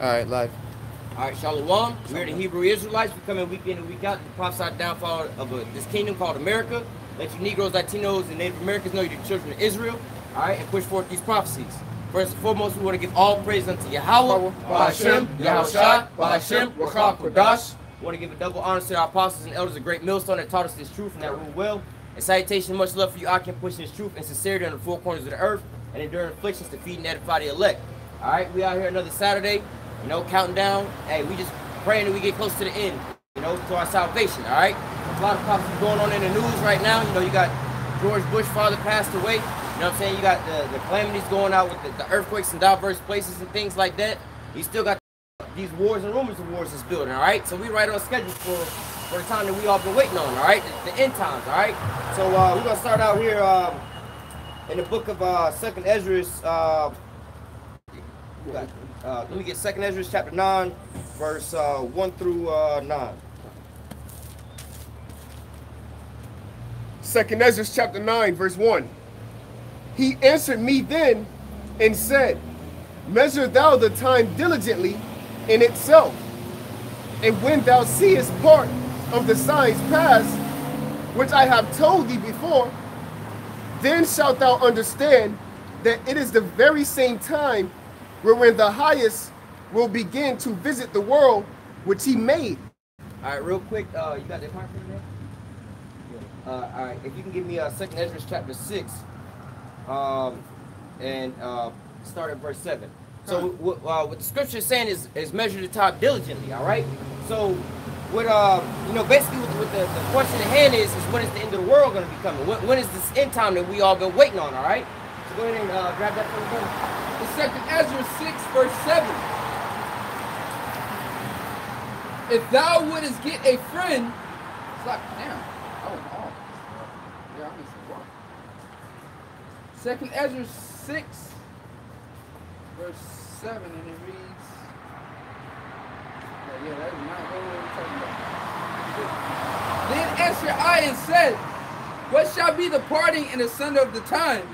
Alright, live. Alright, Shalom. We're the Hebrew Israelites. We come in week in and week out to prophesy the downfall of this kingdom called America. Let you Negroes, Latinos, and Native Americans know you're the children of Israel. Alright, and push forth these prophecies. First and foremost, we want to give all praise unto Yahawah, Bahashem, Yahawashi, Bahashem, Rakha Kodash. We want to give a double honor to our apostles and elders of great millstone that taught us this truth and that rule well. And salutation, much love for you. I can push this truth and sincerity on the four corners of the earth and enduring afflictions to feed and edify the elect. Alright, we out here another Saturday. You know, counting down. Hey, we just praying that we get close to the end, you know, to our salvation, all right? There's a lot of prophecies going on in the news right now. You know, you got George Bush father passed away. You know what I'm saying? You got the calamities going out with the earthquakes in diverse places and things like that. You still got these wars and rumors of wars is building, all right? So we right on schedule for the time that we all been waiting on, all right? The end times, all right? So we're going to start out here in the book of 2nd Ezra. Let me get 2nd Ezra chapter 9, verse 1 through 9. 2nd Ezra chapter 9, verse 1. He answered me then and said, measure thou the time diligently in itself, and when thou seest part of the signs pass, which I have told thee before, then shalt thou understand that it is the very same time wherein the highest will begin to visit the world which he made. All right, real quick, you got that part for there? Yeah. All right, if you can give me 2nd Ezra chapter 6, and start at verse 7. So what the scripture is saying is measure the time diligently, all right? So what, you know, basically what the question at hand is when is the end of the world going to be coming? When is this end time that we all been waiting on, all right? So go ahead and grab that from the book. The 2nd Ezra 6, verse 7. If thou wouldest get a friend, it's like, damn, I was off. Yeah, I missed the 2nd Ezra 6, verse 7, and it reads, yeah, that is not what we're talking about. Then answered I and said, what shall be the parting and the asunder of the times?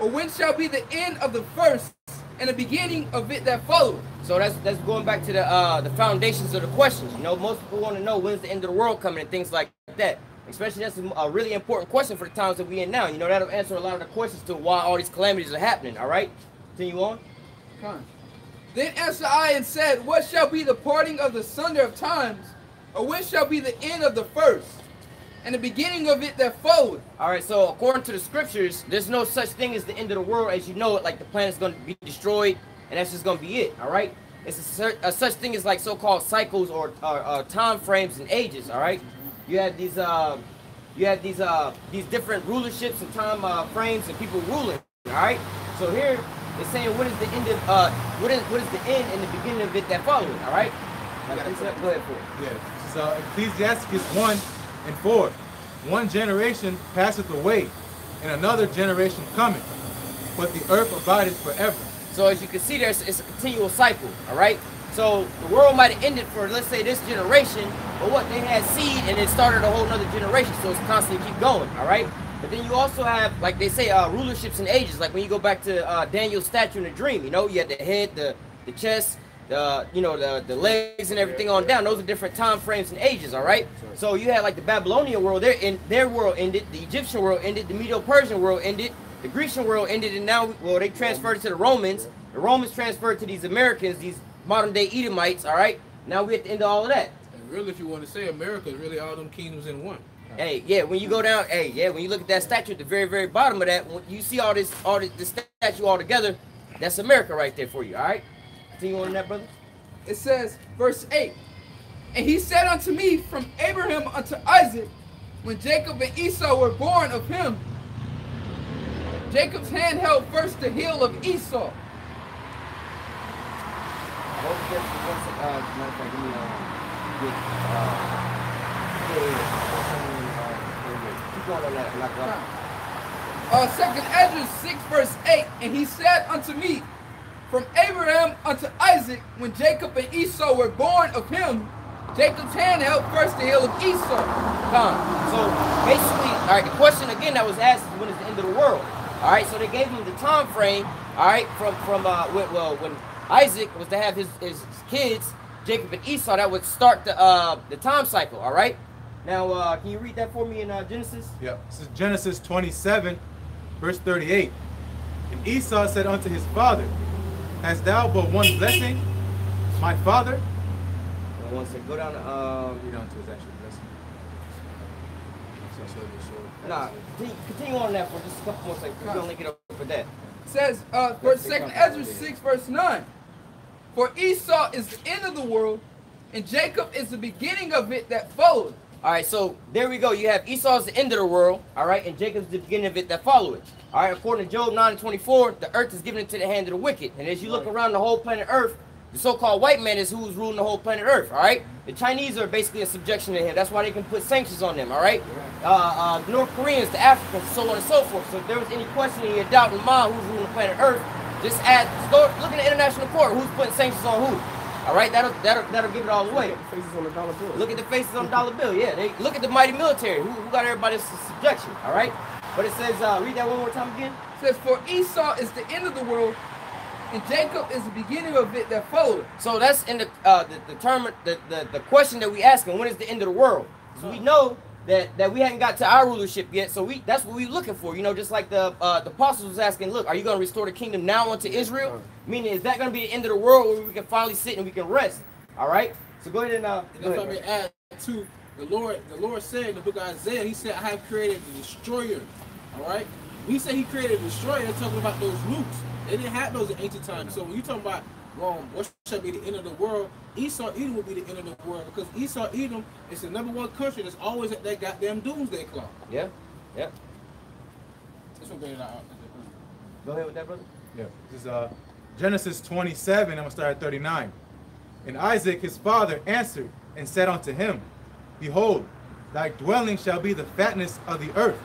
Or when shall be the end of the first and the beginning of it that followed? So that's going back to the foundations of the questions. You know, most people want to know when's the end of the world coming and things like that. Especially that's a really important question for the times that we in now. You know, that'll answer a lot of the questions to why all these calamities are happening. All right, continue on. Come. Then answered I and said, what shall be the parting of the asunder of times? Or when shall be the end of the first and the beginning of it that followed? All right, so according to the scriptures, there's no such thing as the end of the world as you know it, like the planet's going to be destroyed, and that's just going to be it, all right? It's a such thing as like so-called cycles or time frames and ages, all right? You have these different rulerships and time frames and people ruling, all right? So here it's saying what is the end of what is the end and the beginning of it that followed, all right? Go ahead for it. Yeah. So Ecclesiasticus 1 and 4. One generation passeth away, and another generation cometh, but the earth abideth forever. So as you can see, it's a continual cycle, all right? So the world might have ended for, let's say, this generation, but what, they had seed and it started a whole nother generation, so it's constantly keep going, all right? But then you also have, like they say, rulerships and ages, like when you go back to Daniel's statue in the dream, you know, you had the head, the chest, the legs and everything on down. Those are different time frames and ages, all right? So you had like the Babylonian world, their world ended, the Egyptian world ended, the Medo-Persian world ended, the Grecian world ended, and now, well, they transferred it to the Romans. The Romans transferred to these Americans, these modern-day Edomites, all right? Now we're at the end of all of that. And really, if you want to say America, is really all them kingdoms in one. Hey, yeah, when you go down, hey, yeah, when you look at that statue at the very, very bottom of that, when you see all this statue all together, that's America right there for you, all right? Continue on that, brother. It says, verse 8, and he said unto me, from Abraham unto Isaac, when Jacob and Esau were born of him, Jacob's hand held first the heel of Esau. Second Ezra 6, verse 8, and he said unto me, from Abraham unto Isaac, when Jacob and Esau were born of him, Jacob's hand held first the heel of Esau. So basically, all right, the question again that was asked is when is the end of the world? All right, so they gave him the time frame, all right, from when Isaac was to have his kids, Jacob and Esau. That would start the time cycle. All right. Now, can you read that for me in Genesis? Yeah. This is Genesis 27, verse 38. And Esau said unto his father, Hast thou but one blessing, my father? One second. Go down to Read down to his actual blessing. Nah, continue on that for just a couple more seconds. We're gonna link it up for that. It says, for 2nd Ezra 6, verse 9. For Esau is the end of the world, and Jacob is the beginning of it that followed. All right, so there we go. You have Esau's the end of the world, all right, and Jacob's the beginning of it that follow it. All right, according to Job 9:24, the earth is given into the hand of the wicked. And as you look around the whole planet Earth, the so-called white man is who's ruling the whole planet Earth, all right? The Chinese are basically in subjection to him. That's why they can put sanctions on them, all right? North Koreans, the Africans, so on and so forth. So if there was any question in your doubt in mind who's ruling the planet Earth, just look at the international court. Who's putting sanctions on who? All right, that'll give it all away. Look at the faces on the dollar bill. Look at the faces on the dollar bill. Yeah, they look at the mighty military. Who got everybody in subjection? All right. But it says, read that one more time again. It says, for Esau is the end of the world, and Jacob is the beginning of it that followed. So that's in the question that we asking. When is the end of the world? So we know that we hadn't got to our rulership yet. So that's what we're looking for. You know, just like the apostles was asking, look, are you going to restore the kingdom now unto Israel? Meaning, is that going to be the end of the world where we can finally sit and we can rest? All right. So go ahead and that's what we add to the Lord said in the book of Isaiah. He said, I have created the destroyer. All right. We say he created a destroyer. They're talking about those nukes. They didn't have those in ancient times. So when you talking about what shall be the end of the world, Esau Edom will be the end of the world, because Esau Edom is the #1 country that's always at that goddamn doomsday clock. Yeah. Yeah. This one better not. Go ahead with that, brother. Yeah. This is Genesis 27. I'm gonna start at 39. And Isaac his father answered and said unto him, Behold, thy dwelling shall be the fatness of the earth,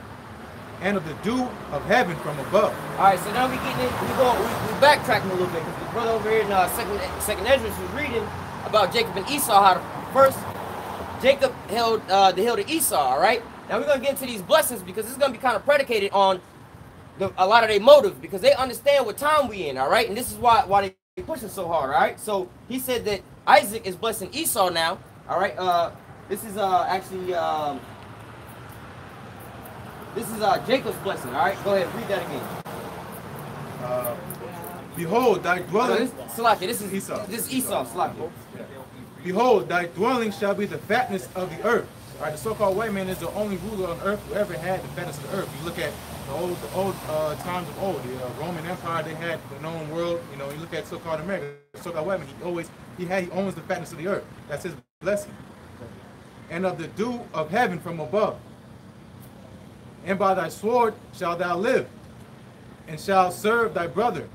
and of the dew of heaven from above. All right, so now we backtracking a little bit, because the brother over here in second Ezra was reading about Jacob and Esau. How first Jacob held the hill to Esau. All right, now we're gonna get into these blessings because it's gonna be kind of predicated on a lot of their motives, because they understand what time we in. All right, and this is why they pushing so hard. All right, so he said that Isaac is blessing Esau now. All right, this is actually. This is Jacob's blessing. All right, go ahead, read that again. Behold, thy dwelling. Salaki, this is Esau. This is Esau, Salaki. Yeah. Behold, thy dwelling shall be the fatness of the earth. All right, the so-called white man is the only ruler on earth who ever had the fatness of the earth. You look at the old times of old, the Roman Empire, they had the known world. You know, you look at so-called America, the so-called white man, he owns the fatness of the earth. That's his blessing. And of the dew of heaven from above. And by thy sword shalt thou live, and shalt serve thy brother.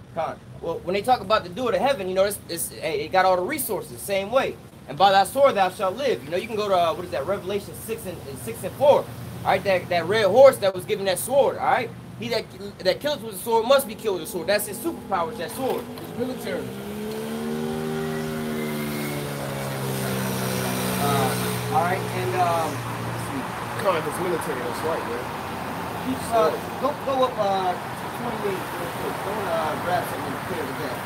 Well, when they talk about the dew of the heaven, you know, it got all the resources, same way. And by thy sword thou shalt live. You know, you can go to, what is that, Revelation 6 and 4. All right, that red horse that was given that sword, all right? He that kills with a sword must be killed with a sword. That's his superpower, is that sword. It's military. All right, and, Kind of military, that's right, man. go up to 28 real quick. Go and grab something and clear with that.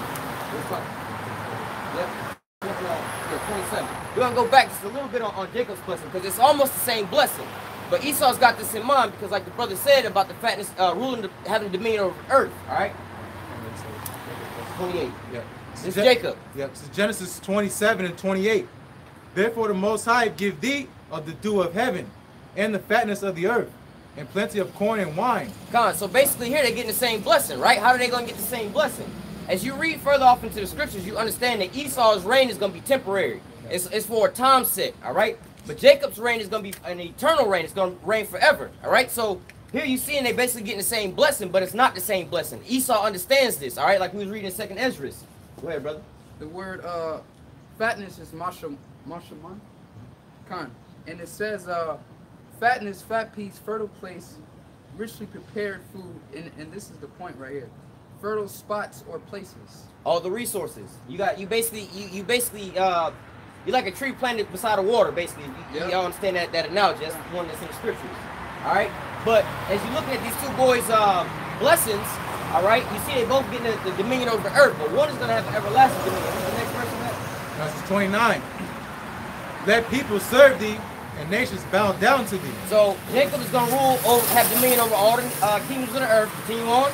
Yep. 27. We're going to go back just a little bit on Jacob's blessing, because it's almost the same blessing. But Esau's got this in mind, because like the brother said about the fatness, having dominion over the earth, all right? 28. Yeah. It's Jacob. Yep. So Genesis 27 and 28. Therefore the Most High give thee of the dew of heaven, and the fatness of the earth, and plenty of corn and wine. So basically here they're getting the same blessing, right? How are they going to get the same blessing? As you read further off into the scriptures, you understand that Esau's reign is going to be temporary. It's for a time set, all right? But Jacob's reign is going to be an eternal reign. It's going to reign forever, all right? So here you see, and they basically getting the same blessing, but it's not the same blessing. Esau understands this, all right? Like we was reading 2nd Ezra. Go ahead, brother. The word fatness is mashaman, and it says fatness, fat piece, fertile place, richly prepared food, and this is the point right here. Fertile spots or places. All the resources. You basically you're like a tree planted beside the water, basically. You all understand that analogy. That's one that's in the scriptures. All right? But as you're looking at these two boys' blessings, All right, you see they both getting the dominion over the earth, but one is going to have an everlasting dominion. What's the next verse on that? Verse 29. Let people serve thee, and nations bow down to thee. So Jacob is going to rule over, have dominion over all the kingdoms of the earth. Continue on.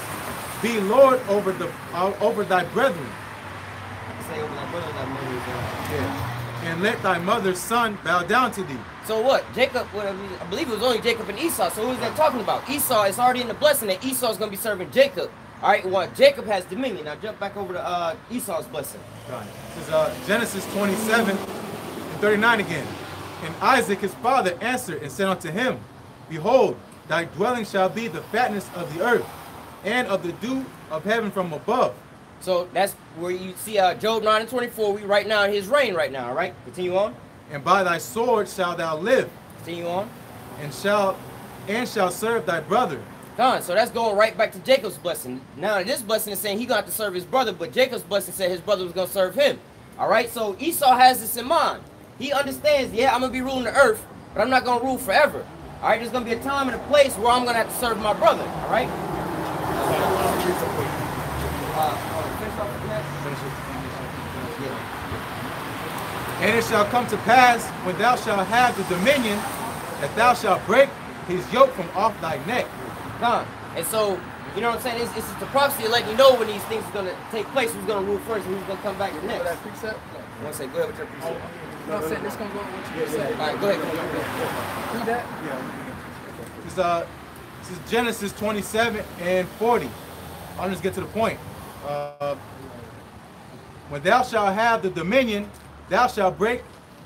Be Lord over thy brethren. Say over thy brother, thy mother. Yeah. And let thy mother's son bow down to thee. So what? Jacob, I believe it was only Jacob and Esau. So who is that talking about? Esau is already in the blessing that Esau is going to be serving Jacob. All right, well, Jacob has dominion. Now jump back over to Esau's blessing. Right. This is Genesis 27 and 39 again. And Isaac his father answered and said unto him, Behold, thy dwelling shall be the fatness of the earth, and of the dew of heaven from above. So that's where you see Job 9 and 24. We right now in his reign right now, all right? Continue on. And by thy sword shalt thou live, Continue on. and shalt serve thy brother. Done. So that's going right back to Jacob's blessing. Now this blessing is saying he's going to have to serve his brother, but Jacob's blessing said his brother was going to serve him. All right? So Esau has this in mind. He understands, yeah, I'm going to be ruling the earth, but I'm not going to rule forever. All right? There's going to be a time and a place where I'm going to have to serve my brother. All right? And it shall come to pass, when thou shalt have the dominion, that thou shalt break his yoke from off thy neck. Done. And so, you know what I'm saying? It's just the prophecy letting you know when these things are going to take place, who's going to rule first and who's going to come back next. That precept? I want to say, go ahead with your precept. No, I'm saying this going to go with what you just said. All right, go ahead. Read that? Yeah. This is Genesis 27 and 40. I'll just get to the point. When thou shalt have the dominion, thou shalt break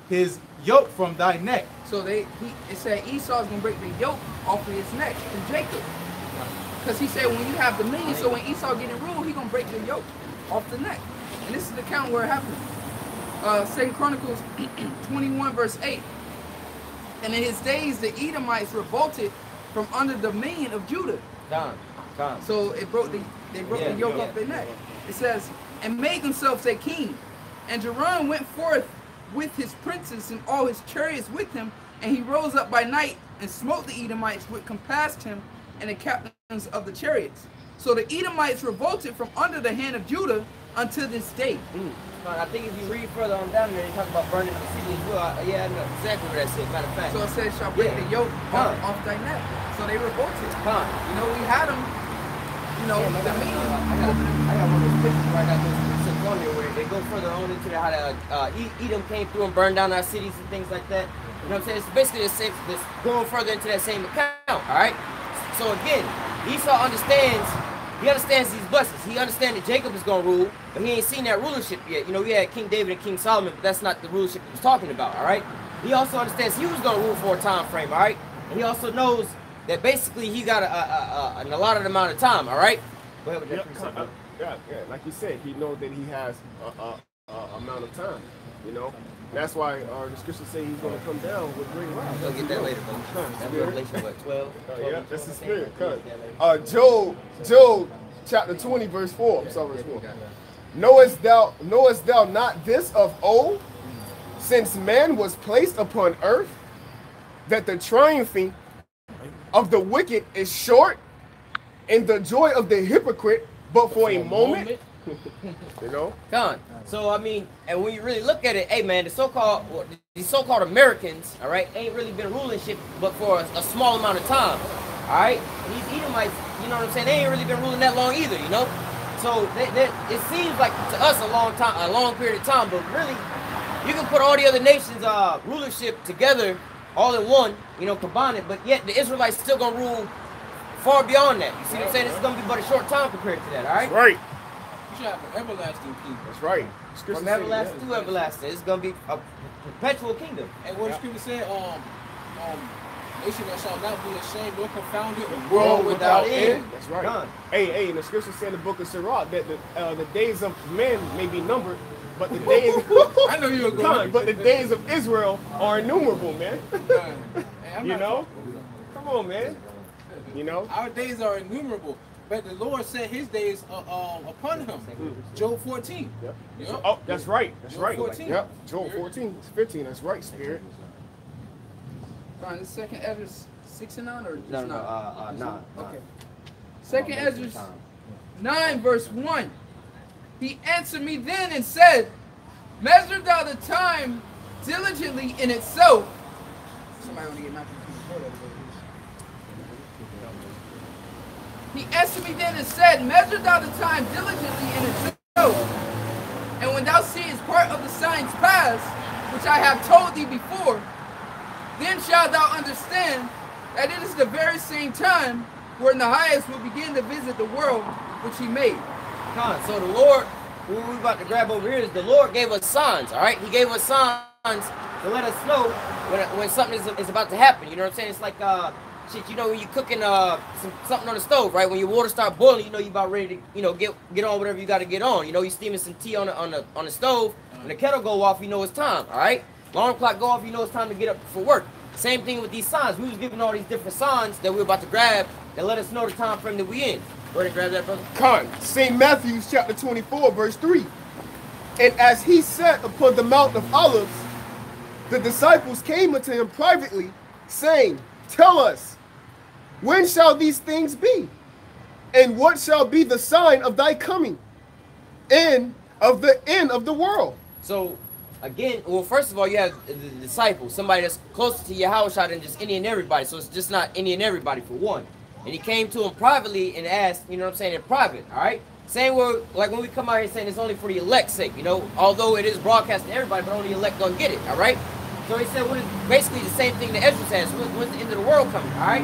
his yoke from thy neck. So it said Esau's going to break the yoke off of his neck from Jacob. Because he said when you have dominion, so when Esau getting ruled, he's going to break the yoke off the neck. And this is the account where it happened. 2 Chronicles 21 verse 8. And in his days the Edomites revolted from under the dominion of Judah. Done. So they broke the yoke off their neck. It says, and made themselves a king. And Joram went forth with his princes and all his chariots with him, and he rose up by night and smote the Edomites which compassed him and the captains of the chariots. So the Edomites revolted from under the hand of Judah unto this day. I think if you read further on down there, they talk about burning the city as well. Yeah, I know exactly what that said. Matter of fact. So it says, shall break the yoke off thy neck. So they revolted. You know, we had them, you know, I got one of those pictures right out there on there where they go further on into how Edom came through and burned down our cities and things like that. You know what I'm saying? It's basically the same, this going further into that same account. All right. So again, Esau understands. He understands these blessings. He understands that Jacob is going to rule, but he ain't seen that rulership yet. You know, we had King David and King Solomon, but that's not the rulership he was talking about, all right? He also understands he was going to rule for a time frame, all right? And he also knows that basically he got an allotted amount of time, all right? Go ahead with that precept. Yeah, like you said, he knows that he has a amount of time, you know? That's why the scriptures say he's going to come down with great wrath. We'll get that later, bro. That's Revelation, what, 12? Yeah, that's the spirit. Job chapter 20, verse 4. I'm sorry, verse 4. Knowest thou not this of old, since man was placed upon earth, that the triumphing of the wicked is short, and the joy of the hypocrite but for a moment? You know? Gone. So I mean, and when you really look at it, hey man, these so-called Americans, all right, ain't really been ruling shit but for a small amount of time. All right? These Edomites, you know what I'm saying, they ain't really been ruling that long either, you know? So it seems like to us a long period of time, but really you can put all the other nations rulership together all in one, you know, combine it, but yet the Israelites still gonna rule far beyond that. You see what I'm saying? This is gonna be but a short time compared to that, all right? That's right. You should have an everlasting kingdom. That's right. From everlasting to everlasting. It's gonna be a perpetual kingdom. And what the scripture said, nation that shall not be ashamed nor confounded, a world without end. That's right. Done. Hey, and the scripture said in the book of Sirach that the days of men may be numbered, but the days I know you were going. but the days of Israel are innumerable, man. Hey, you know? Come on, man. You know? Our days are innumerable. But the Lord set his days upon him. Job 14. Yep. Yep. Oh, that's right. That's Job right. 14. Yep. Job 14. It's 15. That's right, Spirit. Fine, this second Ezra 6 and 9 or just No. Okay. Second Ezra 9 verse 1. He answered me then and said, measure thou the time diligently in itself. Somebody want to get Matthew 24. He answered me then and said, measure thou the time diligently in itself. And when thou seest part of the signs pass, which I have told thee before, then shalt thou understand that it is the very same time when the highest will begin to visit the world which he made. So the Lord, what we're about to grab over here is the Lord gave us signs, all right? He gave us signs to let us know when something is about to happen. You know what I'm saying? It's like, shit, you know, when you're cooking something on the stove, right? When your water start boiling, you know you about ready to, you know, get on whatever you got to get on. You know, you steaming some tea on the stove. When the kettle go off, you know it's time, all right? Alarm clock go off, you know it's time to get up for work. Same thing with these signs. We was given all these different signs that we're about to grab that let us know the time frame that we in. Go ahead and grab that, brother. Con, St. Matthew chapter 24, verse 3. And as he sat upon the Mount of Olives, the disciples came unto him privately, saying, tell us, when shall these things be? And what shall be the sign of thy coming and of the end of the world? So, again, well, first of all, you have the disciples, somebody that's closer to YAHAWASHI than just any and everybody. So it's just not any and everybody for one. And he came to him privately and asked, you know what I'm saying, in private, all right? Same word, like when we come out here saying it's only for the elect's sake, you know, although it is broadcast to everybody, but only the elect gonna get it, all right? So he said, what is basically the same thing that Ezra says, when's the end of the world coming, all right?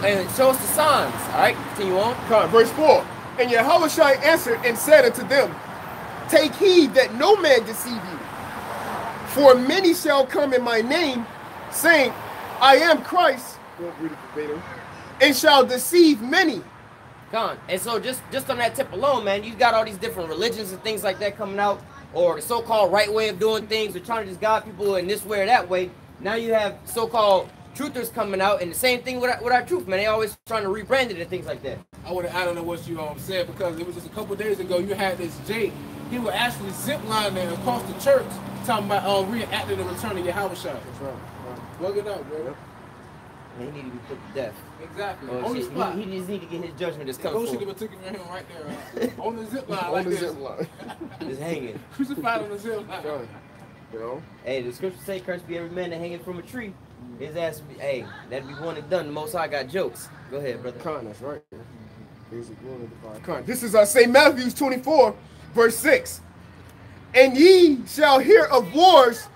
And show us the signs, all right? Continue on. Con, verse 4. And YAHAWASHI answered and said unto them, take heed that no man deceive you. For many shall come in my name, saying, I am Christ, won't read it verbatim, and shall deceive many. Con. And so just on that tip alone, man, you got all these different religions and things like that coming out, or the so-called right way of doing things, or trying to just guide people in this way or that way. Now you have so-called truthers coming out, and the same thing with our truth, man. They always trying to rebrand it and things like that. I want to add on to what you said, because it was just a couple days ago, you had this Jake. He would actually zip line there across the church, talking about reenacting the return of YAHAWASHI. That's right. Plug it up, bro. Man, he need to be put to death. Exactly. Oh, On the spot. He just need to get his judgment that's coming Go for should him. have taken him right there, on the zip line, On like the this. zip line. Just hanging. Crucified on the zip line. You know? Hey, the scripture say, cursed be every man that hanging from a tree. His ass, hey, that'd be one and done. The Most High got jokes. Go ahead, brother. Con, that's right. Con. This is St. Matthew 24, verse 6. And ye shall hear of wars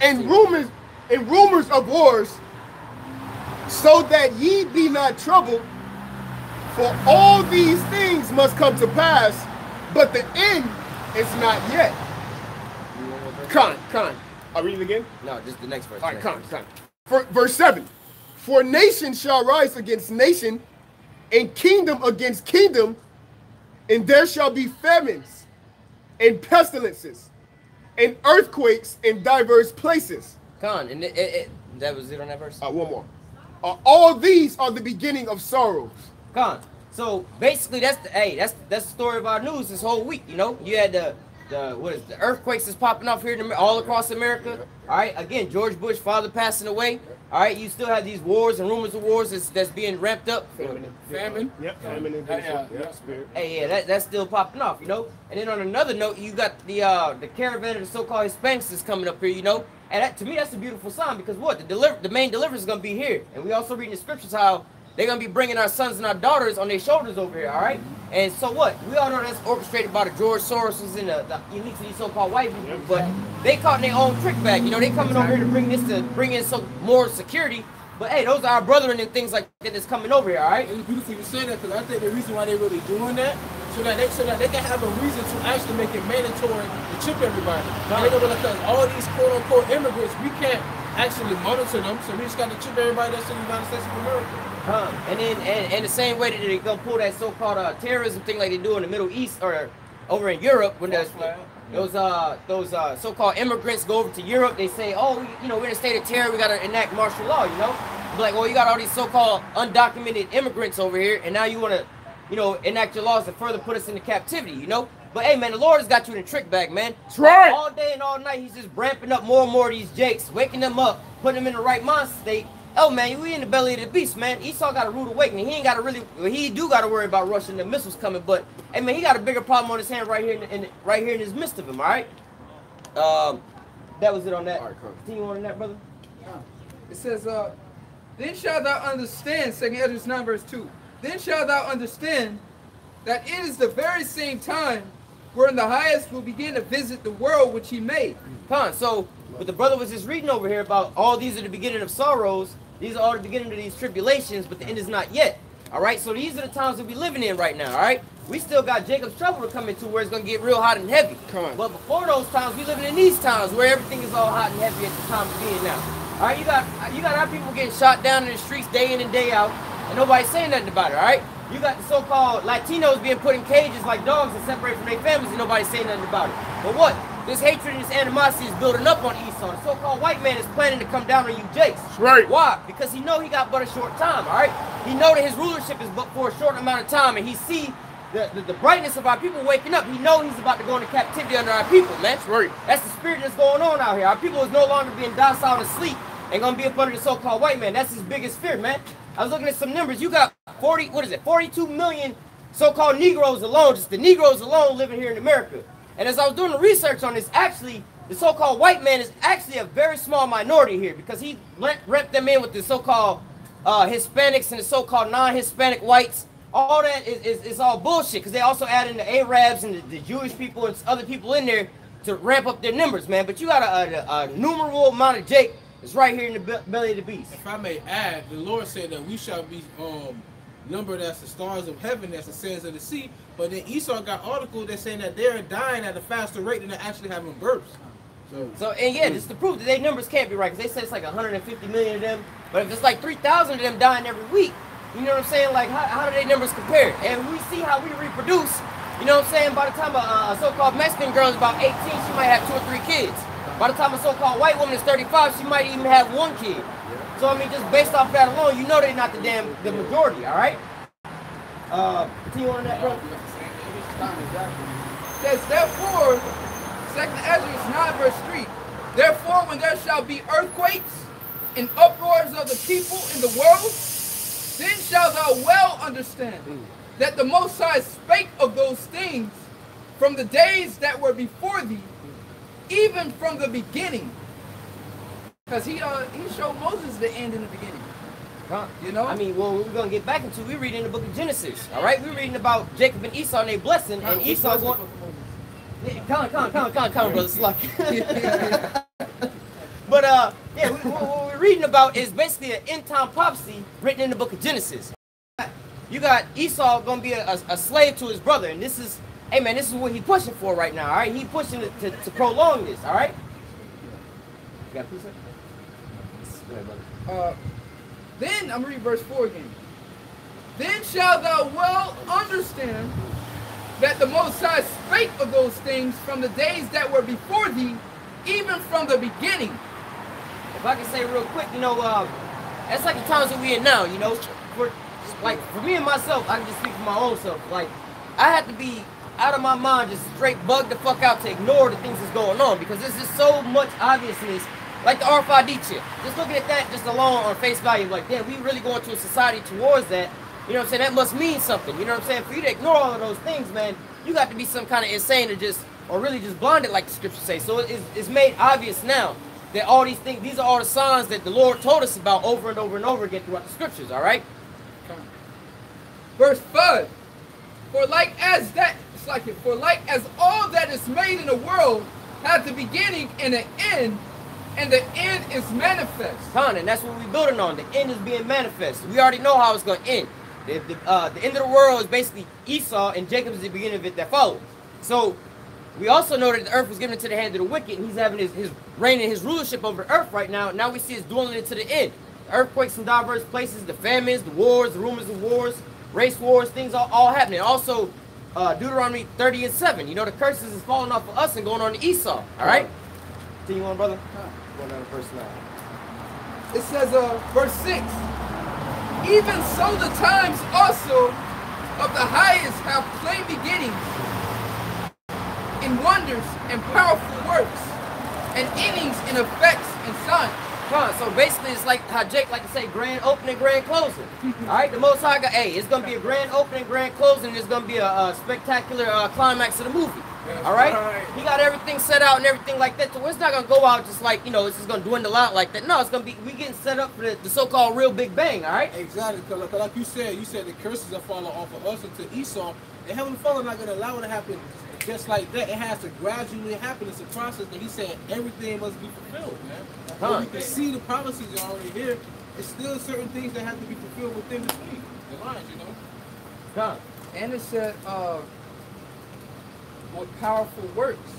and rumors of wars, so that ye be not troubled, for all these things must come to pass, but the end is not yet. Con. I'll read it again? No, just the next verse. All right, con. Verse 7. For nation shall rise against nation, and kingdom against kingdom, and there shall be famines, and pestilences, and earthquakes in diverse places. Con, and that was it on that verse? One more. All these are the beginning of sorrows. Con. So basically, that's the story of our news this whole week. You know, you had the earthquakes is popping off here all across America. All right, again, George Bush, father passing away. All right, you still have these wars and rumors of wars that's being ramped up. Famine. Yep. Famine. Hey, yeah, that's still popping off, you know. And then on another note, you got the caravan of the so-called Hispanics is coming up here, you know. And that, to me, that's a beautiful sign, because what the main deliverance is gonna be here. And we also read in the scriptures how they're gonna be bringing our sons and our daughters on their shoulders over here. All right. And so what? We all know that's orchestrated by the George Soroses and the elites of these so-called white people, but they caught in their own trick bag. You know, they coming over here to bring in some more security. But hey, those are our brethren and things like that that's coming over here. All right. It's beautiful you say that, because I think the reason why they're really doing that, so that they can have a reason to actually make it mandatory to chip everybody. Now they're gonna be like, because all these quote-unquote immigrants, we can't actually monitor them, so we just got to chip everybody that's in the United States of America. And then and the same way that they're gonna pull that so-called terrorism thing like they do in the Middle East or over in Europe, when those so-called immigrants go over to Europe, they say, oh, you know, we're in a state of terror, we gotta enact martial law, you know. But like, well, you got all these so-called undocumented immigrants over here, and now you wanna, you know, enact your laws to further put us into captivity, you know. But hey, man, the Lord has got you in a trick bag, man. That's right. All day and all night, he's just ramping up more and more of these jakes, waking them up, putting them in the right mind state. oh man, we in the belly of the beast, man. Esau got a rude awakening. He ain't got to really, well, he do got to worry about Russian the missiles coming, but hey man, he got a bigger problem on his hand right here right here in his midst of him. All right. That was it on that. All right, continue on that, brother. It says, then shalt thou understand, 2 Ezra 9 verse 2. Then shalt thou understand that it is the very same time wherein the highest will begin to visit the world which he made. So what the brother was just reading over here about all these are the beginning of sorrows, these are all the beginning of these tribulations, but the end is not yet. All right, so these are the times that we're living in right now. All right, we still got Jacob's trouble to come into where it's going to get real hot and heavy. But before those times, we living in these times where everything is all hot and heavy at the time of being now. All right, you got our people getting shot down in the streets day in and day out, and nobody's saying nothing about it. All right, you got the so-called Latinos being put in cages like dogs and separated from their families, and nobody's saying nothing about it. But what? This hatred and this animosity is building up on Esau. The so-called white man is planning to come down on you, Jakes. Right. Why? Because he know he got but a short time, all right? He know that his rulership is but for a short amount of time, and he see the brightness of our people waking up. He know he's about to go into captivity under our people, man. That's right. That's the spirit that's going on out here. Our people is no longer being docile and asleep and going to be up under the so-called white man. That's his biggest fear, man. I was looking at some numbers. You got 42 million so-called Negroes alone, just the Negroes alone living here in America. And as I was doing the research on this, actually, the so-called white man is actually a very small minority here because he repped them in with the so-called Hispanics and the so-called non-Hispanic whites. All that is all bullshit because they also add in the Arabs and the Jewish people and other people in there to ramp up their numbers, man. But you got a numerable amount of Jake that's right here in the belly of the beast. If I may add, the Lord said that we shall be numbered as the stars of heaven, as the sands of the sea. But then Esau got articles that saying that they're dying at a faster rate than they're actually having births. So and yeah, just to prove that their numbers can't be right, because they say it's like 150 million of them. But if it's like 3,000 of them dying every week, you know what I'm saying? Like, how do their numbers compare? And we see how we reproduce. You know what I'm saying? By the time a so-called Mexican girl is about 18, she might have 2 or 3 kids. By the time a so-called white woman is 35, she might even have 1 kid. So I mean, just based off that alone, you know they're not the majority. All right. Continue on that, bro. Says, therefore, 2 Ezra 9 verse 3. Therefore, when there shall be earthquakes and uproars of the people in the world, then shalt thou well understand that the Most High spake of those things from the days that were before thee, even from the beginning. Because he showed Moses the end in the beginning. You know? I mean, well, we're going to get back into, we read in the book of Genesis, all right? We're reading about Jacob and Esau and their blessing, and Esau going... Come on, brother, Sluck. But, yeah, what we're reading about is basically an end-time prophecy written in the book of Genesis. You got Esau going to be a slave to his brother, and this is, hey, man, this is what he's pushing for right now, all right? He's pushing to prolong this, all right? You got a piece of it? Go ahead, brother. Then, I'm reading verse 4 again. Then shalt thou well understand that the Most High spake of those things from the days that were before thee, even from the beginning. If I can say real quick, you know, that's like the times that we in now, you know. For me and myself, I can just speak for my own self. Like, I had to be out of my mind, just straight bug the fuck out to ignore the things that's going on because there's just so much obviousness. Like the RFID chip. Just looking at that just alone on face value, like, damn, we really going to a society towards that. You know what I'm saying? That must mean something. You know what I'm saying? For you to ignore all of those things, man, you got to be some kind of insane to just, or really just blinded like the scriptures say. So it's made obvious now that all these things, these are all the signs that the Lord told us about over and over and over again throughout the scriptures, all right? Verse 5. For like as all that is made in the world hath the beginning and an end, and the end is manifest. And that's what we're building on. The end is being manifest. We already know how it's going to end. The end of the world is basically Esau, and Jacob is the beginning of it that follows. So we also know that the earth was given into the hand of the wicked, and he's having his reign and his rulership over the earth right now. Now we see it's dwindling into the end. Earthquakes in diverse places, the famines, the wars, the rumors of wars, race wars, things all happening. Also, Deuteronomy 30:7. You know, the curses is falling off of us and going on to Esau. All right? Continue on, brother. Going down to verse 9. It says, verse 6. Even so the times also of the highest have plain beginnings in wonders and powerful works, and endings in effects and signs. So basically, it's like how Jake like to say, grand opening, grand closing. All right, the Most High got, hey, it's gonna be a grand opening, grand closing. It's gonna be a spectacular climax of the movie. All right, he got everything set out and everything like that. So it's not gonna go out just like, you know, it's just gonna dwindle out like that. No, it's gonna be, we getting set up for the so-called real big bang. All right. Exactly, because like you said the curses are falling off of us into Esau. The Heavenly Father not gonna allow it to happen just like that. It has to gradually happen. It's a process. But he said everything must be fulfilled, man. But you can see the prophecies are already here. It's still certain things that have to be fulfilled within between the lines, you know. And it said, with powerful works.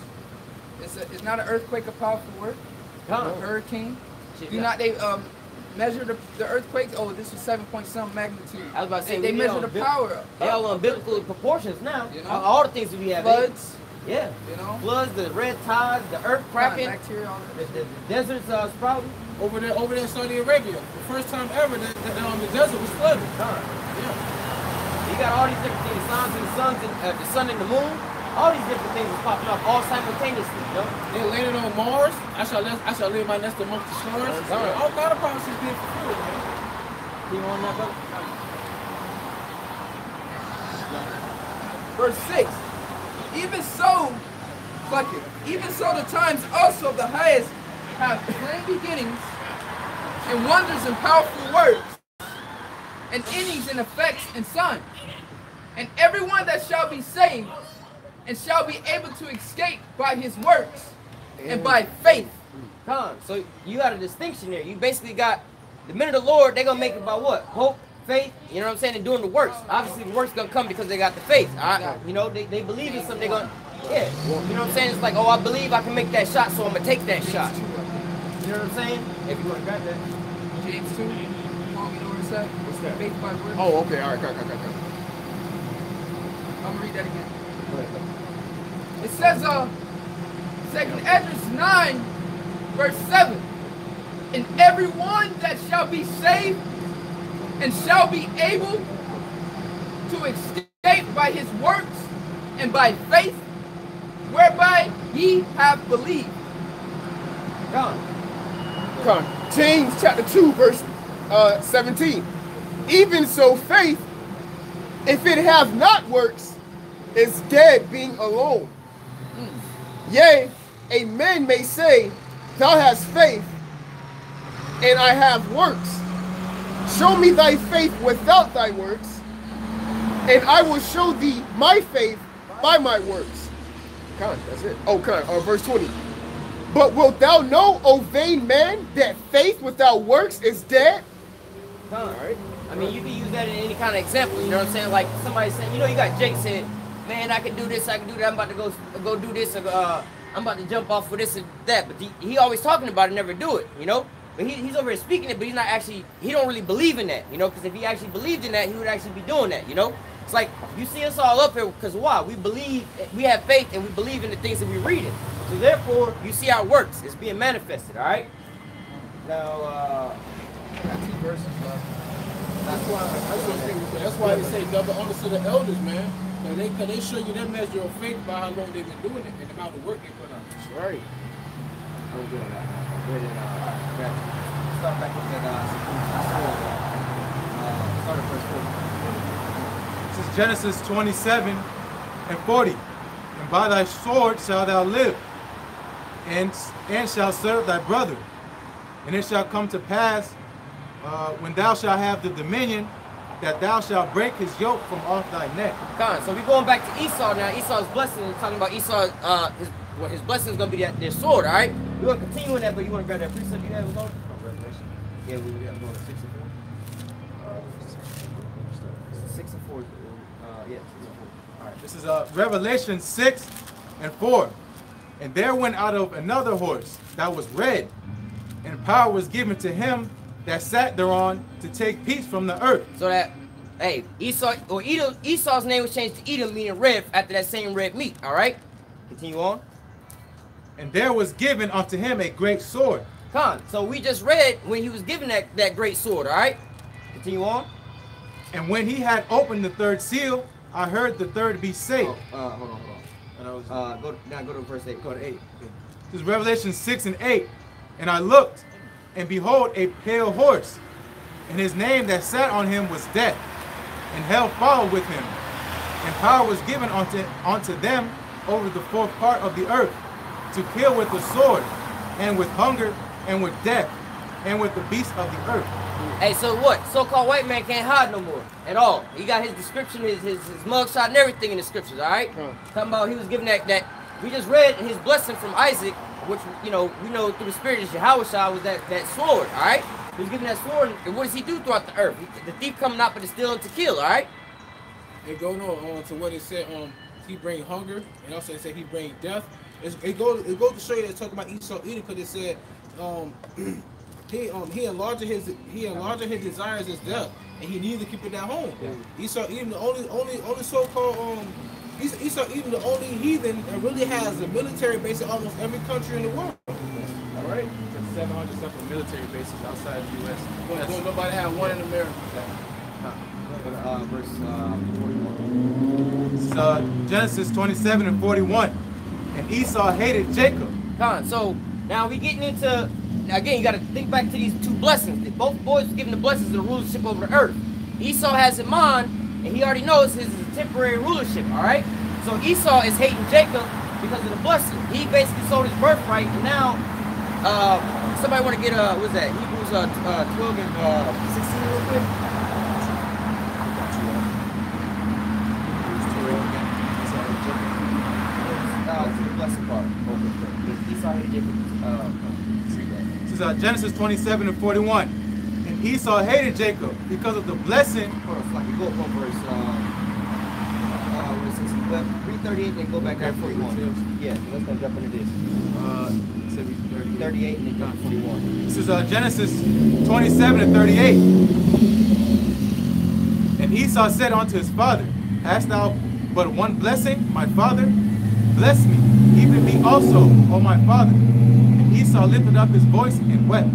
It's not an earthquake a powerful work. A hurricane. Do not they measure the earthquakes? Oh, this is 7-point-some magnitude. I was about to say they measure the power. They all on biblical proportions now. You know? All the things that we have. Floods. Yeah. You know. Floods, the red tides, the earth cracking, bacteria, all that. the deserts sprouting. Over there in Saudi Arabia, the first time ever the desert was flooded. Yeah. You got all these different things, the sun and the moon. All these different things are popping up all simultaneously, you know? They landed on Mars. I shall live my nest amongst the stars. All kind of prophecies being fulfilled, man. You on that, brother? Verse 6. Even so, even so the times also of the highest have plain beginnings and wonders and powerful words and endings and effects and signs. And everyone that shall be saved and shall be able to escape by his works and by faith. So you got a distinction there. You basically got the men of the Lord, they're going to make it by what? Hope, faith, you know what I'm saying? And doing the works. Obviously the works going to come because they got the faith. You know, they believe in something. They're going to, yeah. You know what I'm saying? It's like, oh, I believe I can make that shot, so I'm going to take that shot. You know what I'm saying? If you want to grab that. James 2. You know what it said? What's that? Faith by works. Oh, okay. All right. Got. I'm going to read that again. It says, 2nd Esdras 9, verse 7. And everyone that shall be saved and shall be able to escape by his works and by faith, whereby ye have believed. James chapter 2, verse 17. Even so faith, if it have not works, is dead being alone. Yea, a man may say, thou hast faith, and I have works. Show me thy faith without thy works, and I will show thee my faith by my works. That's it. Verse 20. But wilt thou know, O vain man, that faith without works is dead? All right. I mean, you can use that in any kind of example. You know what I'm saying? Like somebody saying, you know, you got Jake said, man, I can do this, I can do that. I'm about to go do this. I'm about to jump off for this and that. But he always talking about it, never do it. You know. But he's over here speaking it, but he's not actually. He don't really believe in that. You know, because if he actually believed in that, he would actually be doing that. You know. It's like you see us all up here because why? We believe, we have faith, and we believe in the things that we read it. So therefore, you see how it works. It's being manifested. All right. Now, got 2 verses left. That's why they say double honor to the elders, man. Cause they show you their measure of faith by how long they've been doing it and the amount of work they put on. That's right. I'm doing that. Start back with that. Start at verse 4. This is Genesis 27:40. And by thy sword shalt thou live, and shalt serve thy brother. And it shall come to pass, when thou shalt have the dominion, that thou shalt break his yoke from off thy neck. So we're going back to Esau now. Esau's blessing. We're talking about Esau. His blessing is going to be their sword. All right. We're going to continue in that, but you want to grab that precept you have with on? Revelation. Yeah, we have going to 6 and 4. 6 and 4. Yeah, 6 and 4. All right. This is Revelation 6:4. And there went out of another horse that was red, and power was given to him that sat thereon to take peace from the earth. So that, hey, Esau or Edom, Esau's name was changed to Edom, meaning red, after that same red meat. All right, continue on. And there was given unto him a great sword. So we just read when he was given that great sword. All right, continue on. And when he had opened the 3rd seal, I heard the 3rd be say. Hold on. Go to verse 8. Go to 8. This is Revelation 6:8. And I looked, And behold, a pale horse, and his name that sat on him was Death, and hell followed with him. And power was given unto them over the fourth part of the earth, to kill with the sword, and with hunger, and with death, and with the beasts of the earth. Hey, so what? So-called white man can't hide no more at all. He got his description, his mugshot and everything in the scriptures, all right? Talking about he was given that we just read his blessing from Isaac, which, you know, we know through the spirit is YAHAWASHI was that sword, all right? He was given that sword, and what does he do throughout the earth? The thief come not but to steal and to kill, all right? It goes on to what it said, he bring hunger, and also it said he bring death. It goes to show you that talking about Esau eating, because it said he enlarged his desires as death, and he needed to keep it at home. Yeah. Esau even the only so-called Esau even the only heathen that really has a military base in almost every country in the world. All right, 700 something military bases outside the U.S. But don't nobody have one in America. Verse 41. This is Genesis 27 and 41. And Esau hated Jacob. So now we getting into, again, you got to think back to these two blessings. Both boys were given the blessings of the rulership over the earth. Esau has in mind, and he already knows his temporary rulership, all right? So Esau is hating Jacob because of the blessing. He basically sold his birthright, and now somebody want to get, what's that, Hebrews 12 and 16 real quick? To the blessing part. Esau hated Jacob. This is Genesis 27 and 41. And Esau hated Jacob because of the blessing. Like you go up on verse 338 and go back down to 41. Yeah, let's go jump into this. 38 and then jump to 41. This is Genesis 27 and 38. And Esau said unto his father, Hast thou but one blessing, my father? Bless me, even me also, O my father. And Esau lifted up his voice and wept.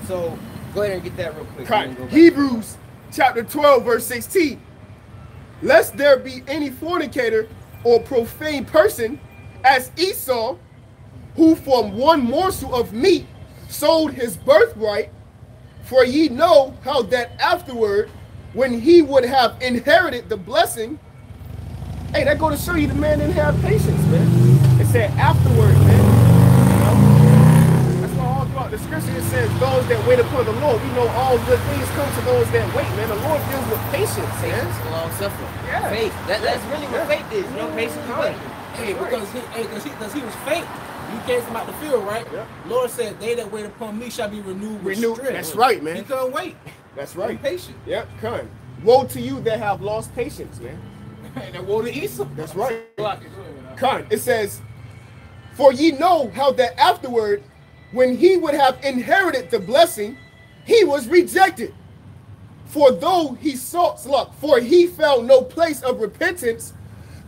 So go ahead and get that real quick. Hebrews chapter 12, verse 16. Lest there be any fornicator or profane person as Esau, who from one morsel of meat sold his birthright. For ye know how that afterward, when he would have inherited the blessing. Hey, that go to show you the man didn't have patience, man. It said afterward, man. You know? That's why all throughout the scripture it says those that wait upon the Lord. We know all good things come to those that wait, man. The Lord deals with patience, man. Long suffering. Yeah. Faith. That's really what faith is. You know, patience and waiting. Hey, because he was faint. You came from out the field, right? Yeah. Lord said, they that wait upon me shall be renewed with strength. That's right, man. He couldn't wait. That's right. Be patient. Yep, come. Woe to you that have lost patience, man. And that woe to Esau. That's right. Come. It says, for ye know how that afterward, when he would have inherited the blessing, he was rejected. For though he sought luck, for he found no place of repentance,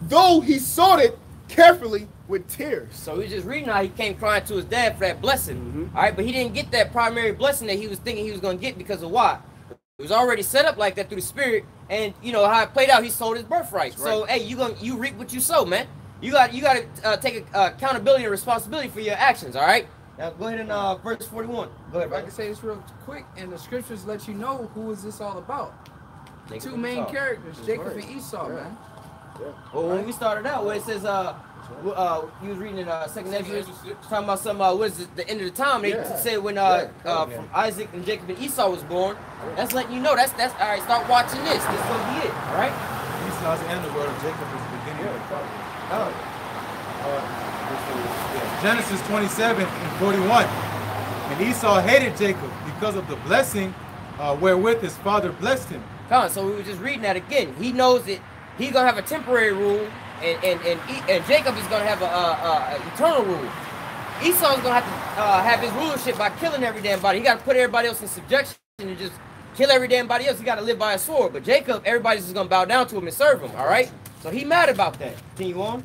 though he sought it carefully with tears. So we was just reading how he came crying to his dad for that blessing. All right, but he didn't get that primary blessing that he was thinking he was going to get because of why? It was already set up like that through the spirit, and you know how it played out. He sold his birthright. Right. So hey, you reap what you sow, man. You got to take accountability and responsibility for your actions. All right. Now go ahead and verse 41. Go ahead. I can say this real quick, and the scriptures let you know who is this all about. The two main characters, Jacob and Esau, man. Yeah. Well, when we started out, where it says he was reading in second Ezra, talking about some what is it, the end of the time. They said when from Isaac and Jacob and Esau was born. That's letting you know that's all right. Start watching this. This is gonna be it. All right. Esau is the end of the world. Jacob is the beginning of the world. Genesis 27 and 41. And Esau hated Jacob because of the blessing wherewith his father blessed him. So we were just reading that again. He knows that he's gonna have a temporary rule, and Jacob is gonna have a eternal rule. Esau's gonna have to have his rulership by killing every damn body. He got to put everybody else in subjection and just kill every damn body else. He got to live by a sword. But Jacob, everybody's just gonna bow down to him and serve him. All right. So he mad about that. Continue on.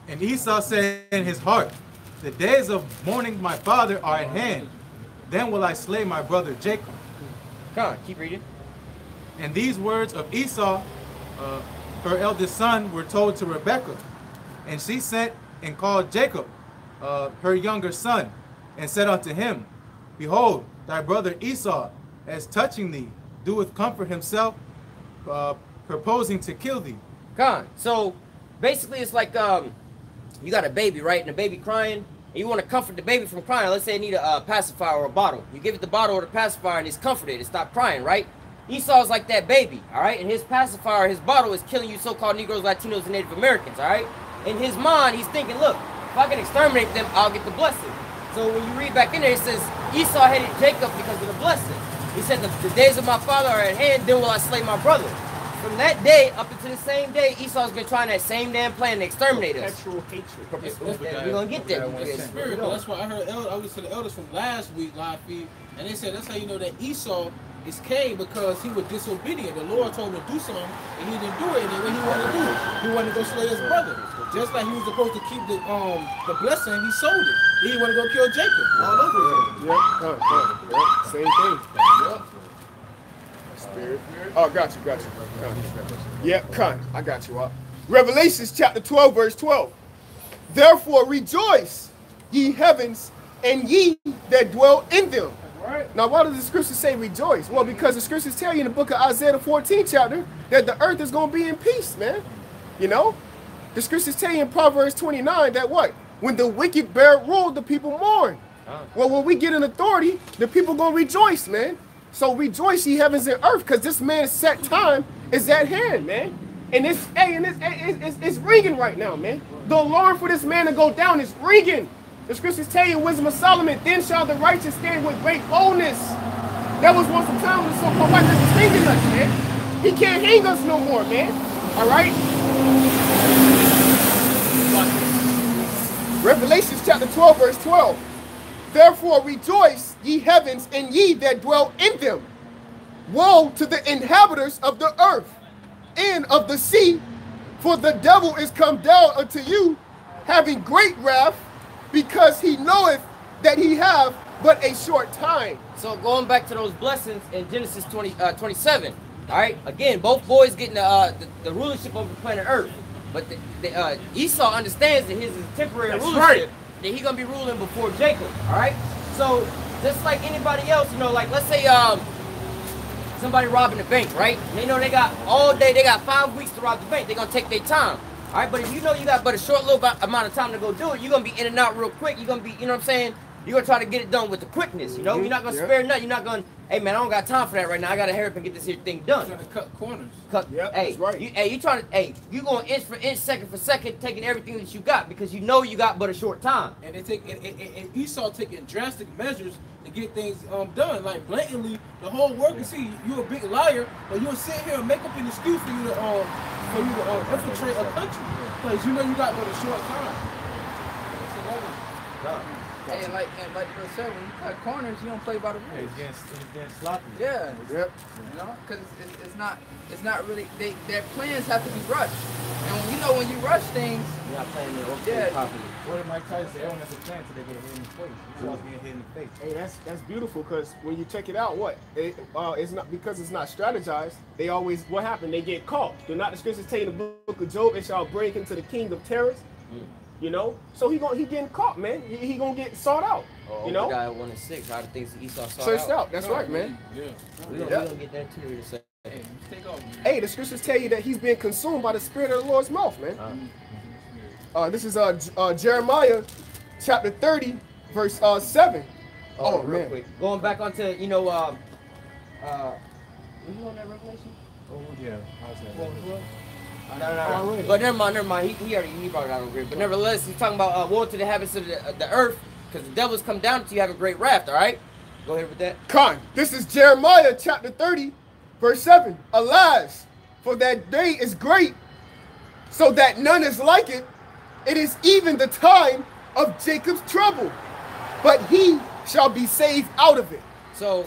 And Esau said in his heart, the days of mourning my father are at hand. Then will I slay my brother Jacob. Come on, keep reading. And these words of Esau, her eldest son, were told to Rebekah. And she sent and called Jacob, her younger son, and said unto him, Behold, thy brother Esau, as touching thee, doeth comfort himself, purposing to kill thee. Con. So basically it's like you got a baby, right? And the baby crying, and you want to comfort the baby from crying. Let's say it need a pacifier or a bottle. You give it the bottle or the pacifier and it's comforted. It stopped crying, right? Esau's like that baby, all right? And his pacifier, his bottle is killing you so-called Negroes, Latinos, and Native Americans, all right? In his mind, he's thinking, look, if I can exterminate them, I'll get the blessing. So when you read back in there, it says, Esau hated Jacob because of the blessing. He said, the days of my father are at hand, then will I slay my brother. From that day up until the same day, Esau's been trying that same damn plan to exterminate us. Perpetual hatred. We're going to get there. Spirit, that's why I heard I was to the elders from last week live feed, and they said that's how you know that Esau is Cain, because he was disobedient. The Lord told him to do something, and he didn't do it. And then what he wanted to do, he wanted to go slay his brother. Just like he was supposed to keep the blessing, he sold it. Then he wanted to go kill Jacob. All over again. Yep, same thing. Yep. Spirit. Oh, got you. Yep, con. I got you. Revelations chapter 12, verse 12. Therefore rejoice, ye heavens, and ye that dwell in them. Right. Now, why does the scriptures say rejoice? Well, because the scriptures tell you in the book of Isaiah, the 14th chapter, that the earth is going to be in peace, man. You know? The scriptures tell you in Proverbs 29 that what? When the wicked bear rule, the people mourn. Well, when we get in authority, the people going to rejoice, man. So rejoice, ye heavens and earth, because this man's set time is at hand, man. And it's ringing right now, man. The alarm for this man to go down is ringing. The scriptures tell you, wisdom of Solomon, then shall the righteous stand with great boldness. That was once a time when the so-called righteous was hanging us, man. He can't hang us no more, man. All right? Revelations chapter 12, verse 12. Therefore rejoice, ye heavens, and ye that dwell in them. Woe to the inhabitants of the earth and of the sea, for the devil is come down unto you, having great wrath, because he knoweth that he have but a short time. So going back to those blessings in Genesis 27, all right, again, both boys getting the rulership over planet Earth. But Esau understands that his is temporary rulership, that he's going to be ruling before Jacob, all right? So just like anybody else, you know, like let's say somebody robbing the bank, right? And they know they got all day, they got 5 weeks to rob the bank. They're going to take their time. All right, but if you know you got but a short little amount of time to go do it, you're going to be in and out real quick. You're going to be, you know what I'm saying? You're going to try to get it done with the quickness, you know? You're not going to spare nothing. You're not going, hey, man, I don't got time for that right now. I got to hurry up and get this here thing done. Trying to cut corners. Yep, hey, that's right. You trying to, you going inch for inch, second for second, taking everything that you got because you know you got but a short time. And they take, and Esau taking drastic measures to get things done. Like blatantly, the whole world can see you a big liar, but you'll sit here and make up an excuse for you to infiltrate a country. Because you know you got but a short time. And like you said, when you cut corners, you don't play by the rules. It's getting sloppy. Yeah. Yep. You know, because it's not really, their plans have to be rushed. And you know when you rush things, You're not playing it properly. What did Mike Tyson say? Everyone has a plan until they get hit in the face. It's always being hit in the face. Hey, that's beautiful, because when you check it out, it's not because it's not strategized. They always, what happened? They get caught. Do not the scriptures tell you in the book of Job, it shall break into the king of terrors. You know, so he getting caught, man. He gonna get sought out. You know, the guy 1-6. How the things that Esau sought searched out. out. That's right, man. Yeah. We gonna get that too. To say. Hey, take off. Hey, the scriptures tell you that he's being consumed by the spirit of the Lord's mouth, man. This is Jeremiah chapter 30, verse 7. Oh, real quick. Going back onto, you know, were you on that Revelation? Oh yeah. No. But never mind. He brought it out over here. But nevertheless, he's talking about woe to the habits of the earth, because the devils come down to you having great wrath. All right, go ahead with that. Con. This is Jeremiah chapter 30, verse 7. Alas, for that day is great, so that none is like it. It is even the time of Jacob's trouble, but he shall be saved out of it. So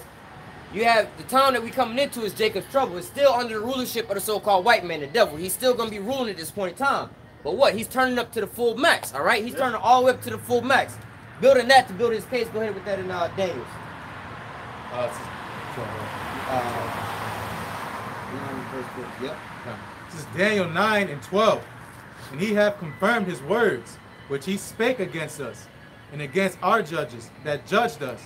you have the time that we coming into is Jacob's trouble. It's still under the rulership of the so-called white man, the devil. He's still going to be ruling at this point in time. But what? He's turning up to the full max, all right? He's turning all the way up to the full max. Building that to build his case. Go ahead with that in Daniels. Yep. This is Daniel 9:12. And he hath confirmed his words, which he spake against us, and against our judges that judged us,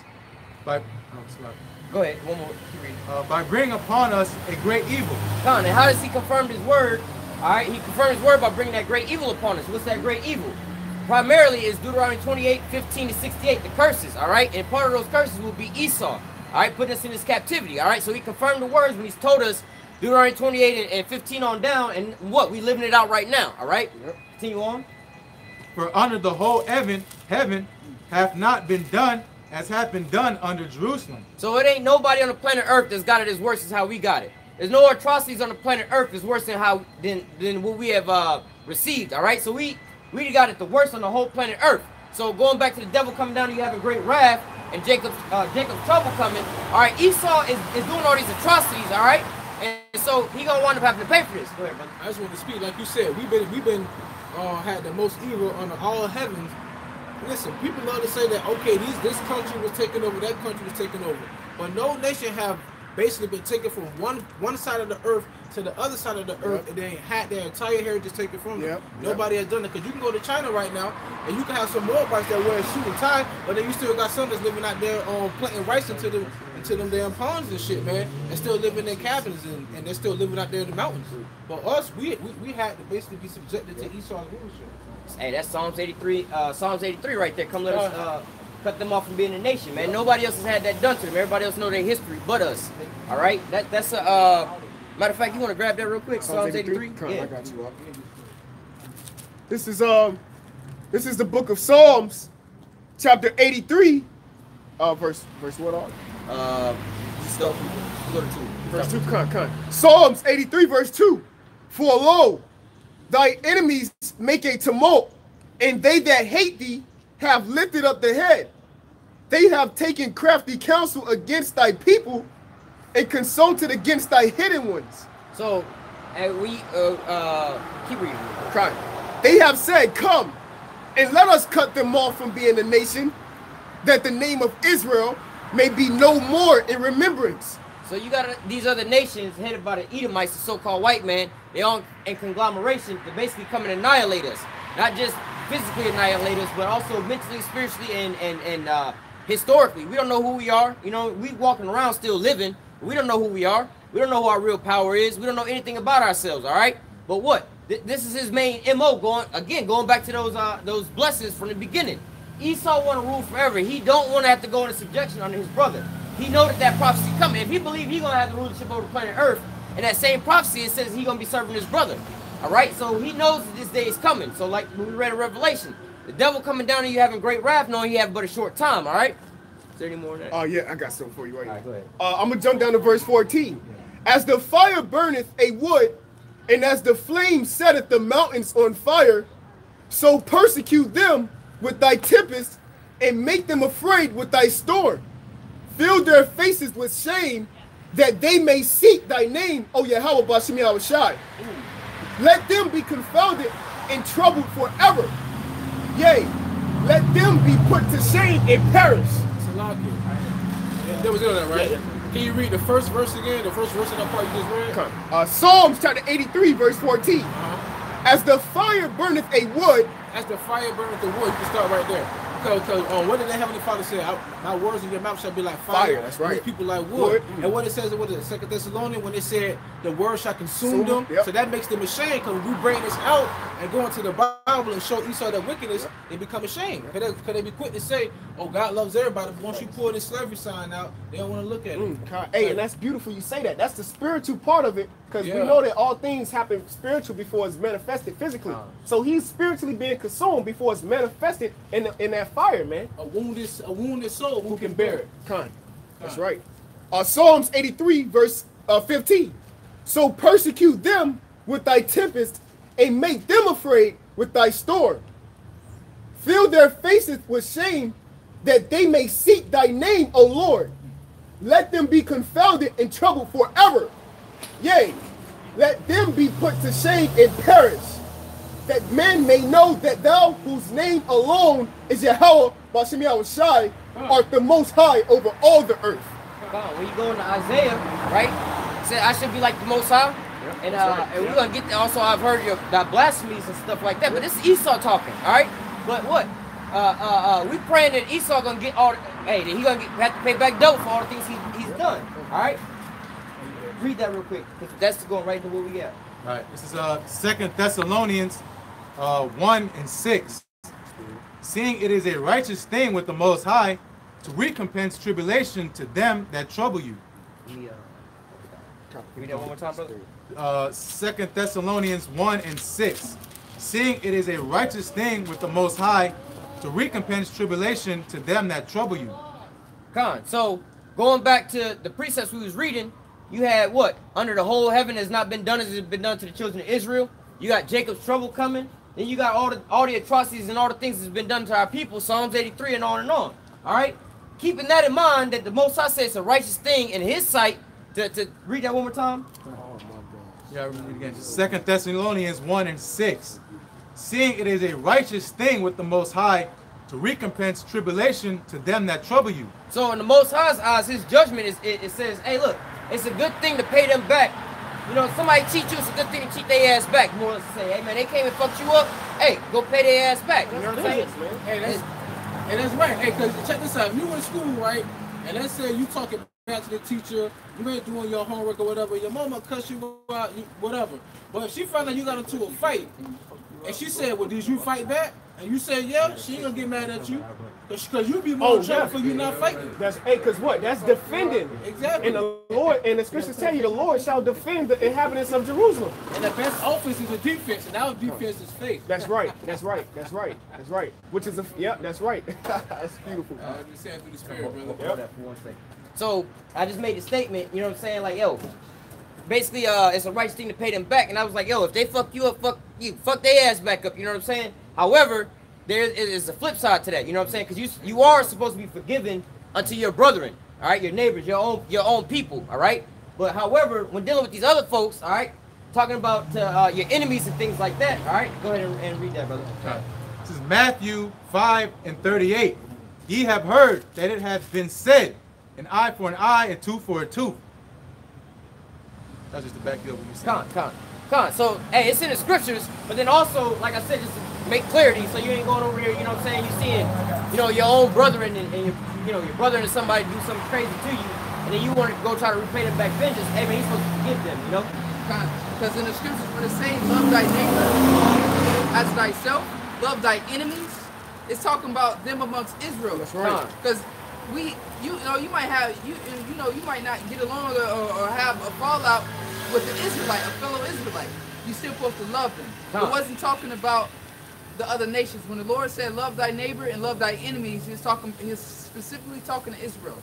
Go ahead, one more. Keep reading. By bringing upon us a great evil. Con, and how does he confirm his word? All right, he confirmed his word by bringing that great evil upon us. What's that great evil? Primarily is Deuteronomy 28, 15 to 68, the curses, all right? And part of those curses will be Esau, all right, putting us in his captivity, all right? So he confirmed the words when he's told us Deuteronomy 28 and 15 on down, and what? We living it out right now, all right? Yep. Continue on. For under the whole heaven hath not been done as hath been done under Jerusalem. So it ain't nobody on the planet Earth that's got it as worse as how we got it. There's no atrocities on the planet Earth that's worse than what we have received, all right? So we got it the worst on the whole planet Earth. So going back to the devil coming down, you having great wrath, and Jacob's trouble coming. All right, Esau is doing all these atrocities, all right, and so he gonna wind up having to pay for this. Go ahead, brother. I just want to speak, like you said, we've been had the most evil under all heavens. Listen, people love to say that okay, this country was taken over, that country was taken over, but no nation have basically been taken from one side of the earth to the other side of the earth, and they had their entire heritage taken from them. Nobody has done it, because you can go to China right now and you can have some Moabites that wear a suit and tie, but then you still got some that's living out there planting rice into them damn ponds and shit, man, and still living in their cabins, and they're still living out there in the mountains. But us, we had to basically be subjected to Esau's rulership. Hey, that's Psalms 83. Psalms 83 right there. Come let us cut them off from being a nation, man. Nobody else has had that done to them. Everybody else know their history but us. All right. That's a matter of fact. You want to grab that real quick? Psalms 83. Yeah. I got you. This is the book of Psalms, chapter 83, verse what on? Go to 2. Verse 2. Con. Psalms 83, verse 2. For lo, thy enemies make a tumult, and they that hate thee have lifted up the head. They have taken crafty counsel against thy people, and consulted against thy hidden ones. So, and we keep reading. Right. They have said, come, and let us cut them off from being a nation, that the name of Israel may be no more in remembrance. So you got these other nations headed by the Edomites, the so-called white man. They all in conglomeration to basically come and annihilate us. Not just physically annihilate us, but also mentally, spiritually, and historically. We don't know who we are. You know, we walking around still living. We don't know who we are. We don't know who our real power is. We don't know anything about ourselves, all right? But what? This is his main MO, going back to those blessings from the beginning. Esau want to rule forever. He don't want to have to go into subjection under his brother. He know that prophecy coming. If he believe he going to have the rulership over the planet Earth, and that same prophecy, it says he going to be serving his brother. All right? So he knows that this day is coming. So like when we read in Revelation, the devil coming down and you having great wrath, knowing he have but a short time, all right? Is there any more of that? Oh, yeah, I got something for you right now. All right, go ahead. I'm going to jump down to verse 14. As the fire burneth a wood, and as the flame setteth the mountains on fire, so persecute them with thy tempest, and make them afraid with thy storm. Fill their faces with shame, that they may seek thy name, O Yahawah Bashim YAHAWASHI. Let them be confounded and troubled forever. Yea, let them be put to shame and perish. There was that, right? Yeah. Can you read the first verse again? The first verse of that part you just read? Psalms chapter 83, verse 14. As the fire burneth a wood. As the fire burneth the wood, you can start right there. Because what did the Heavenly Father say? My words in your mouth shall be like fire. That's right. People like wood. And what it says in 2 Thessalonians, when it said the word shall consume them. Yep. So that makes them ashamed, because we bring this out and go into the Bible and show Esau their wickedness, they become ashamed. Because they be quick to say, oh, God loves everybody, but once you pull this slavery sign out, they don't want to look at it. Hey, and that's beautiful you say that. That's the spiritual part of it, because we know that all things happen spiritual before it's manifested physically. So he's spiritually being consumed before it's manifested in that fire, man. A wounded soul who can bear it. That's right. Psalms 83, verse 15. So persecute them with thy tempest, and make them afraid with thy storm. Fill their faces with shame, that they may seek thy name, O Lord. Let them be confounded and troubled forever. Yea, let them be put to shame and perish, that men may know that thou, whose name alone is Yahawah Bashim YAHAWASHI, art the most high over all the earth. When you go into Isaiah, right? It said, I should be like the most high. And we're going to get there. Also, I've heard about blasphemies and stuff like that. But this is Esau talking, all right? But what? We praying that Esau going to get all hey, then he gonna have to pay back double for all the things he's done. All right. Read that real quick, because that's going right into what we got. All right. This is 2 Thessalonians 1:6. Seeing it is a righteous thing with the Most High to recompense tribulation to them that trouble you. Read that one more time, brother. 2 Thessalonians 1:6. Seeing it is a righteous thing with the Most High to recompense tribulation to them that trouble you. So going back to the precepts we was reading, you had what? Under the whole heaven has not been done as it has been done to the children of Israel. You got Jacob's trouble coming. Then you got all the atrocities and all the things that's been done to our people, Psalms 83 and on and on. All right? Keeping that in mind, that the Most High says it's a righteous thing in his sight to read that one more time. Yeah, read it again. 2 Thessalonians 1:6. Seeing it is a righteous thing with the Most High to recompense tribulation to them that trouble you. So in the Most High's eyes, his judgment is, it says, hey, look, it's a good thing to pay them back. You know, if somebody cheat you, it's a good thing to cheat their ass back. More or less to say, hey, man, they came and fucked you up. Hey, go pay their ass back. You know what I'm saying? Hey, that's right. Hey, because check this out. If you in school, right, and let's say you talking back to the teacher, you ain't doing your homework or whatever, your mama cuss you out, whatever. But if she found out you got into a fight, and she said, well, did you fight back? And you said, yeah, she ain't gonna get mad at you. Because you be more in trouble for you not fighting. That's because what? That's defending. Exactly. And the Lord, and the scriptures tell you, the Lord shall defend the inhabitants of Jerusalem. And the best offense is a defense, and our defense is faith. That's right. That's right. That's right. That's right. Which is that's right. That's beautiful. Just saying through the spirit, brother. Yep. So I just made a statement, you know what I'm saying? Like, yo, basically, it's a righteous thing to pay them back. And I was like, yo, if they fuck you up, fuck their ass back up. You know what I'm saying? However, there is a flip side to that. You know what I'm saying? Because you are supposed to be forgiven unto your brethren, all right, your neighbors, your own people, all right. But however, when dealing with these other folks, all right, talking about your enemies and things like that, all right, go ahead and read that, brother. Right. This is Matthew 5:38. Ye have heard that it hath been said, an eye for an eye and tooth for a tooth. That's just the back up what you said. So, hey, it's in the scriptures, but then also, like I said, just to make clarity, so you ain't going over here, you know what I'm saying, you seeing, you know, your own brethren and your brother and somebody do something crazy to you, and then you want to go try to repay them back vengeance. Hey, man, he's supposed to forgive them, you know? Because in the scriptures, when it's saying love thy neighbor as thyself, love thy enemies, it's talking about them amongst Israel. That's right. Because you might have, you might not get along or have a fallout with the Israelite, a fellow Israelite. You're still supposed to love them. It wasn't talking about the other nations. When the Lord said love thy neighbor and love thy enemies, he's specifically talking to Israel.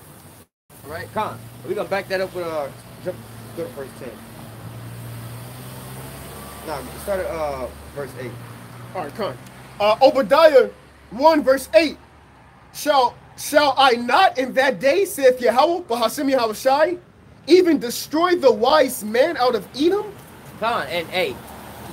All right? We're going to back that up with go to verse 10. No, start at verse 8. All right, Obadiah 1 verse 8. Shall I not in that day, saith Yahawah, Bahashem YAHAWASHI, even destroy the wise man out of Edom? And hey,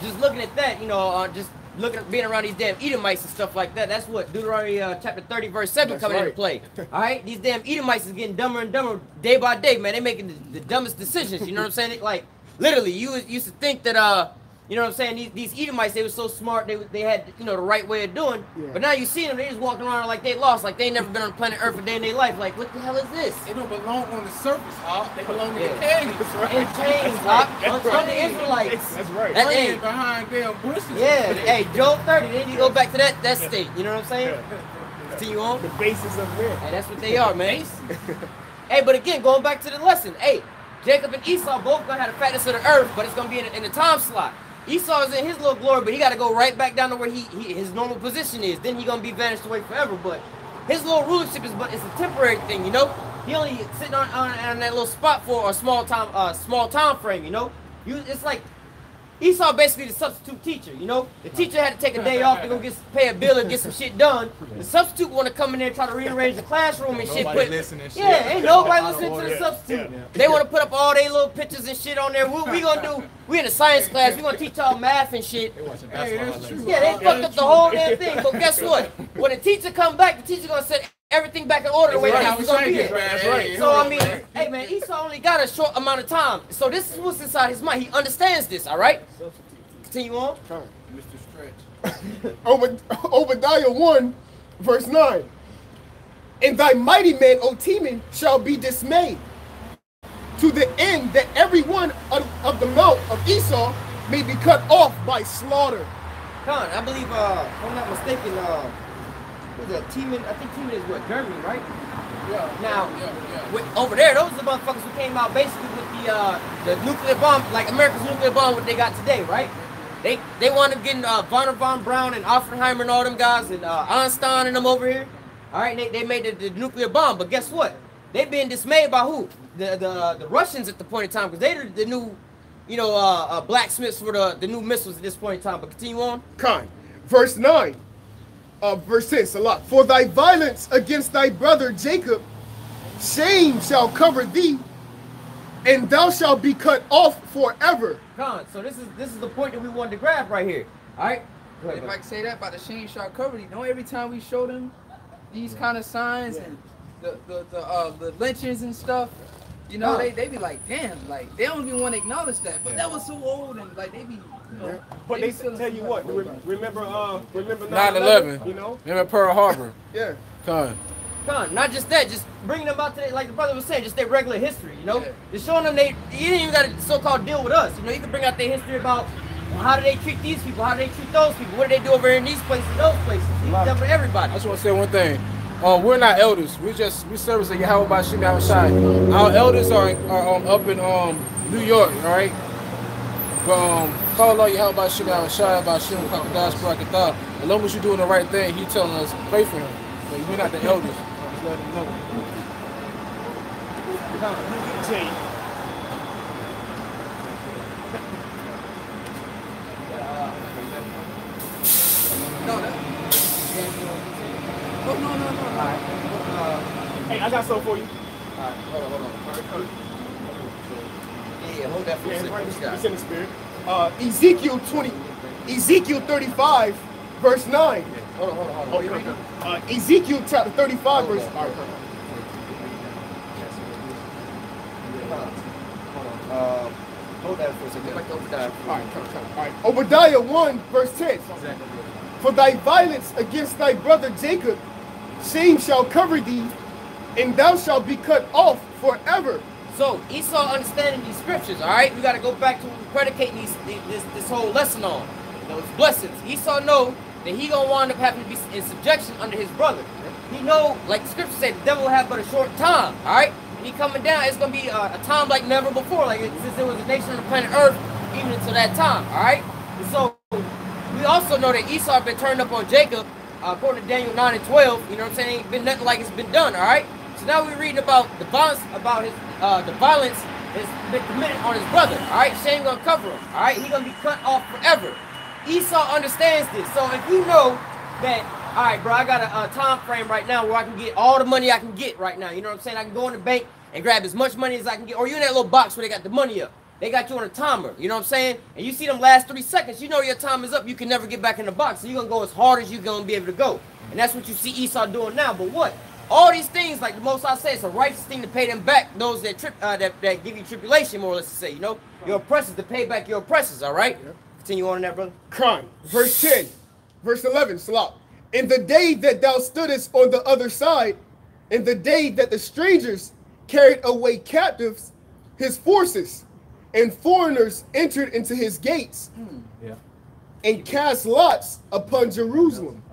just looking at that, you know, just looking at being around these damn Edomites and stuff like that, that's what Deuteronomy chapter 30 verse 7 coming into play. All right, these damn Edomites is getting dumber and dumber day by day, man. They making the dumbest decisions. You know what I'm saying? Like literally, you used to think that you know what I'm saying, these Edomites, they were so smart, they had, you know, the right way of doing. But now you see them, they just walking around like they lost, like they ain't never been on planet Earth a day in their life. Like, what the hell is this? They don't belong on the surface, Hop. They belong in the caves. In chains, Hop. On the Israelites. That's right. Hey, behind damn bushes. Yeah, hey, Job 30, then you go back to that state. You know what I'm saying? Continue on. The basis of man. Hey, that's what they are, man. Hey, but again, going back to the lesson. Hey, Jacob and Esau both gonna have the fatness of the earth, but it's gonna be in the time slot. Esau is in his little glory, but he got to go right back down to where his normal position is. Then he gonna be vanished away forever. But his little rulership it's a temporary thing, you know. He only sitting on that little spot for a small time frame, you know. It's like Esau basically the substitute teacher, you know. The teacher had to take a day off to go pay a bill and get some shit done. The substitute want to come in there and try to rearrange the classroom and shit. Yeah, ain't nobody listening to the substitute. They want to put up all their little pictures and shit on there. What we gonna do? We in a science class. We gonna teach y'all math and shit. Yeah, they fucked up the whole damn thing. But guess what? When the teacher come back, the teacher gonna set everything back in order the way that it's gonna be. Right. So I mean, hey man, Esau only got a short amount of time. So this is what's inside his mind. He understands this. All right. Continue on. Mr. Stretch. Obadiah 1 verse 9. And thy mighty men, O Teman, shall be dismayed, to the end that every one of the mount of Esau may be cut off by slaughter. Khan, I believe, if I'm not mistaken, who's that? Teman, I think Teman is what, Germany, right? Yeah. Now, over there, those are the motherfuckers who came out basically with the nuclear bomb, like America's nuclear bomb, what they got today, right? They wound up getting von Braun and Oppenheimer and all them guys and Einstein and them over here. All right, they made the nuclear bomb, but guess what? They being dismayed by who? The Russians at the point in time, because they're the new, you know, blacksmiths for the new missiles at this point in time. But continue on. Kind. Verse 9. Verse 10, Salah. For thy violence against thy brother Jacob, shame shall cover thee, and thou shalt be cut off forever. Khan, so this is the point that we wanted to grab right here. All right. If I can say that about the shame shall cover thee, don't every time we show them these kind of signs and the lynchings and stuff, you know, they be like, damn, like they don't even want to acknowledge that. But that was so old and like they be, you know. But they tell you what, remember 9/11, you know? remember Pearl Harbor. Yeah. Con. Not just that, just bringing them out to like the brother was saying, just their regular history, you know? Just showing them you didn't even got to so-called deal with us. You know, you can bring out their history about how do they treat these people, how do they treat those people, what do they do over in these places, those places. You can tell for everybody. I just want to say one thing. We're not elders. We service at YAHAWASHI, YAHAWASHI. Our elders are up in New York, all right? But call Allah YAHAWASHI, YAHAWASHI, Bashim, Kakadash, Barakatah. As long as you're doing the right thing, He's telling us pray for him. But we're not the elders. Just let him know. Hey, I got something for you. Alright, hold on. Yeah, hold that for a second. It's in the spirit. Ezekiel 35, verse 9. Hold on. Ezekiel chapter 35, verse 9. Hold that for a second. All right. Obadiah 1, verse 10. For thy violence against thy brother Jacob, shame shall cover thee, and thou shalt be cut off forever. So Esau understanding these scriptures, all right? We got to go back to predicating this whole lesson on those blessings. Esau know that he gonna wind up having to be in subjection under his brother. He know, like the scripture said, the devil will have but a short time, all right? And he coming down, it's gonna be a time like never before, like since there was a nation on the planet Earth, even until that time, all right? And so we also know that Esau been turned up on Jacob, according to Daniel 9 and 12. You know what I'm saying? Ain't been nothing like it's been done, all right? So now we're reading about the violence, the violence that's been committed on his brother, all right? Shame gonna cover him, all right? He gonna be cut off forever. Esau understands this. So if you know that, all right, bro, I got a time frame right now where I can get all the money I can get right now. You know what I'm saying? I can go in the bank and grab as much money as I can get. Or you in that little box where they got the money up. They got you on a timer. You know what I'm saying? And you see them last 3 seconds. You know your time is up. You can never get back in the box. So you're going to go as hard as you're going to be able to go. And that's what you see Esau doing now. But what? All these things, like the Most I say, it's a righteous thing to pay them back. Those that that give you tribulation, more or less to say, you know? Your oppressors, to pay back your oppressors, all right? Yeah. Continue on in that, brother. Crime. Verse 10. Verse 11. Salah. In the day that thou stoodest on the other side, in the day that the strangers carried away captives his forces, and foreigners entered into his gates, and cast lots upon Jerusalem,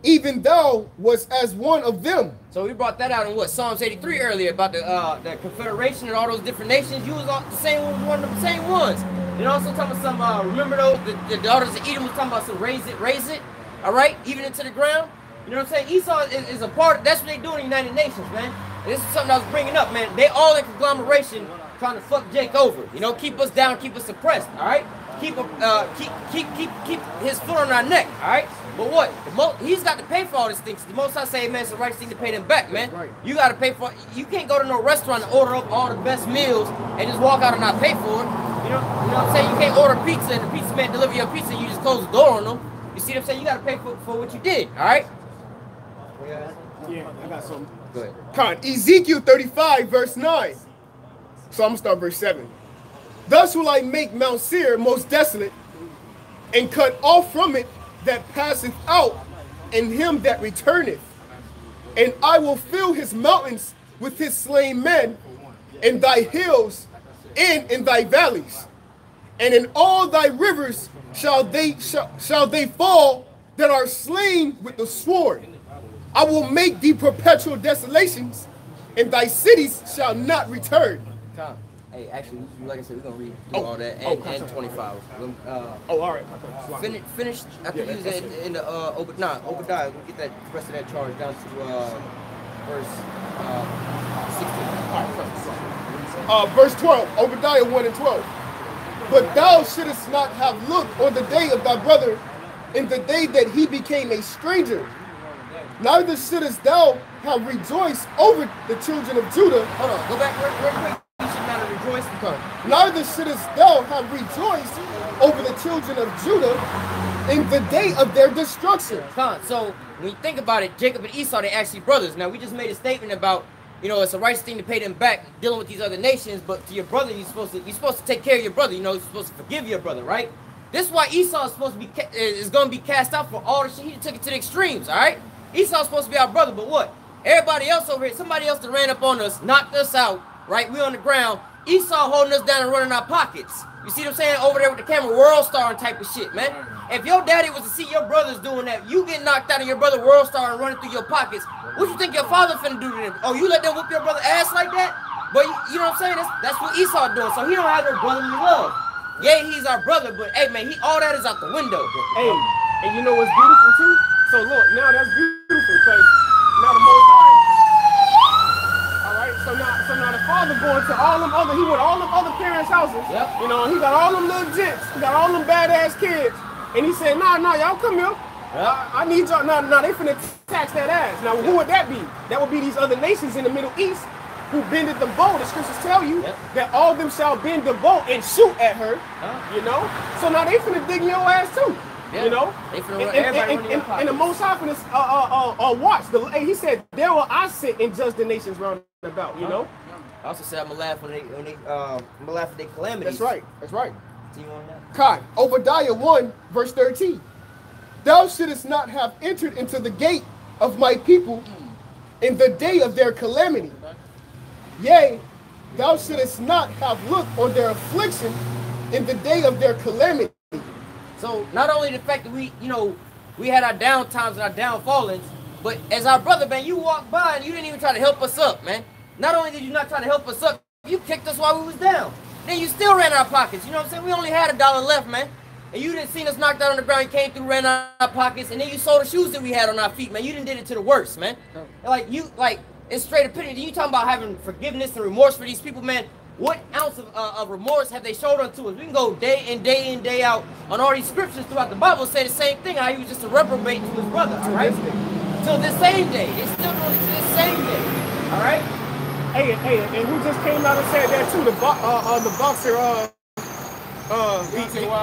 even thou was as one of them. So we brought that out in what, Psalms 83 earlier, about the confederation and all those different nations. You was all the same one of the same ones. And also talking about some, remember those, the daughters of Edom was talking about some raise it, all right, even into the ground. You know what I'm saying? Esau is a part, that's what they do in the United Nations, man. And this is something I was bringing up, man. They all in conglomeration trying to fuck Jake over, you know, keep us down, keep us suppressed, all right? Keep his foot on our neck, all right? But what? He's got to pay for all these things. The most I say, man, it's the right thing to pay them back, man. Right. You got to pay for it. You can't go to no restaurant and order up all the best meals and just walk out and not pay for it. You know what I'm saying? You can't order pizza and the pizza man deliver your pizza and you just close the door on them. You see what I'm saying? You got to pay for what you did, all right? Yeah, I got something. Go ahead. Con, Ezekiel 35, verse 9. So I'm going to start verse 7. Thus will I make Mount Seir most desolate, and cut off from it that passeth out, and him that returneth. And I will fill his mountains with his slain men, and thy hills and in thy valleys. And in all thy rivers shall they fall that are slain with the sword. I will make thee perpetual desolations, and thy cities shall not return. Hey, actually, like I said, we're gonna read through all that and 25. All right. Finish. I think use it in the Obadiah. We'll get that rest of that charge down to verse 16. Verse 12. Obadiah 1 and 12. But thou shouldest not have looked on the day of thy brother, in the day that he became a stranger. Neither shouldest thou have rejoiced over the children of Judah. Hold on, go back real quick. You should not have rejoiced. Neither shouldest thou have rejoiced over the children of Judah in the day of their destruction. So when you think about it, Jacob and Esau, they're actually brothers. Now we just made a statement about, you know, it's a righteous thing to pay them back dealing with these other nations, but to your brother, you're supposed to take care of your brother. You know, you're supposed to forgive your brother, right? This is why Esau is supposed to be going to be cast out for all the shit. He took it to the extremes, all right? Esau's supposed to be our brother, but what? Everybody else over here, somebody else that ran up on us, knocked us out, right? We on the ground. Esau holding us down and running our pockets. You see what I'm saying? Over there with the camera, world star type of shit, man. If your daddy was to see your brothers doing that, you get knocked out and your brother world star and running through your pockets, what you think your father finna do to them? Oh, you let them whoop your brother ass like that? But you know what I'm saying? That's what Esau doing. So he don't have no brotherly love. Yeah, he's our brother, but hey, man, all that is out the window. Hey, and you know what's beautiful too? So look, now that's beautiful because now the Most High. All right, so now the father going to he went all them other parents' houses. Yep. You know, he got all them little gents, he got all them badass kids, and he said, nah, y'all come here. Yep. I need y'all. Now they finna tax that ass. Now who would that be? That would be these other nations in the Middle East who bended the bow. The scriptures tell you that all of them shall bend the bow and shoot at her. You know, so now they finna dig your ass too. Yeah. You know, they finna run everybody and the Most High finna watch. He said, there will I sit and judge the nations round about. You know. I also said I'm gonna laugh when they laugh at their calamities. That's right. That's right. See you on that? Kai, Obadiah 1 verse 13. Thou shouldest not have entered into the gate of my people in the day of their calamity. Yea, thou shouldest not have looked on their affliction in the day of their calamity. So not only the fact that we had our down times and our downfallings, but as our brother, man, you walked by and you didn't even try to help us up, man. Not only did you not try to help us up, you kicked us while we was down. Then you still ran our pockets. You know what I'm saying? We only had $1 left, man. And you didn't see us knocked out on the ground. You came through, ran our pockets, and then you sold the shoes that we had on our feet, man. You done did it to the worst, man. It's straight up pity. You talking about having forgiveness and remorse for these people, man. What ounce of remorse have they showed unto us? We can go day in, day out on all these scriptures throughout the Bible say the same thing, how he was just a reprobate to his brother, all right? Till this same day. They're still doing it to this same day, all right? Hey, and who just came out and said that too? The boxer,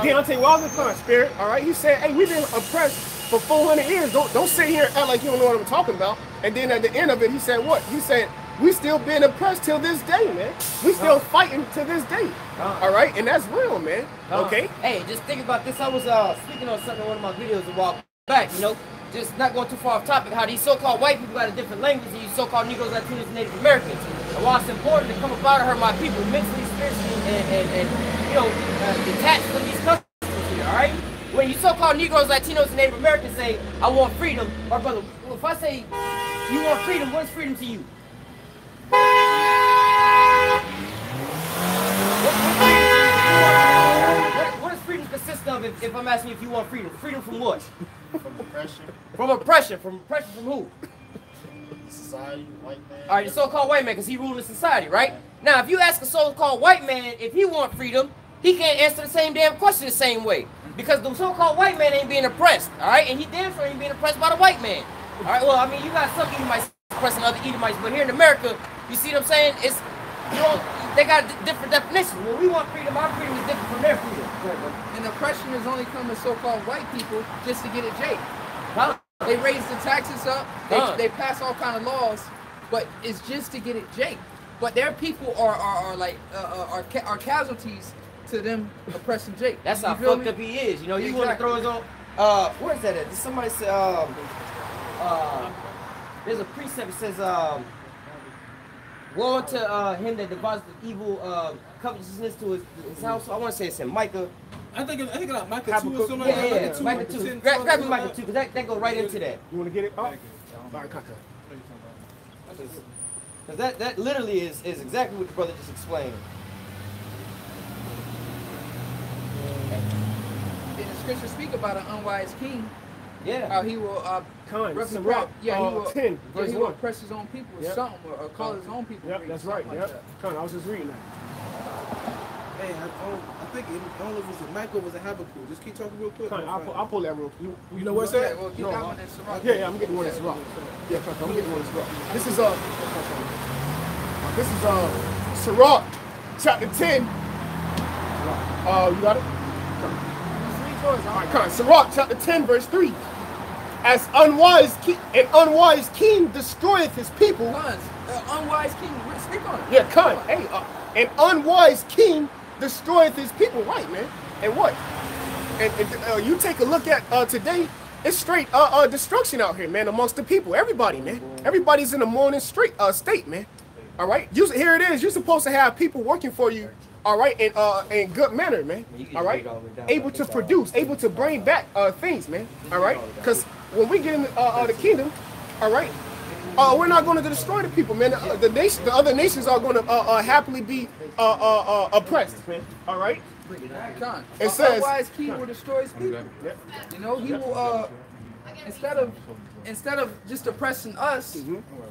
Deontay Wilder spirit, all right? He said, hey, we've been oppressed for 400 years. Don't sit here and act like you don't know what I'm talking about. And then at the end of it, he said what? He said, we still being oppressed till this day, man. We still fighting to this day. All right? And that's real, man. Okay? Hey, just think about this. I was speaking on something in one of my videos a while back, you know, just not going too far off topic, how these so-called white people got a different language than you so-called Negroes, Latinos, and Native Americans. And while it's important to come up out of her, my people, mentally, spiritually, and you know, detached from these customs here, all right? When you so-called Negroes, Latinos, and Native Americans say, I want freedom, my brother, well, if I say you want freedom, what is freedom to you? What does freedom consist of if I'm asking you if you want freedom? Freedom from what? From oppression. From oppression. From oppression from who? Society, white man. All right, the so-called white man, because he ruling society, right? Now, if you ask a so-called white man if he want freedom, he can't answer the same damn question the same way. Because the so-called white man ain't being oppressed, all right? And he damn sure ain't being oppressed by the white man. All right, well, I mean, you got some Edomites oppressing other Edomites, but here in America, you see what I'm saying? It's, you know, they got different definitions. When we want freedom, our freedom is different from their freedom. And oppression is only coming so-called white people just to get it Jake. Huh? They raise the taxes up, they pass all kind of laws, but it's just to get it Jake. But their people are casualties to them oppressing Jake. That's how fucked up he is. You know, he want to throw his own. Where is that at? Did somebody say? there's a precept that says, woe unto him that devises the evil covetousness to his house. I want to say it's in Micah. I think like Micah 2 or something like Yeah, that. yeah, Micah 2. Grab me Micah 2, because that goes right into that. You want to get it? Oh. All right, Because that literally is exactly what the brother just explained. And the scriptures speak about an unwise king. Yeah. How he will Sirach, he will 10, verse he will 1. oppress his own people or Yep. something, or call his own people. Yep, great, that's right. something Yep. like Con, I was just reading that. Hey, I think I don't know if it was Michael or was it Habakkuk. Just keep talking real quick. Con, I'll pull that real quick. You know what's that. that? Well, keep that one in Sirach. Yeah, I'm getting one that's rough. Yeah, I'm getting one that's rough. This is Sirach, chapter 10. You got it? All right, come on. Sirach, chapter 10, verse 3. As an unwise king destroyeth his people. Unwise king, speak on it. Yeah, con. Hey, an unwise king destroyeth his people. Right, man. And what? And you take a look at today. It's straight destruction out here, man, amongst the people. Everybody, man. Everybody's in a mourning state, man. All right. Here it is. You're supposed to have people working for you. All right, in good manner, man. All right, able to produce, able to bring back things, man. All right, because when we get in the kingdom, all right, we're not going to destroy the people, man. The other nations are going to happily be oppressed, man. All right. It says, unwise king will destroy his people. You know, he will instead of just oppressing us,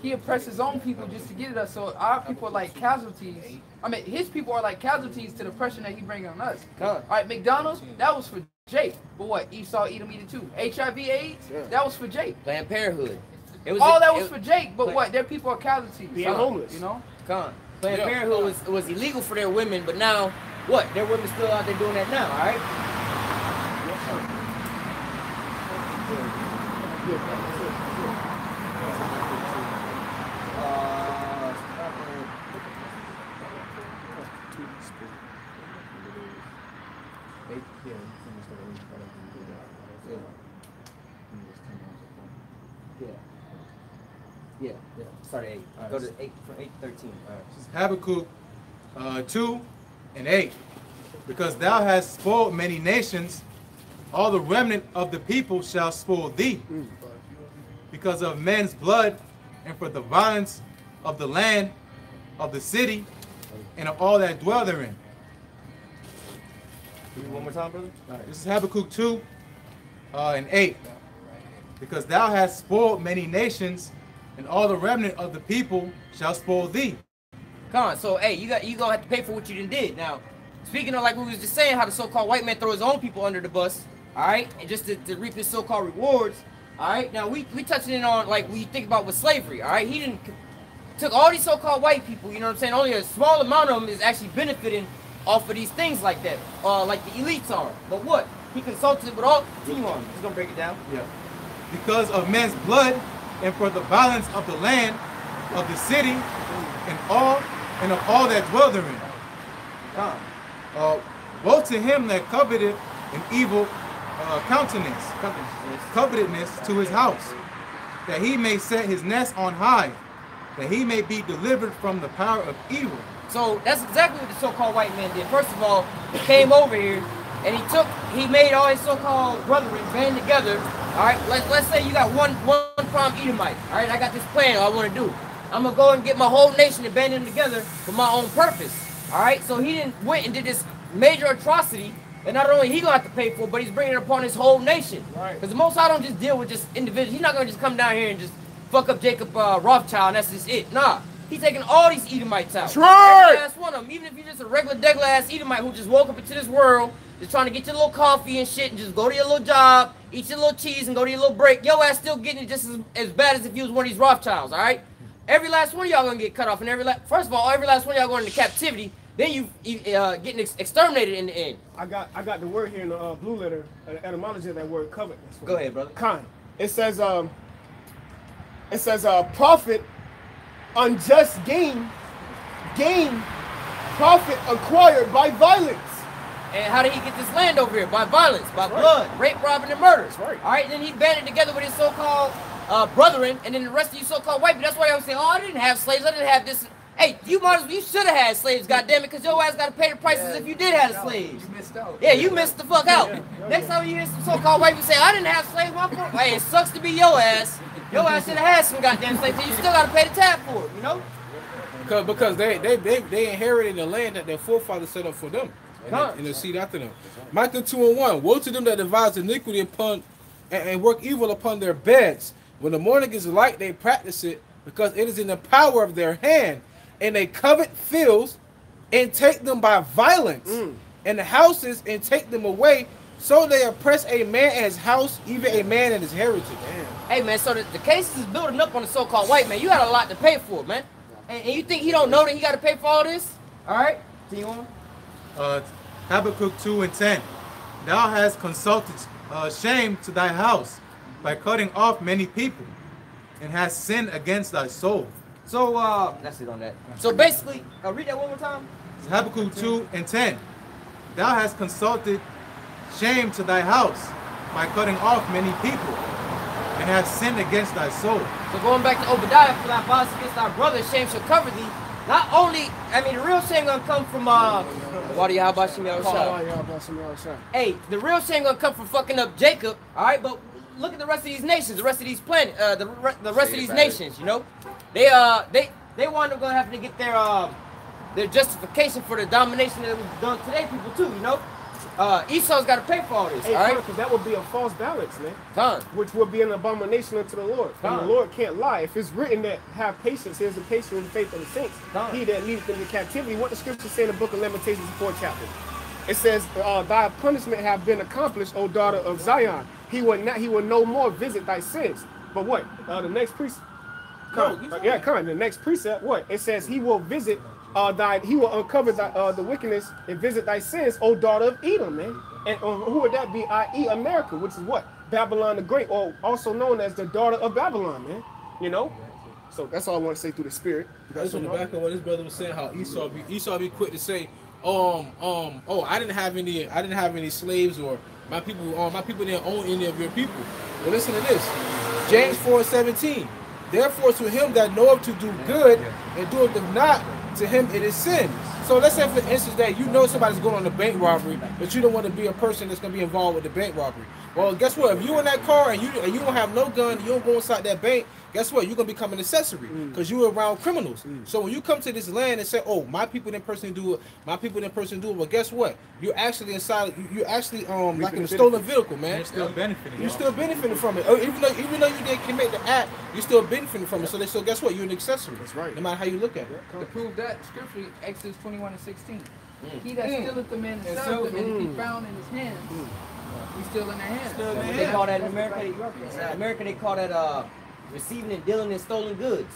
he oppresses his own people just to get at us. So our people are like casualties. I mean, his people are like casualties to the oppression that he brings on us. All right, McDonald's, that was for Jake. But what? Esau, Edom, Edom too. HIV/AIDS, that was for Jake. Planned Parenthood. That was for Jake. But what? Their people are casualties. Being homeless. You know? Planned Parenthood was illegal for their women, but now, what? Their women still out there doing that now, all right? Yeah. Start at 8. Right. Go to 8 from 8 to 13. Habakkuk 2 and 8. Because thou hast spoiled many nations, all the remnant of the people shall spoil thee. Because of men's blood, and for the violence of the land, of the city, and of all that dwell therein. One more time, brother. All right, this is Habakkuk 2 and 8. Because thou hast spoiled many nations, and all the remnant of the people shall spoil thee. So hey, you gonna have to pay for what you did. Now, speaking of like we was just saying, how the so-called white man throw his own people under the bus, all right, and just to reap his so-called rewards, all right. Now we touching in on like when you think about with slavery, all right. He took all these so-called white people, you know what I'm saying? Only a small amount of them is actually benefiting off of these things like that, like the elites are. But what? He consulted with all. Continue on. He's gonna break it down. Yeah. Because of men's blood, and for the violence of the land, of the city, and of all that dwell therein. Woe to him that coveteth an evil covetousness to his house, that he may set his nest on high, that he may be delivered from the power of evil. So that's exactly what the so-called white man did. First of all, he came over here and he made all his so-called brethren band together. All right, let's say you got one prime Edomite. All right, I got this plan I want to do. I'm gonna go and get my whole nation and band them together for my own purpose. All right, so he went and did this major atrocity, and not only he gonna have to pay for it, but he's bringing it upon his whole nation. Right. Because the Most High don't just deal with just individuals. He's not gonna just come down here and just fuck up Jacob Rothschild and that's just it. Nah, he's taking all these Edomites out. That's right. Every last one of them. Even if you're just a regular ass Edomite who just woke up into this world, just trying to get your little coffee and shit, and just go to your little job, eat your little cheese, and go to your little break. Your ass still getting it just as bad as if you was one of these Rothschilds. All right. Every last one of y'all gonna get cut off, and first of all, every last one of y'all going into captivity. Then you getting exterminated in the end. I got the word here in the blue letter, the etymology of that word covet. Go ahead, brother. Kind. It says profit, unjust gain, profit acquired by violence. And how did he get this land over here? By violence, by blood, rape, robbing, and murder. That's right. All right, then he banded together with his so-called brethren, and then the rest of you so-called white people. That's why I was saying, oh, I didn't have slaves. I didn't have this. Hey, you should have had slaves, goddammit, because your ass got to pay the prices if you did have slaves. You missed out. Yeah, you missed the fuck out. Next time you hear some so-called white people say, I didn't have slaves, my fault. Hey, it sucks to be your ass. Your ass should have had some goddamn slaves, and you still got to pay the tab for it, you know? Because they inherited the land that their forefathers set up for them. And the seed after them. Micah 2:1. Woe to them that devise iniquity upon and work evil upon their beds. When the morning is light, they practice it, because it is in the power of their hand. And they covet fields and take them by violence, and the houses and take them away. So they oppress a man and his house, even a man and his heritage. Damn. Hey man, so the case is building up on the so-called white man. You got a lot to pay for, man. And you think he don't know that he got to pay for all this? All right, continue on. Habakkuk 2:10. Thou hast consulted shame to thy house by cutting off many people, and hast sinned against thy soul. So that's it on that. So basically, read that one more time. Habakkuk 2:10. Thou hast consulted shame to thy house by cutting off many people, and hast sinned against thy soul. So going back to Obadiah, for thy violence against thy brother, shame shall cover thee. Not only, I mean, the real shame gonna come from YAHAWASHI. Hey, the real shame gonna come from fucking up Jacob. All right, but look at the rest of these nations, the rest of these planets, the rest of these nations. You know, they want to gonna have to get their justification for the domination that was done today, people too. You know, Esau's got to pay for all this. Hey, all right, because that would be a false balance, man. Done. Which would be an abomination unto the Lord. And the Lord can't lie. If it's written that have patience, here's the patience and faith of the saints. He that leadeth them to captivity. What the scripture say in the book of Lamentations, the 4th chapter. It says, thy punishment have been accomplished, O daughter of Zion. He will no more visit thy sins. But what? The next precept. The next precept, what? It says he will visit he will uncover the wickedness and visit thy sins, O daughter of Edom, man. And who would that be? I.e. America, which is what? Babylon the Great, or also known as the daughter of Babylon, man. You know? So that's all I want to say through the spirit. That's on the back of what his brother was saying, how Esau be quick to say, oh, I didn't have any slaves, or my people didn't own any of your people. Well, listen to this. James 4:17. Therefore to him that knoweth to do good and doeth not, to him it is sin. So let's say, for instance, that you know somebody's going on a bank robbery, but you don't want to be a person that's going to be involved with the bank robbery. Well, guess what? If you in that car and you don't have no gun, you don't go inside that bank, guess what? You're going to become an accessory because you're around criminals. So when you come to this land and say, oh, my people didn't personally do it, my people didn't personally do it, well, guess what? You're actually inside, you're actually like in a stolen vehicle, man. You're still benefiting. You're still benefiting from it. Even though you didn't commit the act, you're still benefiting from it. So guess what? You're an accessory. That's right. No matter how you look at it. To prove that, scripture, Exodus 21:16. He that stealeth the man and selleth them, and if he found in his hands, he's still in their hands. They call that in America. In America, they call that receiving and dealing in stolen goods.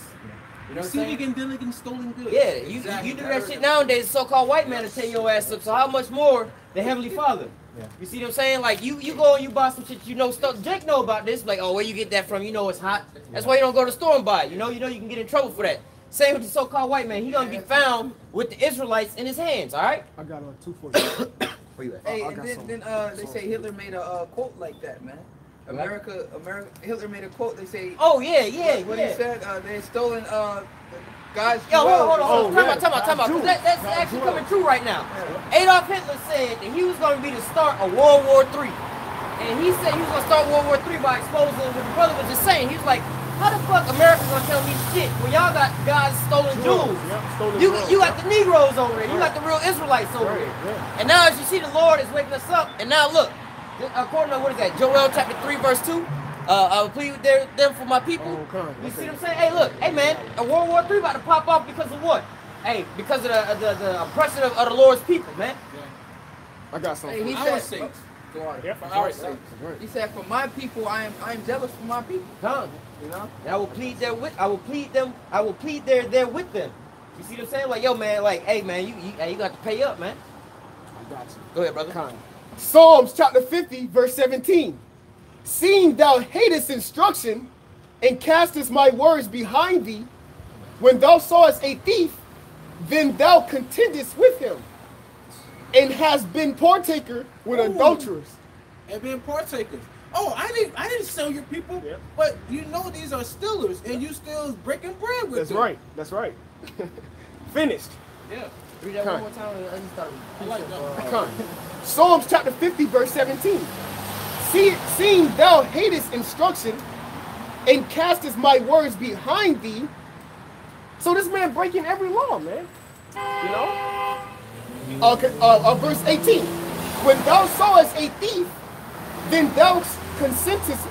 You know what I'm saying? Receiving and dealing in stolen goods. Yeah, you do that shit nowadays. So-called white man to tear your ass up. So how much more the Heavenly Father? Yeah. You see what I'm saying? Like you go and you buy some shit. You know stuff. Jake know about this. Like, oh, where you get that from? You know it's hot. That's why you don't go to the store and buy it. You know you can get in trouble for that. Same with the so-called white man. He gonna be found with the Israelites in his hands. All right. I got 2 for you. Where you at? Hey, and then they say Hitler made a quote like that, man. America. Hitler made a quote. They say. Oh yeah. What he said. They stolen God's. Yo, hold on. Time out. That's actually coming true right now. Yeah. Adolf Hitler said that he was going to be the start of World War III, and he said he was going to start World War III by exposing what the brother was just saying. He was like, how the fuck America gonna tell me shit when y'all got God's stolen jewels? You got the Negroes over there. You got the real Israelites over there. And now as you see, the Lord is waking us up. And now look, according to what is that? Joel chapter 3 verse 2. I will plead with them for my people. You see what I'm saying? Hey, look, hey man, a World War III about to pop off because of what? Hey, because of the oppression of the Lord's people, man. I got something. He said, for our sake. He said, for my people, I am jealous for my people. You know? And I will plead there with there with them. You see what I'm saying? Like, yo, man, like, hey, man, you got to pay up, man. I got you. Go ahead, brother. Psalms chapter 50, verse 17. Seeing thou hatest instruction and castest my words behind thee, when thou sawest a thief, then thou contendest with him, and hast been partaker with adulterers. And being partakers. oh, I didn't sell your people, Yep. but you know these are stealers, and you still breaking bread with That's them. right. That's right. Finished. Yeah. Read that one more time. I just thought I like that. Come. Psalms chapter 50, verse 17. Seeing thou hatest instruction and castest my words behind thee. So this man breaking every law, man. You know? Okay, verse 18. When thou sawest a thief, then thou contendest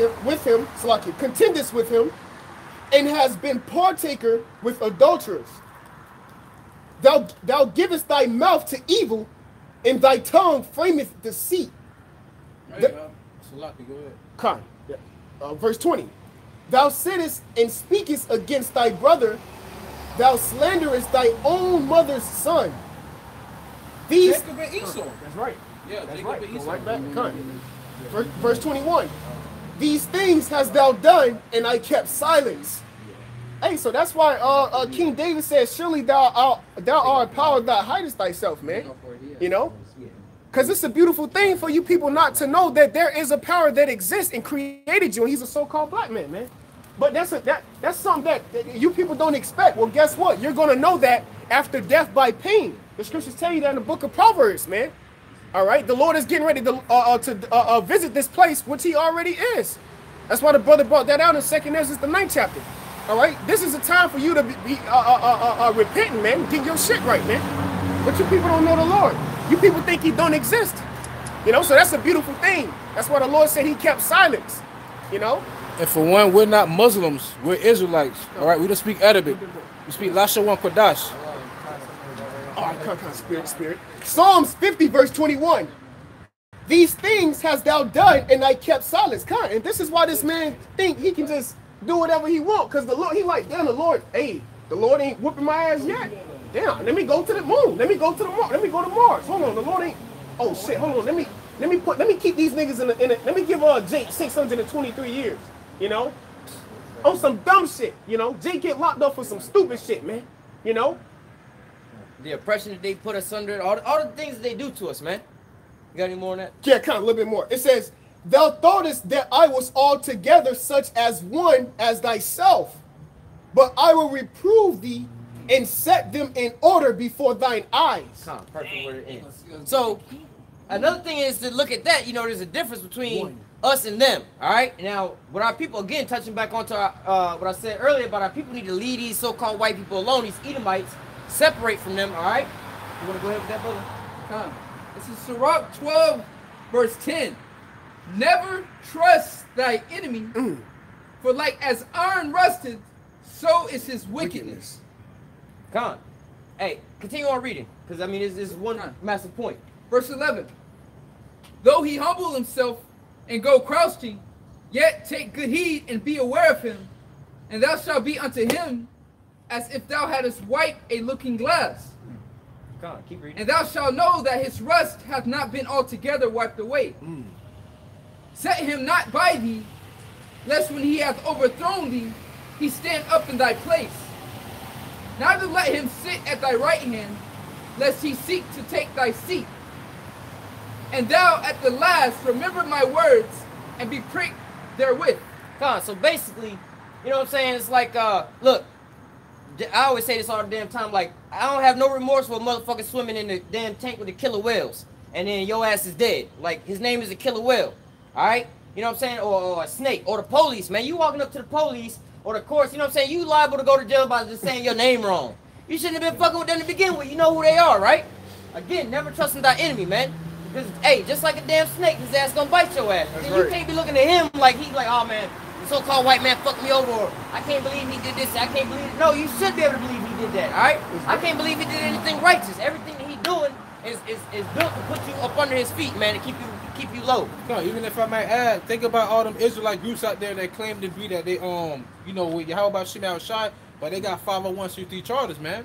with him, and has been partaker with adulterers. Thou givest thy mouth to evil, and thy tongue frameth deceit. Salaki, go ahead. Con. Yeah. Verse 20. Thou sittest and speakest against thy brother, thou slanderest thy own mother's son. These. Jacob and Esau. That's right. Yeah, That's Jacob right. and Go Esau. right back. Con. Verse 21. These things hast thou done, and I kept silence. Hey, so that's why King David says, surely thou art power that hidest thyself, man. You know? Because it's a beautiful thing for you people not to know that there is a power that exists and created you, and he's a so-called black man. But that's something that you people don't expect. Well, guess what? You're going to know that after death by pain. The scriptures tell you that in the book of Proverbs, man. All right? The Lord is getting ready to visit this place, which he already is. That's why the brother brought that out in 2 Ezra, the 9th chapter. All right? This is a time for you to be repenting, man. Get your shit right, man. But you people don't know the Lord. You people think he don't exist. You know, so that's a beautiful thing. That's why the Lord said he kept silence. You know? And for one, we're not Muslims. We're Israelites. All right? We don't speak Arabic. We speak Lashawan Kodash. All right, come, spirit. Psalms 50, verse 21. These things hast thou done, and I kept silence. Come, and this is why this man think he can just do whatever he want. Because the Lord, he like, damn, the Lord ain't whooping my ass yet. Damn, let me go to the moon. Let me go to the Mars. Let me go to Mars. Hold on, the Lord ain't. Oh shit, hold on. Let me keep these niggas in let me give Jake 623 years. You know, on some dumb shit. You know, Jake get locked up for some stupid shit, man. You know, the oppression that they put us under, all the things that they do to us, man. You got any more on that? Yeah, kind of a little bit more. It says, thou thoughtest that I was altogether such as one as thyself, but I will reprove thee and set them in order before thine eyes. Perfect word it ends. So another thing is to look at that. You know, there's a difference between us and them. All right. Now, what our people, again, touching back onto what I said earlier about our people need to leave these so-called white people alone. These Edomites, separate from them. All right. You want to go ahead with that, brother? This is Sirach 12, verse 10. Never trust thy enemy, for like as iron rusted, so is his wickedness. Hey, continue on reading, because I mean, this is one massive point. Verse 11. Though he humble himself and go crouching, yet take good heed and be aware of him, and thou shalt be unto him as if thou hadst wiped a looking glass. Keep reading. And thou shalt know that his rust hath not been altogether wiped away. Set him not by thee, lest when he hath overthrown thee, he stand up in thy place. Neither let him sit at thy right hand, lest he seek to take thy seat. And thou at the last remember my words, and be pricked therewith. So basically, you know what I'm saying? It's like, look, I always say this all the damn time, like, I don't have no remorse for a motherfucker swimming in the damn tank with the killer whales, and then your ass is dead. Like, his name is a killer whale, all right? You know what I'm saying? Or a snake, or the police, man. You walking up to the police, or the courts, you know what I'm saying? You liable to go to jail by just saying your name wrong. You shouldn't have been fucking with them to begin with. You know who they are, right? Again, never trusting thy enemy, man. Because, hey, just like a damn snake, his ass gonna bite your ass. Then you can't be looking at him like he's like, oh, man, the so-called white man fucked me over. Or, I can't believe he did this. I can't believe it. No, you should be able to believe he did that, all right? I can't believe he did anything righteous. Everything that he's doing is built to put you up under his feet, man, to keep you low. No, even if I might add, think about all them Israelite groups out there that claim to be that they you know, with YAHAWASHI, but they got 501c3 charters, man.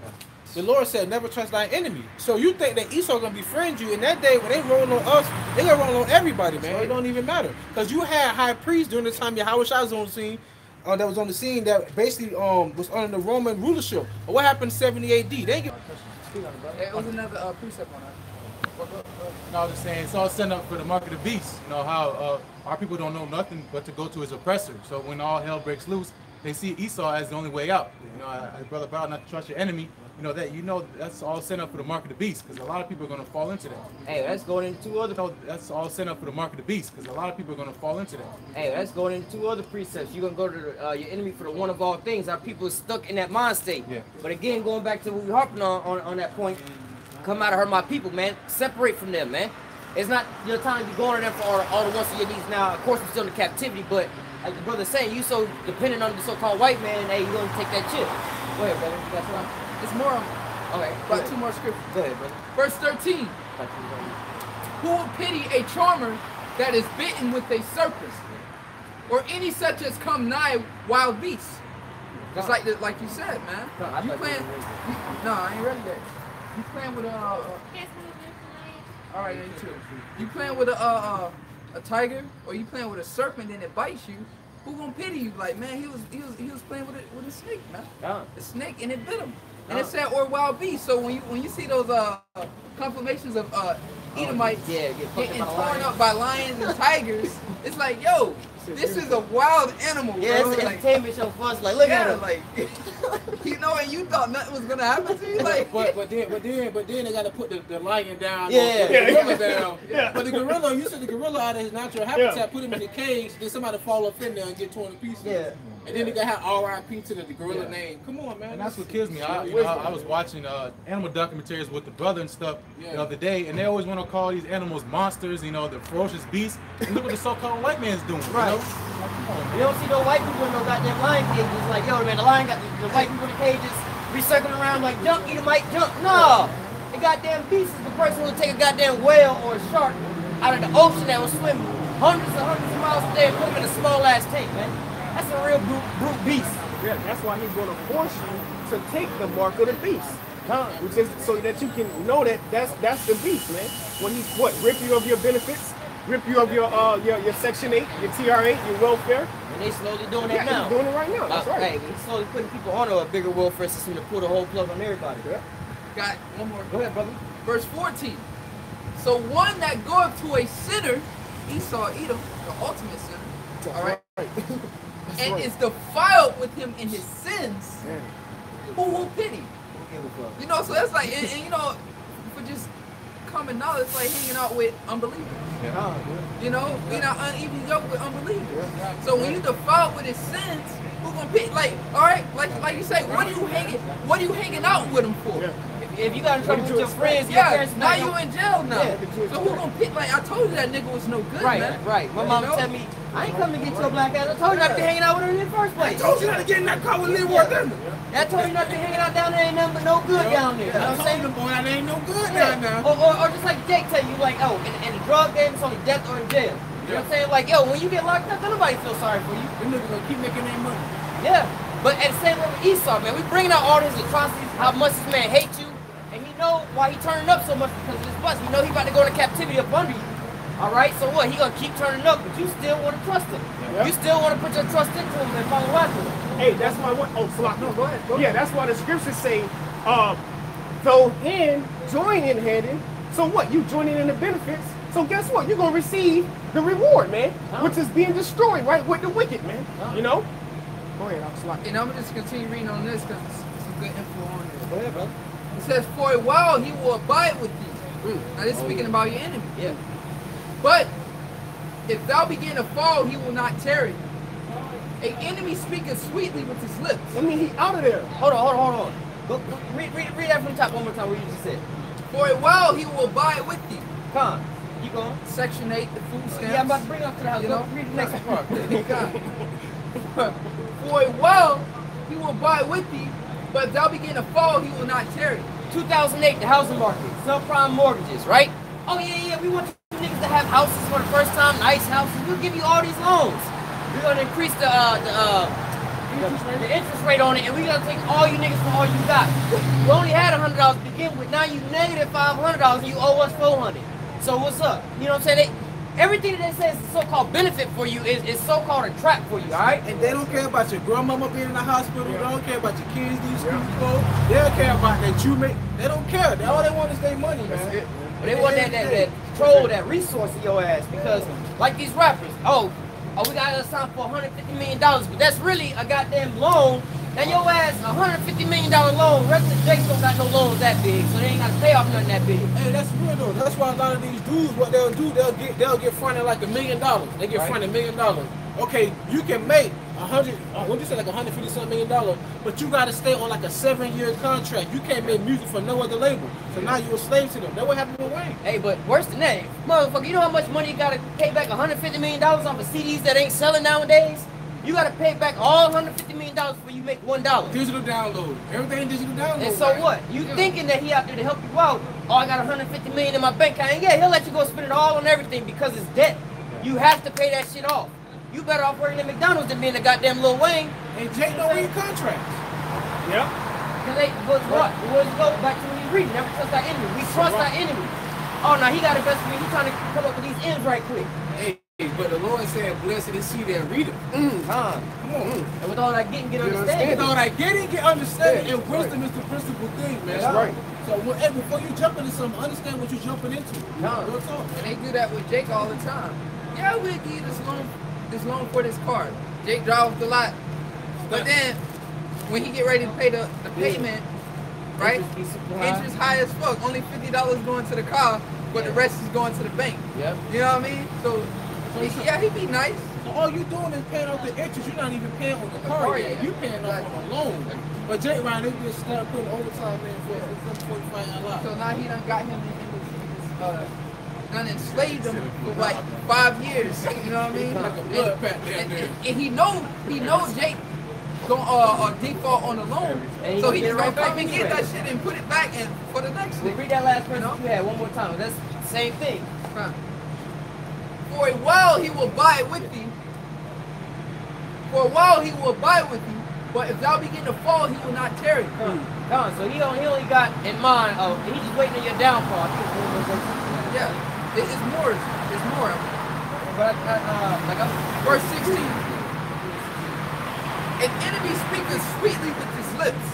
The Lord said, never trust thy enemy. So you think that Esau gonna befriend you, and that day when they roll on us, they gonna roll on everybody, man. It don't even matter. Because you had high priests during the time YAHAWASHI was on the scene, that was on the scene that basically was under the Roman rulership. But what happened in 70 AD? They get It was another precept on that. No, I was just saying, it's all set up for the mark of the beast. You know how our people don't know nothing but to go to his oppressor. So when all hell breaks loose, they see Esau as the only way out. You know, Brother Bow, not to trust your enemy. That's all set up for the mark of the beast, because a lot of people are going to fall into that. Hey, that's going into two other. That's all set up for the mark of the beast, because a lot of people are going to fall into that. Hey, that's going into two other precepts. You're going to go to your enemy for the one of all things. Our people are stuck in that mind state. Yeah. But again, going back to what we're harping on that point, come out of her, my people, man. Separate from them, man. It's not your time to be going to them for all the wants of your needs. Now, of course, we're still in captivity, but like the brother's saying, you so dependent on the so-called white man, hey, you're going to take that chip. Go ahead, brother. That's what It's more. Okay. About 2 more scriptures. Go ahead, brother. Verse 13. Who will pity a charmer that is bitten with a serpent, or any such as come nigh wild beasts? Just like you said, man. You playing? No, I ain't ready yet. You playing with all right, you too. You playing with a tiger, or you playing with a serpent and it bites you? Who gonna pity you? Like, man, he was playing with a snake, man. A snake, and it bit him. And it said, or wild beast. So when you see those confirmations of Edomites getting torn up by lions and tigers, it's like, yo, this is a wild animal, yeah, bro. it's an like, entertainment show for us. Like, look at it. like, and you thought nothing was gonna happen to you, like. But then they gotta put the lion down, Yeah. the gorilla down. Yeah. But the gorilla, you said the gorilla out of his natural habitat, put him in the cage, then somebody fall up in there and get torn to pieces. Yeah. And then they gotta have R.I.P. to the gorilla name. Come on, man. And that's what kills me. I was watching animal documentaries with the brother and stuff the other day, and they always want to call these animals monsters, the ferocious beasts. And look what the so-called white man's doing. Right. You don't see no white people in no goddamn lion cages. Like, yo, man, the lion got the white people in the cages recircling around like junk, Edomite junk. No! The goddamn beast is the person who would take a goddamn whale or a shark out of the ocean that was swimming hundreds and hundreds of miles a day and put them in a small ass tank, man. That's a real brute beast. Yeah, that's why he's going to force you to take the mark of the beast. Which is so that you can know that that's the beast, man. When he's rip you of your benefits, rip you of your Section 8, your TR8, your welfare. And they slowly doing that now. He's doing it right now. That's right. Hey, he's slowly putting people on a bigger welfare system to pull the whole plug on everybody. Yeah. Got one more. Go ahead, brother. Verse 14. So one that goeth to a sinner, Esau, Edom, the ultimate sinner, all right, and is defiled with him in his sins, who will pity? So that's like, and for just common knowledge, it's like hanging out with unbelievers. Being out uneven yoke with unbelievers. So when you defiled with his sins, who gonna pity? Like, all right, like you say, what are you hanging out with him for? If you got in trouble with your friends, now you in jail now. So who gonna pick? Like, I told you that nigga was no good, man. Right. My mom tell me, I ain't coming to get your black ass. I told you not to be hanging out with her in the first place. I told you not to get in that car with Lil Ward. I told you not to be hanging out down there. Ain't nothing but no good down there. You know what I'm saying? Boy, that ain't no good down there. Or just like Jake tell you, like, oh, in the drug game, it's only death or in jail. You know what I'm saying? Like, yo, when you get locked up, nobody feel sorry for you. Them niggas gonna keep making their money. Yeah. But at the same time with Esau, man, we bringing out all these atrocities, how much this man hates you. And he know why he turning up so much because of this bus. We know he about to go into captivity up under you. All right, so what? He gonna keep turning up, but you still want to trust him. Yeah. You still want to put your trust into him and follow after him. Hey, that's why what? Oh, Flock. No, go ahead. Yeah, that's why the scriptures say, though hand join in handing. So what? You joining in the benefits. So guess what? You're gonna receive the reward, man, which is being destroyed, right, with the wicked, man. Go ahead, Flock. And I'm gonna just continue reading on this because it's some good info on this. Go ahead, brother. It says, for a while he will abide with thee. Now this is speaking about your enemy. Yeah. But if thou begin to fall, he will not tarry. An enemy speaketh sweetly with his lips. I mean, he out of there. Hold on. Go read that from the top one more time. What you just said. For a while he will abide with thee. Come on. Keep going. Section 8, the food stamps. Yeah, I'm about to bring it up to the house. Go read the next part. For a while he will abide with thee, but if thou begin to fall, he will not tarry. 2008, the housing market, subprime mortgages, right? Oh yeah, we want you niggas to have houses for the first time, nice houses. We'll give you all these loans. We're gonna increase the interest rate on it, and we're gonna take all you niggas for all you got. You only had $100 to begin with. Now you negative $500, and you owe us $400. So what's up? You know what I'm saying? Everything that says so-called benefit for you is so-called a trap for you, all right? And they don't care about your grandmama being in the hospital. They don't care about your kids these school clothes. They don't care about that you make. They don't care. All they want is their money, man. But they want that control, that resource in your ass. Because, like these rappers, we got to sign for $150 million, but that's really a goddamn loan. Now your ass, $150 million loan, rest of the Jakes don't got no loans that big, so they ain't got to pay off nothing that big. Hey, that's real though. That's why a lot of these dudes, what they'll do, they'll get fronted like $1 million. They get fronted $1 million. Okay, you can make what you say, like $150 million, but you got to stay on like a 7-year contract. You can't make music for no other label. So now you're a slave to them. That's what happened with Wayne. Hey, but worse than that, motherfucker, you know how much money you got to pay back $150 million off of CDs that ain't selling nowadays? You got to pay back all $150 million before you make $1. Digital download. Everything digital download. And so what? You thinking that he out there to help you out? Oh, I got $150 million in my bank account. Yeah, he'll let you go spend it all on everything because it's debt. You have to pay that shit off. You better off working at McDonald's than being a goddamn Lil Wayne. And Jake don't read contracts. Yep. Because they was what? Where's it go? Back to when you read. Never trust our enemy. We trust our enemy. Oh, now he got investment. He's trying to come up with these ends right quick. Hey, but the Lord said, blessed is he that readeth. Come on. And with all that getting, get understanding. With all that getting, get understanding. And wisdom is the principal thing, man. That's right. So before you jump into something, understand what you're jumping into. Real talk. And they do that with Jake all the time. Yeah, we'll give you this loan for this car. Jake drives a lot. But then when he get ready to pay the payment, right? Interest high as fuck. Only $50 going to the car, but the rest is going to the bank. Yep. You know what I mean? So yeah, he be nice. So all you doing is paying off the interest. You're not even paying on the car yet. You paying off on a loan. But Jake Ryan, they just start putting overtime in for fighting a lot. So now he done got him done enslaved him for like 5 years. You know what I mean? Like a blood pact down there. And he know Jake gonna default on the loan. So he just gonna come and get that shit and put it back and for the next thing. Read that last person you had one more time. That's the same thing. Huh. For a while he will abide with thee. For a while he will abide with thee. But if thou begin to fall, he will not tarry. So he only got in mind, he's just waiting on your downfall. Yeah. It's more. But verse 16. An enemy speaketh sweetly with his lips,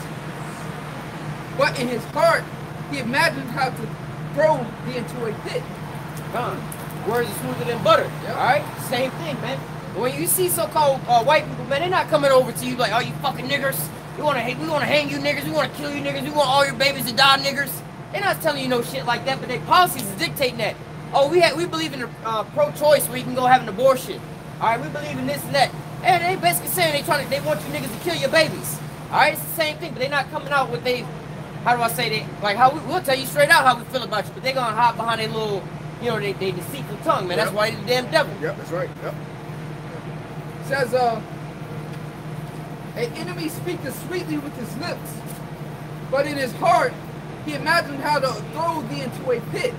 but in his heart he imagined how to throw thee into a pit. Words are smoother than butter. Yep. All right, same thing, man. When you see so-called white people, man, they're not coming over to you like, oh, you fucking niggers. We want to hang you niggers. We want to kill you niggers. We want all your babies to die niggers. They're not telling you no shit like that, but their policies is dictating that. Oh, we believe in pro-choice where you can go have an abortion. All right, we believe in this and that. And they basically saying they want you niggas to kill your babies. All right, it's the same thing, but they're not coming out with we'll tell you straight out how we feel about you, but they're gonna hide behind their little, they deceitful tongue, man. That's why they're the damn devil. Yep, that's right. Yep. Says an enemy speaketh sweetly with his lips, but in his heart he imagined how to throw thee into a pit.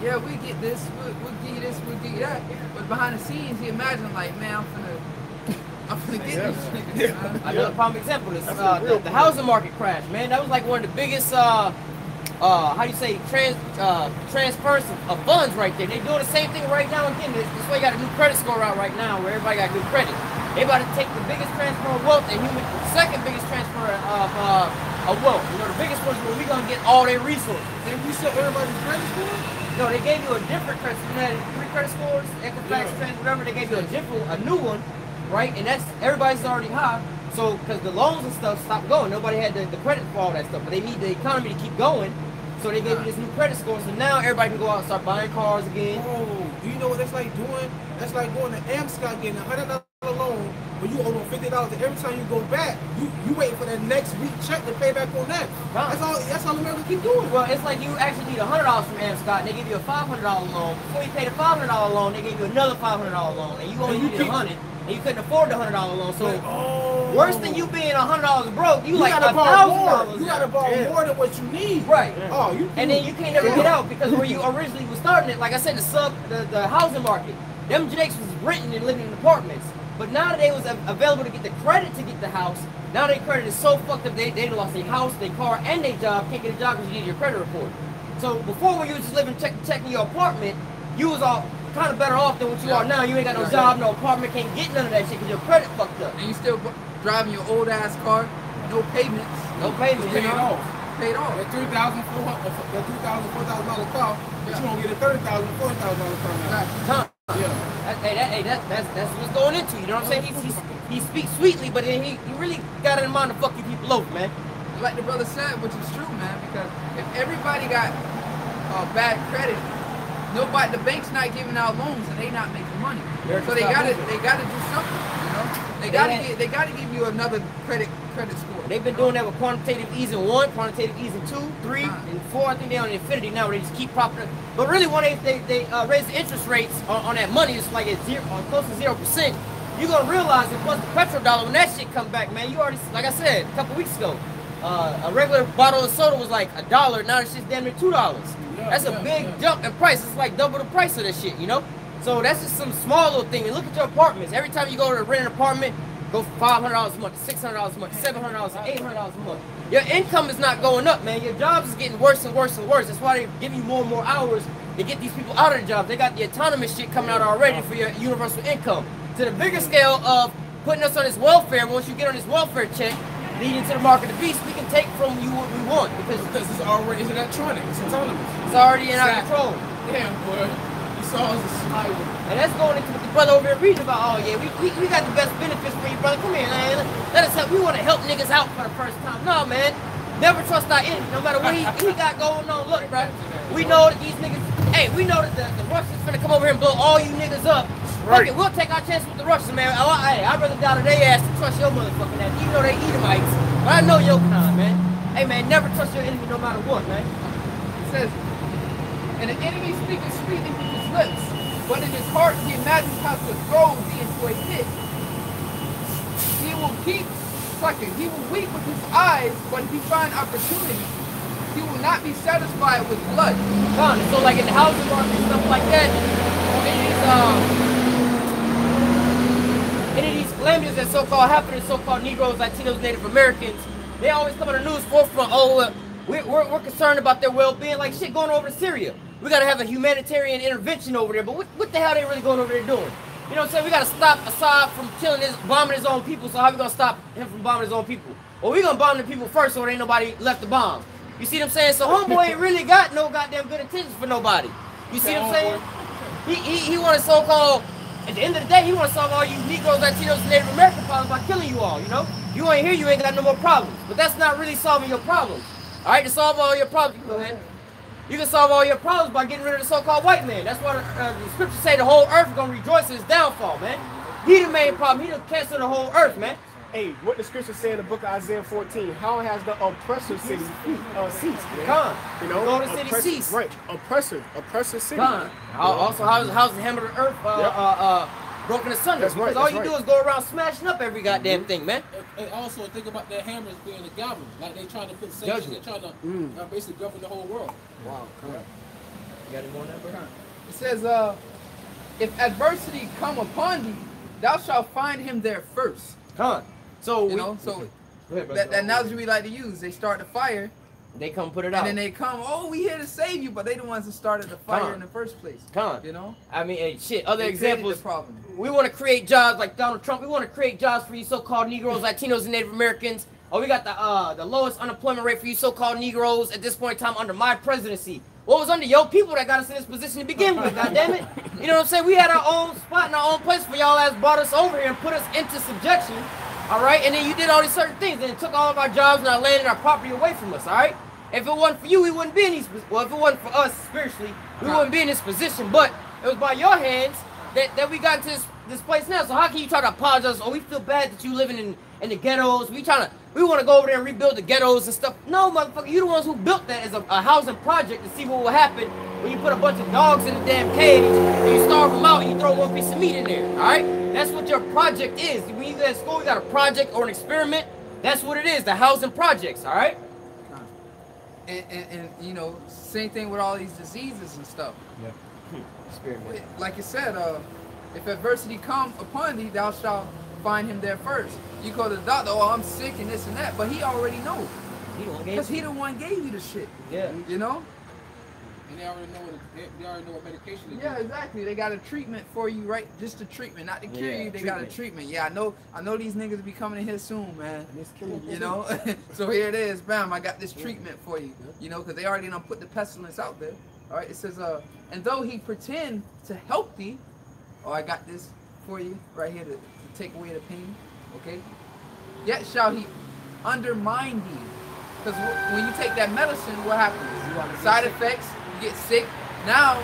Yeah, we get this, we'll give you this, we'll give you that. But behind the scenes, he imagined like, man, I'm finna get this nigga. Another prime example is the housing market crash, man. That was like one of the biggest, transfers of funds right there. They doing the same thing right now. Again, this way you got a new credit score out right now where everybody got good credit. They about to take the biggest transfer of wealth and the second biggest transfer of wealth. The biggest one is where we're gonna get all their resources. Did you set everybody's credit score? No, they gave you a different credit score. You had 3 credit scores, Equifax, whatever. They gave you a new one, right? And that's everybody's already high. So, because the loans and stuff stopped going, nobody had the credit for all that stuff. But they need the economy to keep going, so they gave you this new credit score. So now everybody can go out and start buying cars again. Oh, do you know what that's like doing? That's like going to AmScot getting $100 loan, but you owe them $50. And every time you go back, you wait for that next week check to pay back on that. That's all America keep doing. Well, it's like you actually need $100 from AmScot, and they give you a $500 loan. Before you pay the $500 loan, they give you another $500 loan, and you only needed $100, and you couldn't afford the $100 loan. So worse than you being $100 broke, you like $1,000. You gotta borrow more than what you need. Right. And then you can't never get out because where you originally was starting it, like I said, the housing market, them Jakes was renting and living in apartments. But now that they was available to get the credit to get the house, now their credit is so fucked up they lost their house, their car, and their job. Can't get a job because you need your credit report. So before when you was just living checking your apartment, you was all kind of better off than what you are now. You ain't got no job, no apartment, can't get none of that shit because your credit fucked up. And you still driving your old ass car, no payments. No payments, paid off. That $3,000-$4,000 car, but you don't get a $30,000-$40,000 car now. That's what's going into. You know what I'm saying? He speaks sweetly, but then he really got it in mind to fuck you people over, man. Like the brother said, which is true, man, because if everybody got bad credit, the bank's not giving out loans and they not making money. So they gotta do something, you know? They gotta give you another credit score. They've been doing that with quantitative easing 1, quantitative easing 2, 3, and 4. I think they're on infinity now, where they just keep propping it. But really, when they raise the interest rates on that money, it's like it's close to 0%. You're gonna realize that plus the petrodollar, when that shit come back, man, you already, like I said a couple weeks ago, a regular bottle of soda was like $1. Now it's just damn near $2. That's a big jump in price. It's like double the price of this shit, you know? So that's just some small little thing. And look at your apartments. Every time you go to rent an apartment, go for $500 a month, $600 a month, $700, $800 a month. Your income is not going up, man. Your jobs is getting worse and worse and worse. That's why they give you more and more hours to get these people out of the jobs. They got the autonomous shit coming out already for your universal income. To the bigger scale of putting us on this welfare, once you get on this welfare check, leading to the mark of the beast, we can take from you what we want because it's already electronic, it's autonomous. It's already in our control. Damn, boy. You saw us a sniper. And that's going into what the brother over here reading about. Oh yeah, we got the best benefits for you, brother. Come here, man. Let us help. We want to help niggas out for the first time. No, man. Never trust our enemy, no matter what he got going on. Look, bro. We know that these niggas. Hey, we know that the Russians finna come over here and blow all you niggas up. Right. Okay, we'll take our chances with the Russians, man. Hey, I'd rather die to their ass than trust your motherfucking ass. Even though they Edomites. But I know your kind, man. Hey, man, never trust your enemy no matter what, man. It says, and the enemy speaketh sweetly with his lips, but in his heart he imagines how to throw thee into a pit. He will keep sucking. He will weep with his eyes, but if he find opportunity, he will not be satisfied with blood. So like in the housing market and stuff like that, any of these calamities that so-called happen to so-called Negroes, Latinos, Native Americans, they always come on the news forefront. Oh, we're concerned about their well-being. Like shit going over to Syria. We got to have a humanitarian intervention over there. But what the hell are they really going over there doing? You know what I'm saying? We got to stop Assad from bombing his own people. So how we going to stop him from bombing his own people? Well, we going to bomb the people first so there ain't nobody left to bomb. You see what I'm saying? So homeboy ain't really got no goddamn good intentions for nobody. You see what I'm saying? He want to so-called, at the end of the day, he want to solve all you Negroes, Latinos, and Native American problems by killing you all, you know? You ain't here, you ain't got no more problems. But that's not really solving your problems. All right, to solve all your problems, go ahead. You can solve all your problems by getting rid of the so-called white man. That's why the scriptures say the whole earth is going to rejoice in his downfall, man. He the main problem. He the cancer the whole earth, man. Hey, what the scriptures say in the book of Isaiah 14, how has the oppressor city ceased? Gone. You know, go to city cease. Right, oppressor city. Gone. Also, how's the hammer of the earth broken asunder? That's right, because all you do is go around smashing up every goddamn thing, man. And also think about that hammer as being the gavel. Like they trying to put sanctions, they trying to basically govern the whole world. Wow, correct. You got any more on that, bro? It says, if adversity come upon thee, thou shalt find him there first. So that analogy we like to use, they start the fire, they come put it out, and then they come, oh, we here to save you, but they the ones that started the fire in the first place. You know, I mean, hey, shit. Other examples. Problem. We want to create jobs like Donald Trump. We want to create jobs for you so-called Negroes, Latinos, and Native Americans. Oh, we got the lowest unemployment rate for you so-called Negroes at this point in time under my presidency. What was under your people that got us in this position to begin with? God damn it! You know what I'm saying? We had our own spot and our own place for y'all ass brought us over here and put us into subjection. All right, and then you did all these certain things, and it took all of our jobs and our land and our property away from us. All right. If it wasn't for you, we wouldn't be in these. Well, if it wasn't for us spiritually, we wouldn't be in this position. But it was by your hands that we got into this place now. So how can you try to apologize? Oh, we feel bad that you living in the ghettos. We want to go over there and rebuild the ghettos and stuff. No, motherfucker, you the ones who built that as a housing project to see what will happen when you put a bunch of dogs in the damn cage and you starve them out and you throw one piece of meat in there. All right, that's what your project is. When you get at school, you got a project or an experiment. That's what it is. The housing projects. All right. And you know, same thing with all these diseases and stuff. Yeah. Experiment. Like you said, if adversity come upon thee, thou shalt find him there first. You go to the doctor, oh, I'm sick and this and that, but he already knows. Because he the one gave you the shit. Yeah. You know? And they already know what medication they Yeah, exactly. They got a treatment for you, right? Just a treatment, not to cure you. They got a treatment. Yeah, I know these niggas be coming in here soon, man. You know? So here it is, bam, I got this treatment for you. You know, because they already done put the pestilence out there. All right, it says, and though he pretend to help thee, oh, I got this for you right here to take away the pain, okay? Yet shall he undermine thee. Because when you take that medicine, what happens? Side effects, you get sick. Now,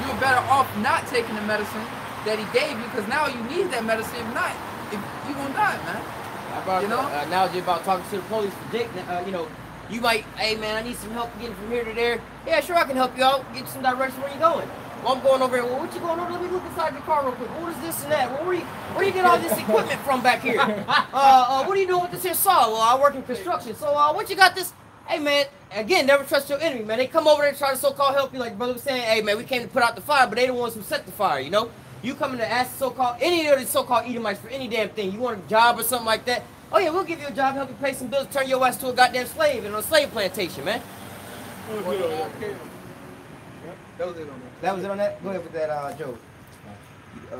you're better off not taking the medicine that he gave you, because now you need that medicine. If not, you're going to die, man. You know? Analogy about talking to the police for Dick, you know, you might, hey man, I need some help getting from here to there. Yeah, sure, I can help you out. Get you some direction where you going. Well, I'm going over here. Well, what you going over? Let me look inside your car real quick. What is this and that? Well, where you get all this equipment from back here? What are you doing with this here saw? Well, I work in construction. So, what you got this? Hey man, again, never trust your enemy, man. They come over there and try to so-called help you, like the brother was saying. Hey man, we came to put out the fire, but they the ones who set the fire, you know? You coming to ask so-called, any of the so-called Edomites for any damn thing. You want a job or something like that? Oh yeah, we'll give you a job, help you pay some bills, turn your ass to a goddamn slave in a slave plantation, man. That was it on that. That was it on that? Go ahead with that, Joe. No.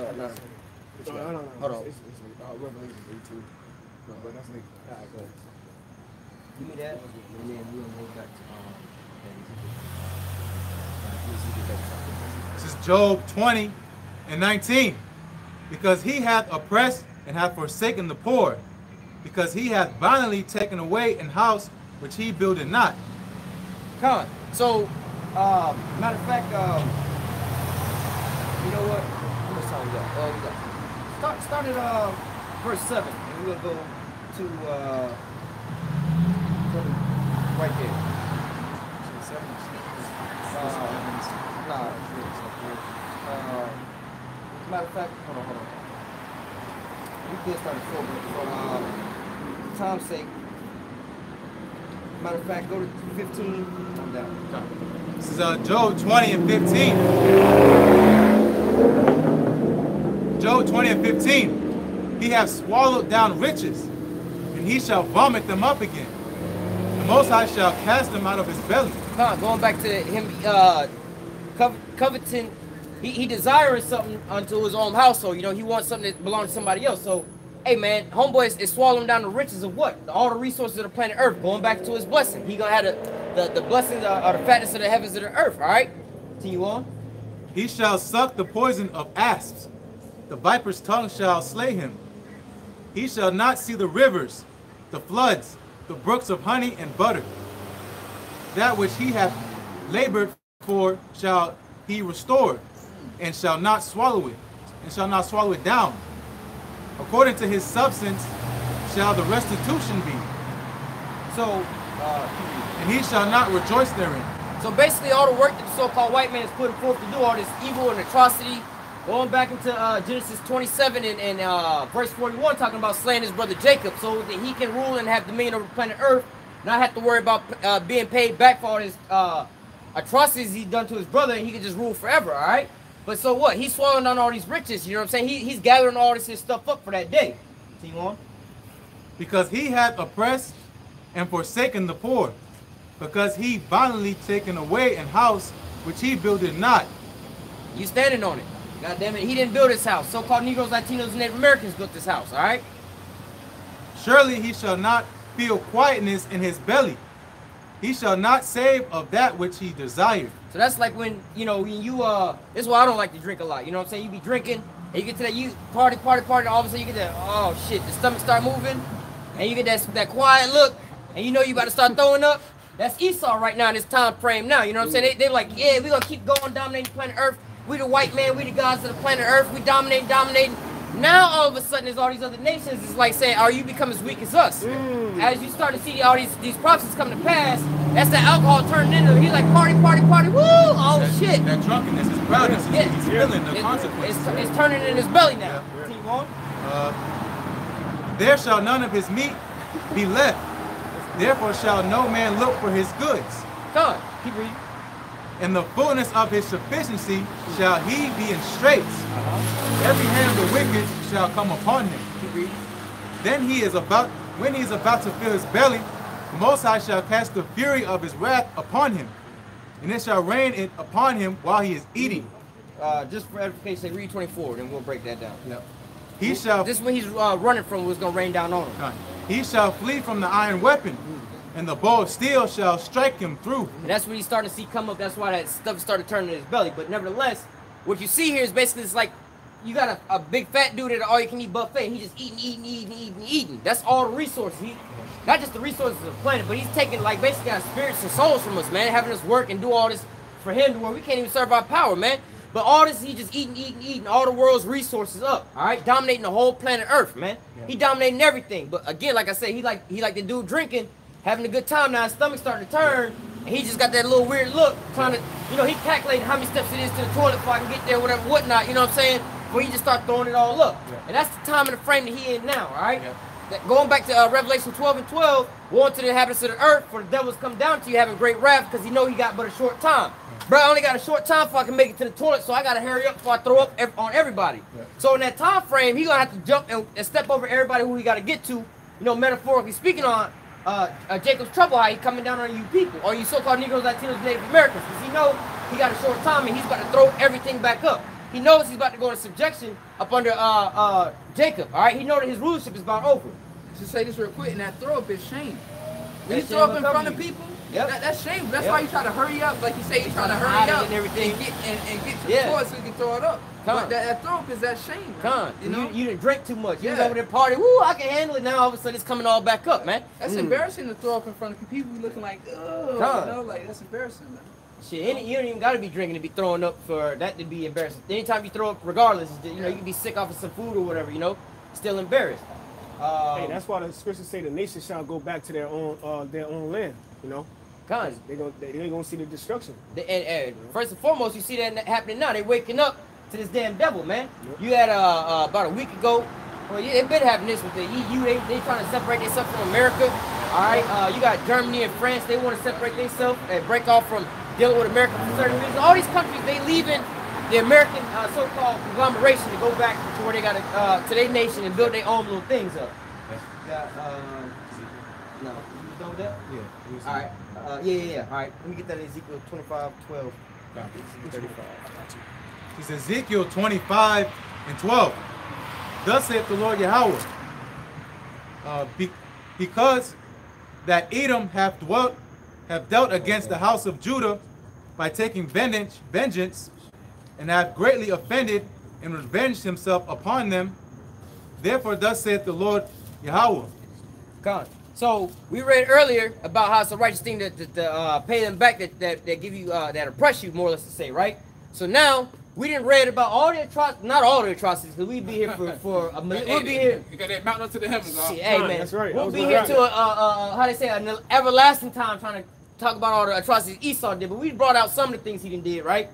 Hold on. It's Revelation 18. No, but that's like, all right, go ahead. Give me that, and then we'll go back to, This is Job 20 and 19. Because he hath oppressed and hath forsaken the poor, because he hath violently taken away an house which he builded not. Come on. So, matter of fact, you know what? How much time we got? Start at verse 7, and we'll go to right there. Matter of fact, hold on. We could start at 4, but for time's sake. Matter of fact, go to 15. I'm down. This is Job 20 and 15. Job 20 and 15. He hath swallowed down riches, and he shall vomit them up again. The Most High shall cast them out of his belly. Going back to him coveting, he desires something unto his own household. You know, he wants something that belongs to somebody else. So, hey man, homeboy is swallowing down the riches of what? All the resources of the planet Earth, going back to his blessing. He gonna have the blessings or the fatness of the heavens of the earth, all right? Continue on. He shall suck the poison of asps. The viper's tongue shall slay him. He shall not see the rivers, the floods, the brooks of honey and butter. That which he hath labored for shall he restore, and shall not swallow it down. According to his substance shall the restitution be. So, and he shall not rejoice therein. So basically all the work that the so-called white man is putting forth to do, all this evil and atrocity, going back into Genesis 27 and verse 41, talking about slaying his brother Jacob so that he can rule and have dominion over planet Earth, not have to worry about being paid back for all his atrocities he's done to his brother, and he can just rule forever, all right? But so what? He's swallowing down all these riches, you know what I'm saying? He's gathering all this stuff up for that day. Continue on. Because he hath oppressed and forsaken the poor, because he violently taken away an house which he builded not. You standing on it. God damn it, he didn't build this house. So-called Negroes, Latinos, and Native Americans built this house, all right? Surely he shall not feel quietness in his belly. He shall not save of that which he desired. So that's like when, you know, when you, this is why I don't like to drink a lot. You know what I'm saying? You be drinking, and you get to that, you party, and all of a sudden you get that, oh shit, the stomach start moving, and you get that quiet look, and you know you about to start throwing up. That's Esau right now in this time frame now. You know what I'm saying? They're like, yeah, we're going to keep going, dominating planet Earth. We the white man, we the gods of the planet Earth. We dominating. Now all of a sudden there's all these other nations. It's like saying, are you become as weak as us? As you start to see all these prophecies come to pass, that's the alcohol turning into, he's like party, woo, oh shit. That drunkenness is proudness. He's feeling the consequences. It's turning in his belly now. Keep on. There shall none of his meat be left. Therefore shall no man look for his goods. Come on, keep reading. In the fullness of his sufficiency shall he be in straits. Every hand of the wicked shall come upon him. Keep reading. Then when he is about to fill his belly, the Most High shall cast the fury of his wrath upon him, and it shall rain it upon him while he is eating. Just for edification, say read 24, then we'll break that down. Yep. He shall. This is when he's running from what's going to rain down on him. He shall flee from the iron weapon, and the bow of steel shall strike him through. And that's what he's starting to see come up. That's why that stuff started turning in his belly. But nevertheless, what you see here is basically it's like you got a big fat dude at an all-you-can-eat buffet. And he's just eating. That's all the resources. Not just the resources of the planet, but he's taking like basically our spirits and souls from us, man. Having us work and do all this for him to where we can't even serve our power, man. But all this, he just eating all the world's resources up, all right? Dominating the whole planet Earth, man. Yeah. He dominating everything. But again, like I said, he like the dude drinking, having a good time. Now his stomach's starting to turn, and he just got that little weird look, trying to, you know, he calculating how many steps it is to the toilet before I can get there, whatever, whatnot, you know what I'm saying? Before he just start throwing it all up. Yeah. And that's the time and the frame that he in now, all right? Yeah. Going back to Revelation 12 and 12, woe unto the inhabitants of the earth, for the devils come down to you having great wrath, because he know he got but a short time. Bro, I only got a short time before I can make it to the toilet, so I got to hurry up before I throw up on everybody. Yeah. So in that time frame, he going to have to jump and step over everybody who he got to get to, you know, metaphorically speaking on Jacob's trouble, how he coming down on you people, or you so-called Negroes, Latinos, Native Americans, because he know he got a short time and he's about to throw everything back up. He knows he's about to go into subjection up under Jacob, all right? He knows that his rulership is about over. Just say this real quick, and that throw up is shame. When you throw up in front of people, that's shame. That's why you try to hurry up, like you say, you trying to hurry up and everything, and get to the toilet so you can throw it up. But that throw up is that shame. You know, you didn't drink too much. You was over there party. Woo, I can handle it now. All of a sudden, it's coming all back up, man. That's embarrassing to throw up in front of people. People be looking like, oh, you know, like that's embarrassing, man. Shit, you don't even gotta be drinking to be throwing up for that to be embarrassing. Anytime you throw up, regardless, you know, you can be sick off of some food or whatever, you know, still embarrassed. Hey, that's why the scriptures say the nation shall go back to their own land, you know. They gonna see the destruction. And first and foremost, you see that happening now. They waking up to this damn devil, man. Yep. You had about a week ago, well, it been happening this with the EU. They trying to separate themselves from America. All right, you got Germany and France. They want to separate themselves and break off from dealing with America for certain reasons. All these countries, they leaving the American so-called conglomeration to go back to where they got to their nation and build their own little things up. No, you done with that? Yeah. All right. Yeah. All right. Let me get that in Ezekiel 25:12. It's Ezekiel 25 and 12. Thus saith the Lord Yahawah, because that Edom have dealt against the house of Judah by taking vengeance, and have greatly offended and revenged himself upon them. Therefore, thus saith the Lord Yahawah. God. So we read earlier about how it's a righteous thing to pay them back that give you that oppress you, more or less to say, right? So now we didn't read about all the atrocities, not all the atrocities, because we'd be here for a minute. We'll be here. You got that mountain up to the heavens, huh? Hey man, that's right. We'll be here to how they say an everlasting time trying to talk about all the atrocities Esau did, but we brought out some of the things he did, right?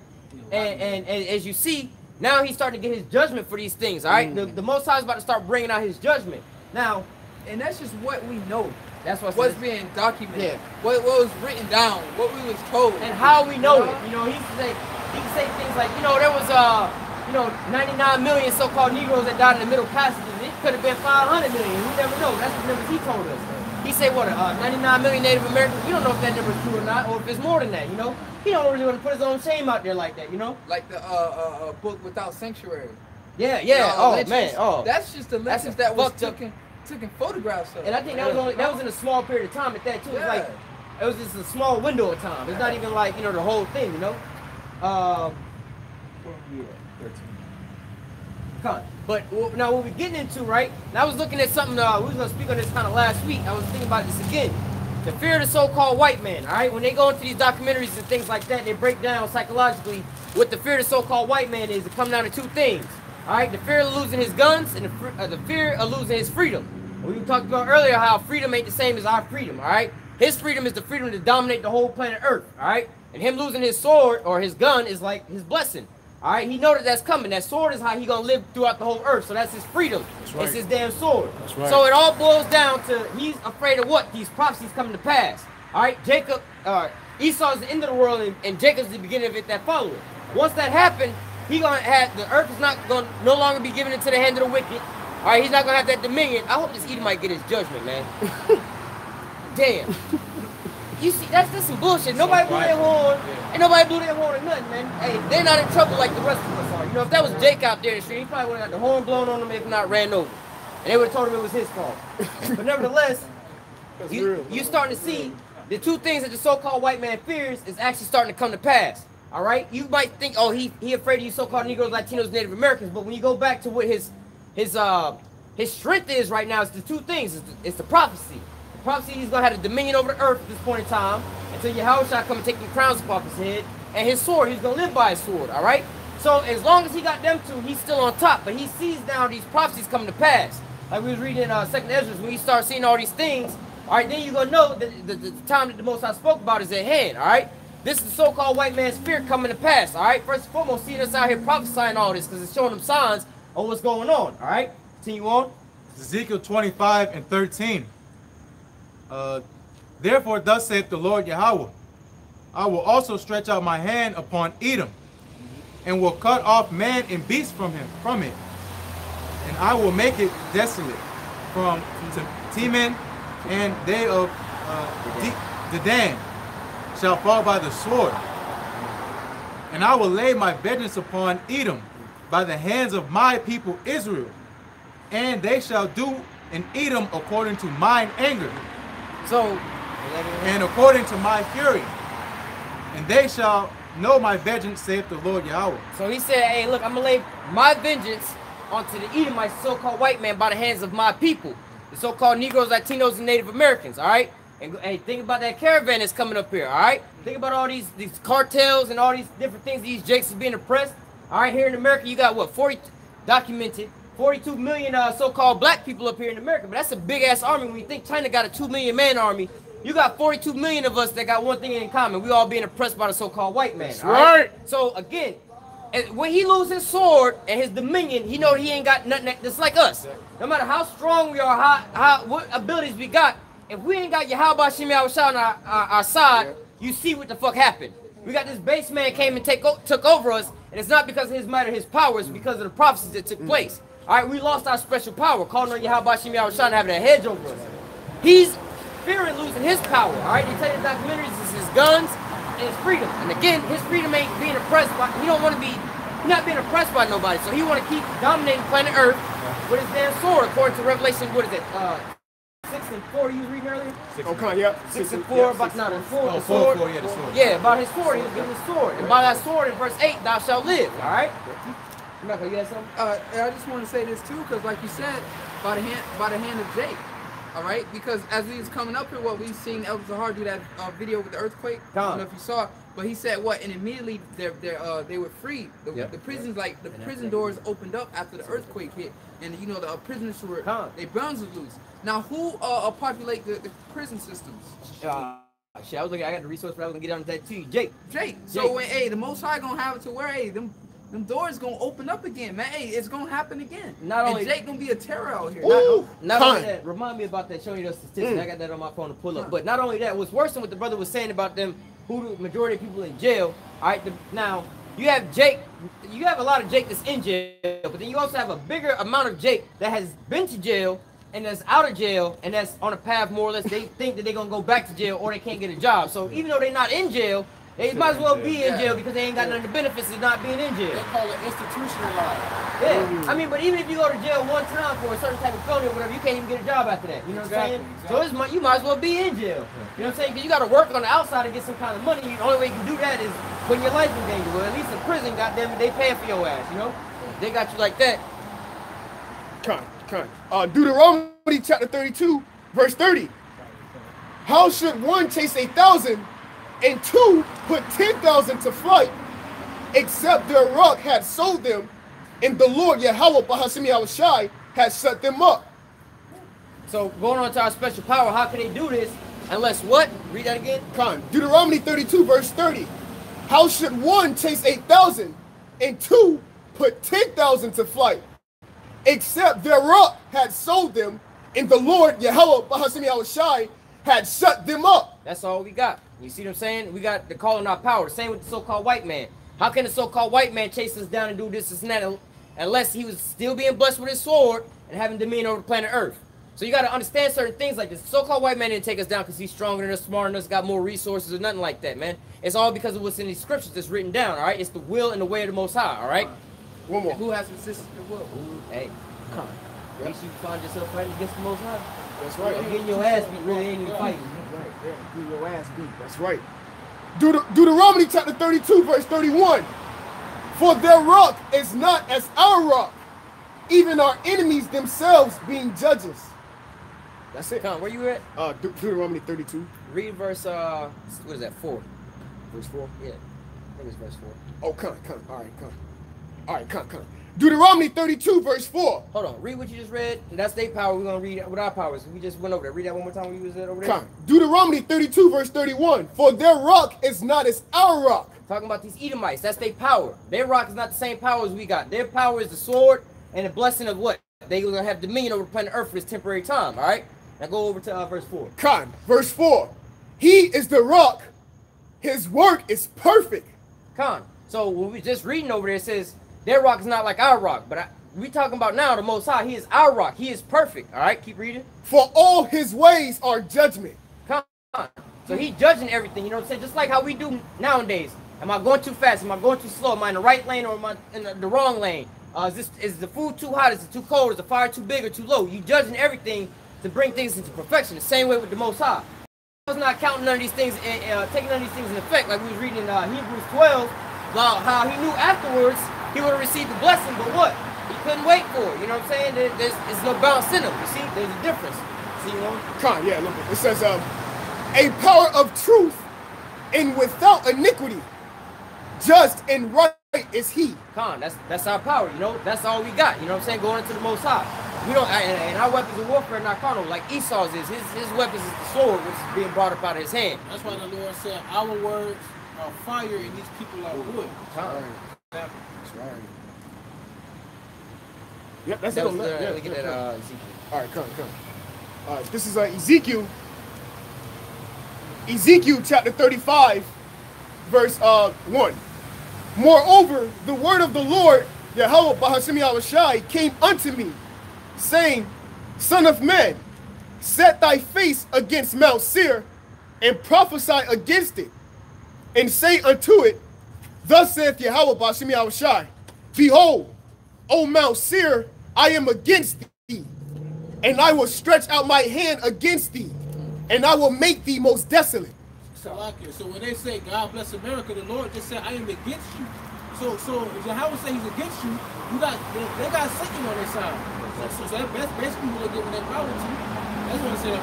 And as you see, now he's starting to get his judgment for these things, all right? The Most High is about to start bringing out his judgment. Now, and that's just what we know. That's what's being documented. What was written down, what we was told. And how we know it. You know, he can say things like, you know, there was 99 million so-called Negroes that died in the Middle Passages. It could have been 500 million. We never know. That's the numbers he told us. He said, what, 99 million Native Americans? We don't know if that number is true or not, or if it's more than that, you know? He don't really want to put his own shame out there like that, you know? Like the book Without Sanctuary. Yeah. Legends. Man. Oh. That's just the legends that was taking photographs of. And I think that was in a small period of time at that, too. Yeah. It was just a small window of time. It's not even like, you know, the whole thing, you know? But now what we're getting into, right? Now I was looking at something, we was going to speak on this kind of last week. I was thinking about this again. The fear of the so-called white man, all right? When they go into these documentaries and things like that, they break down psychologically what the fear of the so-called white man is. It comes down to two things, all right? The fear of losing his guns and the fear of losing his freedom. We talked about earlier how freedom ain't the same as our freedom, all right? His freedom is the freedom to dominate the whole planet Earth, all right? And him losing his sword or his gun is like his blessing. All right, he know that that's coming. That sword is how he gonna live throughout the whole earth. So that's his freedom. That's right. It's his damn sword. That's right. So it all boils down to he's afraid of what? These prophecies coming to pass. All right, Jacob, Esau is the end of the world, and Jacob's the beginning of it that follow it. Once that happened, he gonna have the earth is not gonna no longer be given into the hand of the wicked. All right, he's not gonna have that dominion. I hope this Edomite get his judgment, man. Damn. you see, that's some bullshit. Nobody blew their horn, and nobody blew their horn or nothing, man. Hey, they're not in trouble like the rest of us are. You know, if that was Jake out there in the street, he probably would have got the horn blown on him, if not ran over. And they would have told him it was his fault. But nevertheless, you're starting to see the two things that the so-called white man fears is actually starting to come to pass. All right? You might think, oh, he afraid of you so-called Negroes, Latinos, Native Americans, but when you go back to what his strength is right now, it's the two things. It's the prophecy. The prophecy, he's going to have the dominion over the earth at this point in time until YAHAWASHI come and take the crowns off his head. And his sword, he's going to live by his sword, all right? So as long as he got them two, he's still on top. But he sees now these prophecies coming to pass. Like we was reading in 2nd Ezra, when you start seeing all these things, all right, then you're going to know that the time that the Most High spoke about is at hand, all right? This is the so-called white man's fear coming to pass, all right? First and foremost, seeing us out here prophesying all this because it's showing them signs of what's going on, all right? Continue on. Ezekiel 25:13. Therefore, thus saith the Lord Yahweh, I will also stretch out my hand upon Edom, and will cut off man and beast from it, and I will make it desolate from Teman, and they of Dedan shall fall by the sword. And I will lay my vengeance upon Edom by the hands of my people Israel, and they shall do in Edom according to mine anger, and according to my fury, and they shall know my vengeance, saith the Lord Yahweh. So he said, hey, look, I'm going to lay my vengeance onto the Edomites, so-called white man, by the hands of my people, the so-called Negroes, Latinos, and Native Americans, all right? And hey, think about that caravan that's coming up here, all right? Think about all these cartels and all these different things, these jakes are being oppressed. All right, here in America, you got, what, 42 million so-called black people up here in America. But that's a big-ass army. When you think China got a 2 million man army, you got 42 million of us that got one thing in common. We all being oppressed by the so-called white man. That's right. So, again, when he loses his sword and his dominion, he know he ain't got nothing that's like us. No matter how strong we are, what abilities we got, if we ain't got YAHAWASHI on our side, you see what the fuck happened. We got this base man came and took over us, and it's not because of his might or his power, it's because of the prophecies that took place. All right, we lost our special power, calling on YAHAWASHI having a hedge over us. He's fearing losing his power. All right, they tell you the documentaries, it's his guns and his freedom. And again, his freedom ain't being oppressed by. He don't want to be. He's not being oppressed by nobody. So he want to keep dominating planet Earth with his damn sword, according to Revelation. What is it? 6 and 4. You was reading earlier. 6 and 4. About not the sword. Yeah, the sword. Yeah, about his sword. He was given his sword, and by that sword, in verse 8, thou shalt live. All right. Michael, you got something? I just want to say this too, because like you said, by the hand of Jake. All right, because as we was coming up here, what we've seen Elder Zahar do that video with the earthquake. I don't know if you saw it, but he said what, and immediately they were freed. The prisons, like the prison doors, opened up after the earthquake hit, and you know the prisoners who were their bonds was loose. Now who populate the prison systems? Shit, I was looking. I got the resource, but I was gonna get on that too. Jake. So when the Most High gonna have it to where them doors gonna open up again, man. Hey, it's gonna happen again. Not only Jake gonna be a terror out here. Not only that, remind me about that, showing you the statistics. I got that on my phone to pull up. But not only that, what's worse than what the brother was saying about them, who the majority of people in jail. All right, now you have Jake. You have a lot of Jake that's in jail, but then you also have a bigger amount of Jake that has been to jail and that's out of jail and that's on a path more or less. They think that they're gonna go back to jail or they can't get a job. So even though they're not in jail, they might as well be in jail because they ain't got none of the benefits of not being in jail. They call it institutionalized. Yeah, I mean, but even if you go to jail one time for a certain type of felony or whatever, you can't even get a job after that. You know what I'm saying? So you might as well be in jail. You know what I'm saying? Because you got to work on the outside and get some kind of money. The only way you can do that is putting your life in danger. Well, at least in prison, goddamn, they paying for your ass. You know, they got you like that. Deuteronomy chapter 32, verse 30. How should one chase 1,000 and 2 put 10,000 to flight, except their rock had sold them, and the Lord YAHAWASHI had shut them up? So going on to our special power, how can they do this unless what? Read that again. Deuteronomy 32, verse 30. How should one chase 8,000 and 2 put 10,000 to flight, except their rock had sold them, and the Lord YAHAWASHI had shut them up? That's all we got. You see what I'm saying? We got the calling our power. Same with the so-called white man. How can the so-called white man chase us down and do this and that unless he was still being blessed with his sword and having dominion over the planet Earth? So you got to understand certain things like this. So-called white man didn't take us down because he's stronger than us, smarter than us, got more resources or nothing like that, man. It's all because of what's in these scriptures that's written down, all right? It's the will and the way of the Most High, all right? One more. Who has resisted the will? Hey, at least you find yourself fighting against the Most High. That's right. You're getting your ass beat really ain't even fighting. Right. Yeah. Getting your ass beat. That's right. Deuteronomy chapter 32, verse 31. For their rock is not as our rock, even our enemies themselves being judges. That's it. Con, where you at? Deuteronomy 32. Read verse, what is that, 4? Verse 4. Yeah, I think it's verse 4. Oh, come. All right, come. Deuteronomy 32, verse 4. Hold on, read what you just read. That's their power. We're going to read it with our powers. We just went over there. Read that one more time when you was over there. Come. Deuteronomy 32, verse 31. For their rock is not as our rock. Talking about these Edomites. That's their power. Their rock is not the same power as we got. Their power is the sword and the blessing of what? They're going to have dominion over the planet Earth for this temporary time, all right? Now go over to verse 4. Come. Verse 4. He is the rock. His work is perfect. Con. So when we just reading over there, it says, their rock is not like our rock. But we talking about now the Most High. He is our rock. He is perfect. All right, keep reading. For all his ways are judgment. Come on. So he judging everything. You know what I'm saying? Just like how we do nowadays. Am I going too fast? Am I going too slow? Am I in the right lane or am I in the wrong lane? Is the food too hot? Is it too cold? Is the fire too big or too low? You judging everything to bring things into perfection. The same way with the Most High. I was not counting none of these things and taking none of these things in effect. Like we was reading in Hebrews 12 about how he knew afterwards he would have received the blessing, but what? He couldn't wait for it. You know what I'm saying? There's no balance in him. You see? There's a difference. See, you know? Come, yeah, look. It says, a power of truth and without iniquity, just and right is he. Con, that's our power, you know? That's all we got, you know what I'm saying? Going into the Most High. We don't, and our weapons of warfare are not carnal, like Esau's is. His weapons is the sword, which is being brought up out of his hand. That's why the Lord said, our words are fire and these people are wood. Con. That's right. Yep, that's That it. was Yeah, look at that Ezekiel. All right, come. All right, this is Ezekiel. Ezekiel chapter 35, verse 1. Moreover, the word of the Lord, YAHAWASHI, came unto me, saying, Son of man, set thy face against Mount Seir, and prophesy against it, and say unto it, Thus saith YAHAWASHI, Behold, O Mount Seir, I am against thee, and I will stretch out my hand against thee, and I will make thee most desolate. So when they say God bless America, the Lord just said I am against you. So if Yahweh say he's against you, they got Satan on their side. So that's basically what they're giving their power to. That's what I said.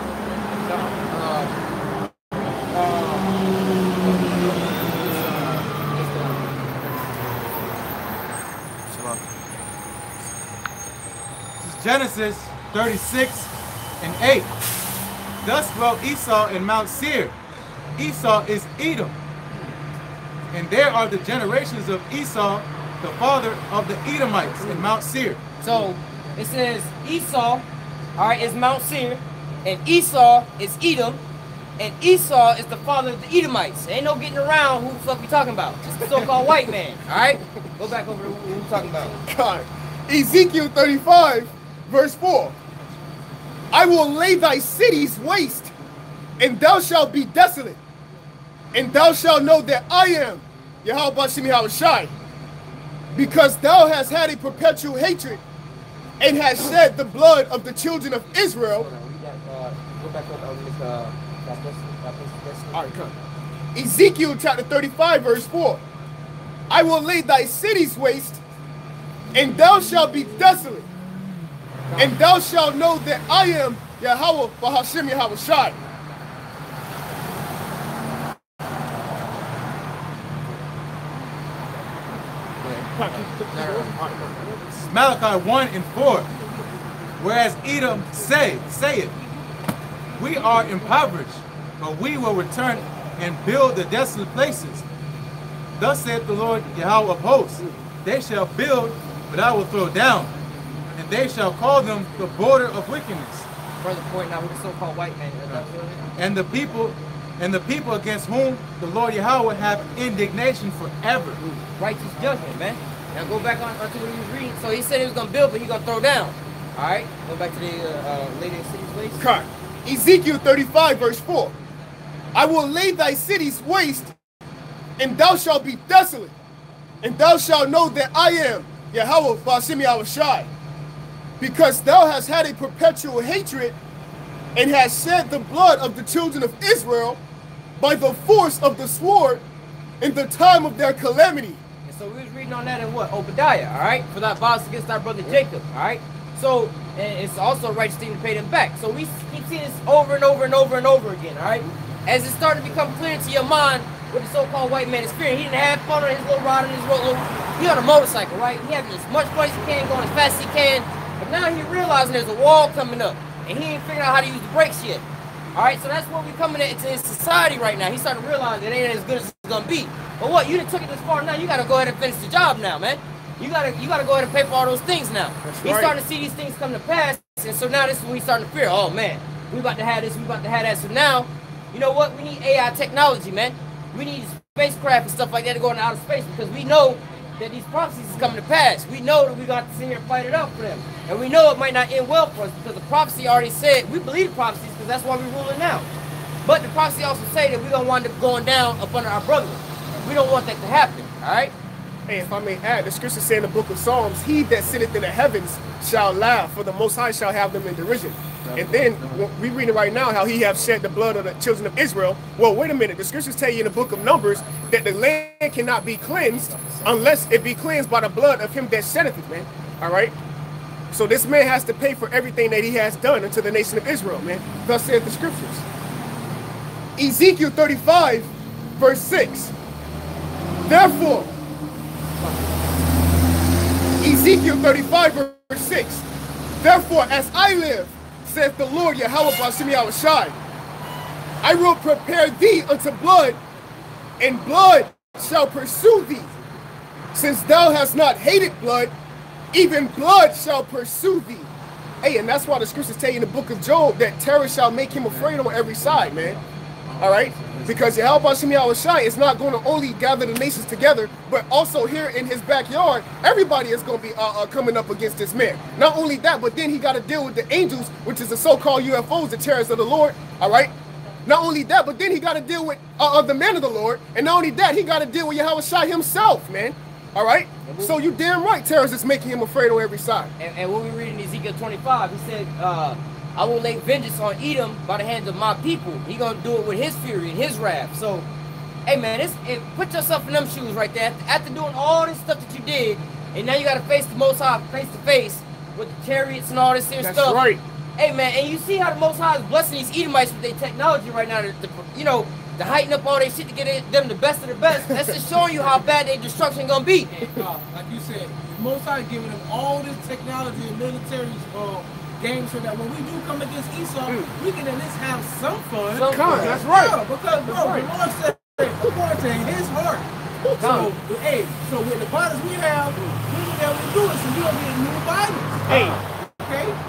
This is Genesis 36 and 8. Thus dwelt Esau in Mount Seir. Esau is Edom. And there are the generations of Esau, the father of the Edomites in Mount Seir. So it says Esau, all right, is Mount Seir, and Esau is Edom, and Esau is the father of the Edomites. Ain't no getting around who the fuck we talking about. It's the so-called white man, all right? Go back over to who we talking about. God. Ezekiel 35, verse 4. I will lay thy cities waste, and thou shalt be desolate. And thou shalt know that I am YAHAWASHI, because thou hast had a perpetual hatred, and hast shed the blood of the children of Israel. Go back over this. All right, come. Ezekiel chapter 35, verse 4. I will lay thy cities waste, and thou shalt be desolate. And thou shalt know that I am YAHAWASHI. Malachi 1 and 4. Whereas Edom saith, we are impoverished, but we will return and build the desolate places. Thus saith the Lord Yahweh of hosts, they shall build, but I will throw down, and they shall call them the border of wickedness. Further point now with the so-called white man. And the people against whom the Lord Yahweh have indignation forever. Righteous judgment, man. Now go back on to what he was reading. So he said he was gonna build, but he's gonna throw down. All right, go back to the lady in city's waste. Cut. Ezekiel 35, verse 4. I will lay thy cities waste, and thou shalt be desolate, and thou shalt know that I am YAHAWASHI, because thou hast had a perpetual hatred, and hast shed the blood of the children of Israel by the force of the sword in the time of their calamity. And so we was reading on that in what? Obadiah, all right? For thy violence against thy brother Jacob, all right? So, and it's also a righteous thing to pay them back. So we keep seeing this over and over and over and over again, all right? As it started to become clear to your mind what the so-called white man is fearing. He didn't have fun on his little ride on his little, he on a motorcycle, right? He having as much fun as he can, going as fast as he can. But now he realizing there's a wall coming up, and he ain't figuring out how to use the brakes yet. All right, so that's what we're coming into in society right now. He's starting to realize it ain't as good as it's gonna be. But what, you done took it this far now, you gotta go ahead and finish the job now, man. You gotta go ahead and pay for all those things now. He's starting to see these things come to pass, and so now this is when he's starting to fear, oh man, we about to have this, we about to have that. So now, you know what, we need AI technology, man. We need spacecraft and stuff like that to go into outer space, because we know that these prophecies is coming to pass. We know that we got to sit here and fight it out for them. And we know it might not end well for us, because the prophecy already said, we believe the prophecies because that's why we're ruling now. But the prophecy also say that we're going to wind up going down up under our brothers. We don't want that to happen, all right? Hey, if I may add, the scripture say in the book of Psalms, he that sitteth in the heavens shall laugh, for the Most High shall have them in derision. And then we reading right now how he have shed the blood of the children of Israel. Well, wait a minute. The scriptures tell you in the book of Numbers that the land cannot be cleansed unless it be cleansed by the blood of him that sheddeth it, man. All right? So this man has to pay for everything that he has done unto the nation of Israel, man. Thus saith the scriptures. Ezekiel 35, verse 6. Therefore, Ezekiel 35, verse 6. Therefore, as I live, saith the Lord YAHWAH, I will prepare thee unto blood, and blood shall pursue thee. Since thou hast not hated blood, even blood shall pursue thee. Hey, and that's why the scriptures tell you in the book of Job that terror shall make him afraid on every side, man. All right? Because YAHWAH is not going to only gather the nations together, but also here in his backyard, everybody is going to be coming up against this man. Not only that, but then he got to deal with the angels, which is the so-called UFOs, the terrorists of the Lord. All right? Not only that, but then he got to deal with the man of the Lord. And not only that, he got to deal with YAHWAH himself, man. All right? So you damn right terrorists is making him afraid on every side. And what we read in Ezekiel 25, he said, I will lay vengeance on Edom by the hands of my people. He gonna do it with his fury and his wrath. So, hey man, put yourself in them shoes right there. After doing all this stuff that you did, and now you gotta face the Most High face to face with the chariots and all this here stuff. That's right. Hey man, and you see how the Most High is blessing these Edomites with their technology right now. You know, to heighten up all their shit to get them the best of the best. That's just showing you how bad their destruction gonna be. Like you said, the Most High giving them all this technology and military games so that when we do come against Esau, we can at least have some fun. That's right. Yeah, because bro, the Lord said, according to his heart. So, hey, so with the bodies we have, we will be able to do it. So you don't need a new Bible.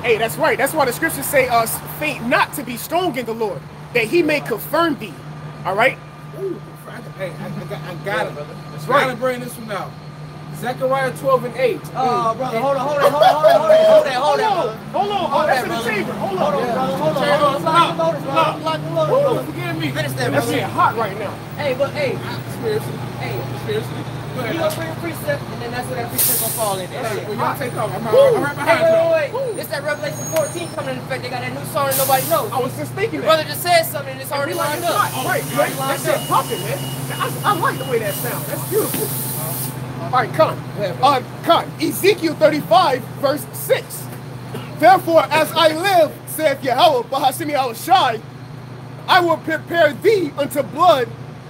Hey, that's right. That's why the scriptures say us faint not to be strong in the Lord, that he may confirm thee. All right? Ooh, hey, I got it, brother. That's right. right. Gotta bring this one out. Zechariah 12 and 8. Oh, brother, hold on. Hold on. That's in the chamber. Hold on. Forgive me. Finish that, That's brother. getting hot right now. Hey, but hey, Spiritually. Go ahead. you gonna bring a precept, and then that's where that precept gonna fall in there. Hey, when y'all take off, I'm right behind you. Wait. This that Revelation 14 coming into effect. They got that new song that nobody knows. I was just thinking Your that. brother just said something, and it's already lined up. Right. That shit popping, man. I like the way that sounds. That's beautiful. All right, come. Ezekiel 35, verse 6. Therefore, as I live, saith YAHWAH, I will prepare thee unto blood,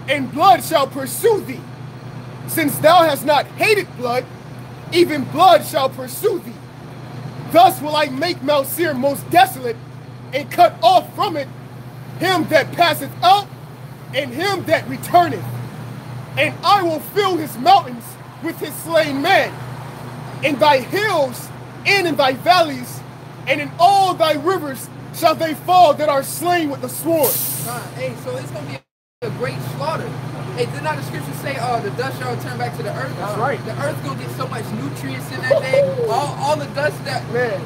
and blood shall pursue thee. Since thou hast not hated blood, even blood shall pursue thee. Thus will I make Mount Seir most desolate, and cut off from it him that passeth out, and him that returneth. And I will fill his mountains with his slain men, in thy hills and in thy valleys, and in all thy rivers shall they fall that are slain with the sword. Hey, so it's gonna be a great slaughter. Hey, did not the scripture say, the dust shall return back to the earth? That's right. The earth gonna get so much nutrients in that day. All the dust that Man,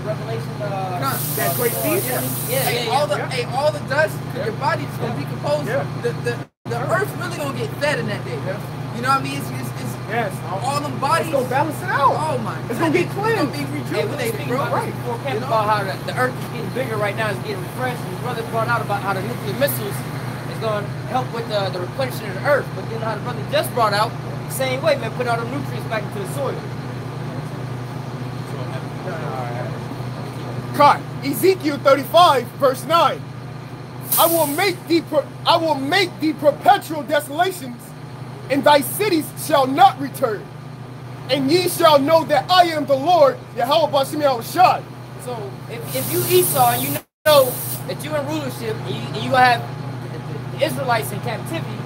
Revelation. that great beast. all the dust, your body's gonna decompose. Yeah. The earth really gonna get fed in that day. Yeah. You know what I mean? It's Yes. all them bodies. It's gonna balance it out. Oh my! It's gonna get It's gonna cleansed. be Hey, we rejuvenated, bro. Right. before camp about how the earth is getting bigger right now, it's getting refreshed. And brother brought out about how the nuclear missiles is going to help with the replenishing of the earth. But then how the brother just brought out, the same way, man, put all the nutrients back into the soil. Cut. Ezekiel 35, verse 9. I will make thee perpetual desolations, and thy cities shall not return. And ye shall know that I am the Lord, YAHAWASHI. So if you Esau and you know that you're in rulership and you have the Israelites in captivity,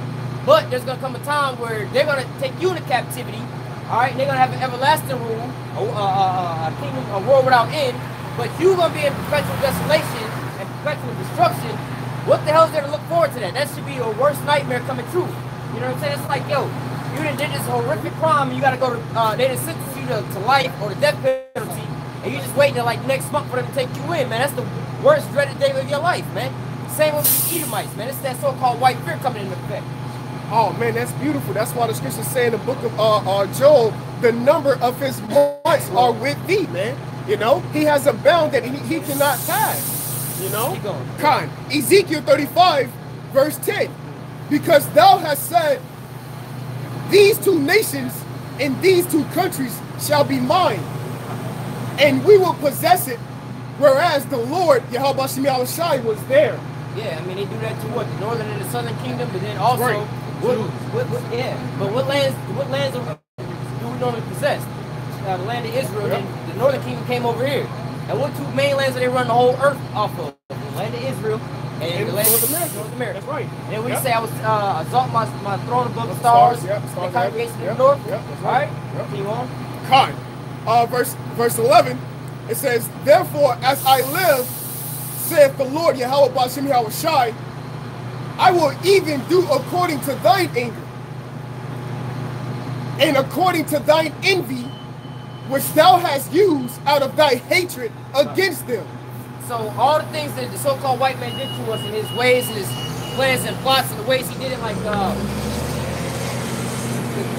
but there's going to come a time where they're going to take you into captivity, all right, and they're going to have an everlasting rule, a kingdom, a world without end, but you're going to be in perpetual desolation and perpetual destruction. What the hell is there to look forward to that? That should be your worst nightmare coming true. You know what I'm saying? It's like, yo, you done did this horrific crime, and you got to go to, they done sentence you to life or the death penalty, and you just waiting till like next month for them to take you in, man. That's the worst dreaded day of your life, man. Same with the Edomites, man. It's that so-called white fear coming into effect. Oh man, that's beautiful. That's why the scriptures say in the book of Job, the number of his months are with thee, man. You know, he has a bound that he cannot pass. You know? Keep going. Con. Ezekiel 35, verse 10. Because thou hast said, these two nations and these two countries shall be mine, and we will possess it, whereas the Lord, YAHAWASHI, was there. Yeah, I mean, they do that to what? The northern and the southern kingdom, but then also, Right. what lands do we normally possess? The land of Israel, Yep. then the northern kingdom came over here. And what two main lands that they run the whole earth off of? The land of Israel and the land of North America. That's right. And then we Yep. say I was exalt my throne above the stars, Yep. and Stars, congregation in yep. the north. Yep. That's All right? Yep. Keep on. Con. Verse 11, it says, therefore, as I live, saith the Lord, YAHAWASHI, I will even do according to thine anger, and according to thine envy, which thou hast used out of thy hatred against them. So all the things that the so-called white man did to us in his ways and his plans and plots and the ways he did it, like the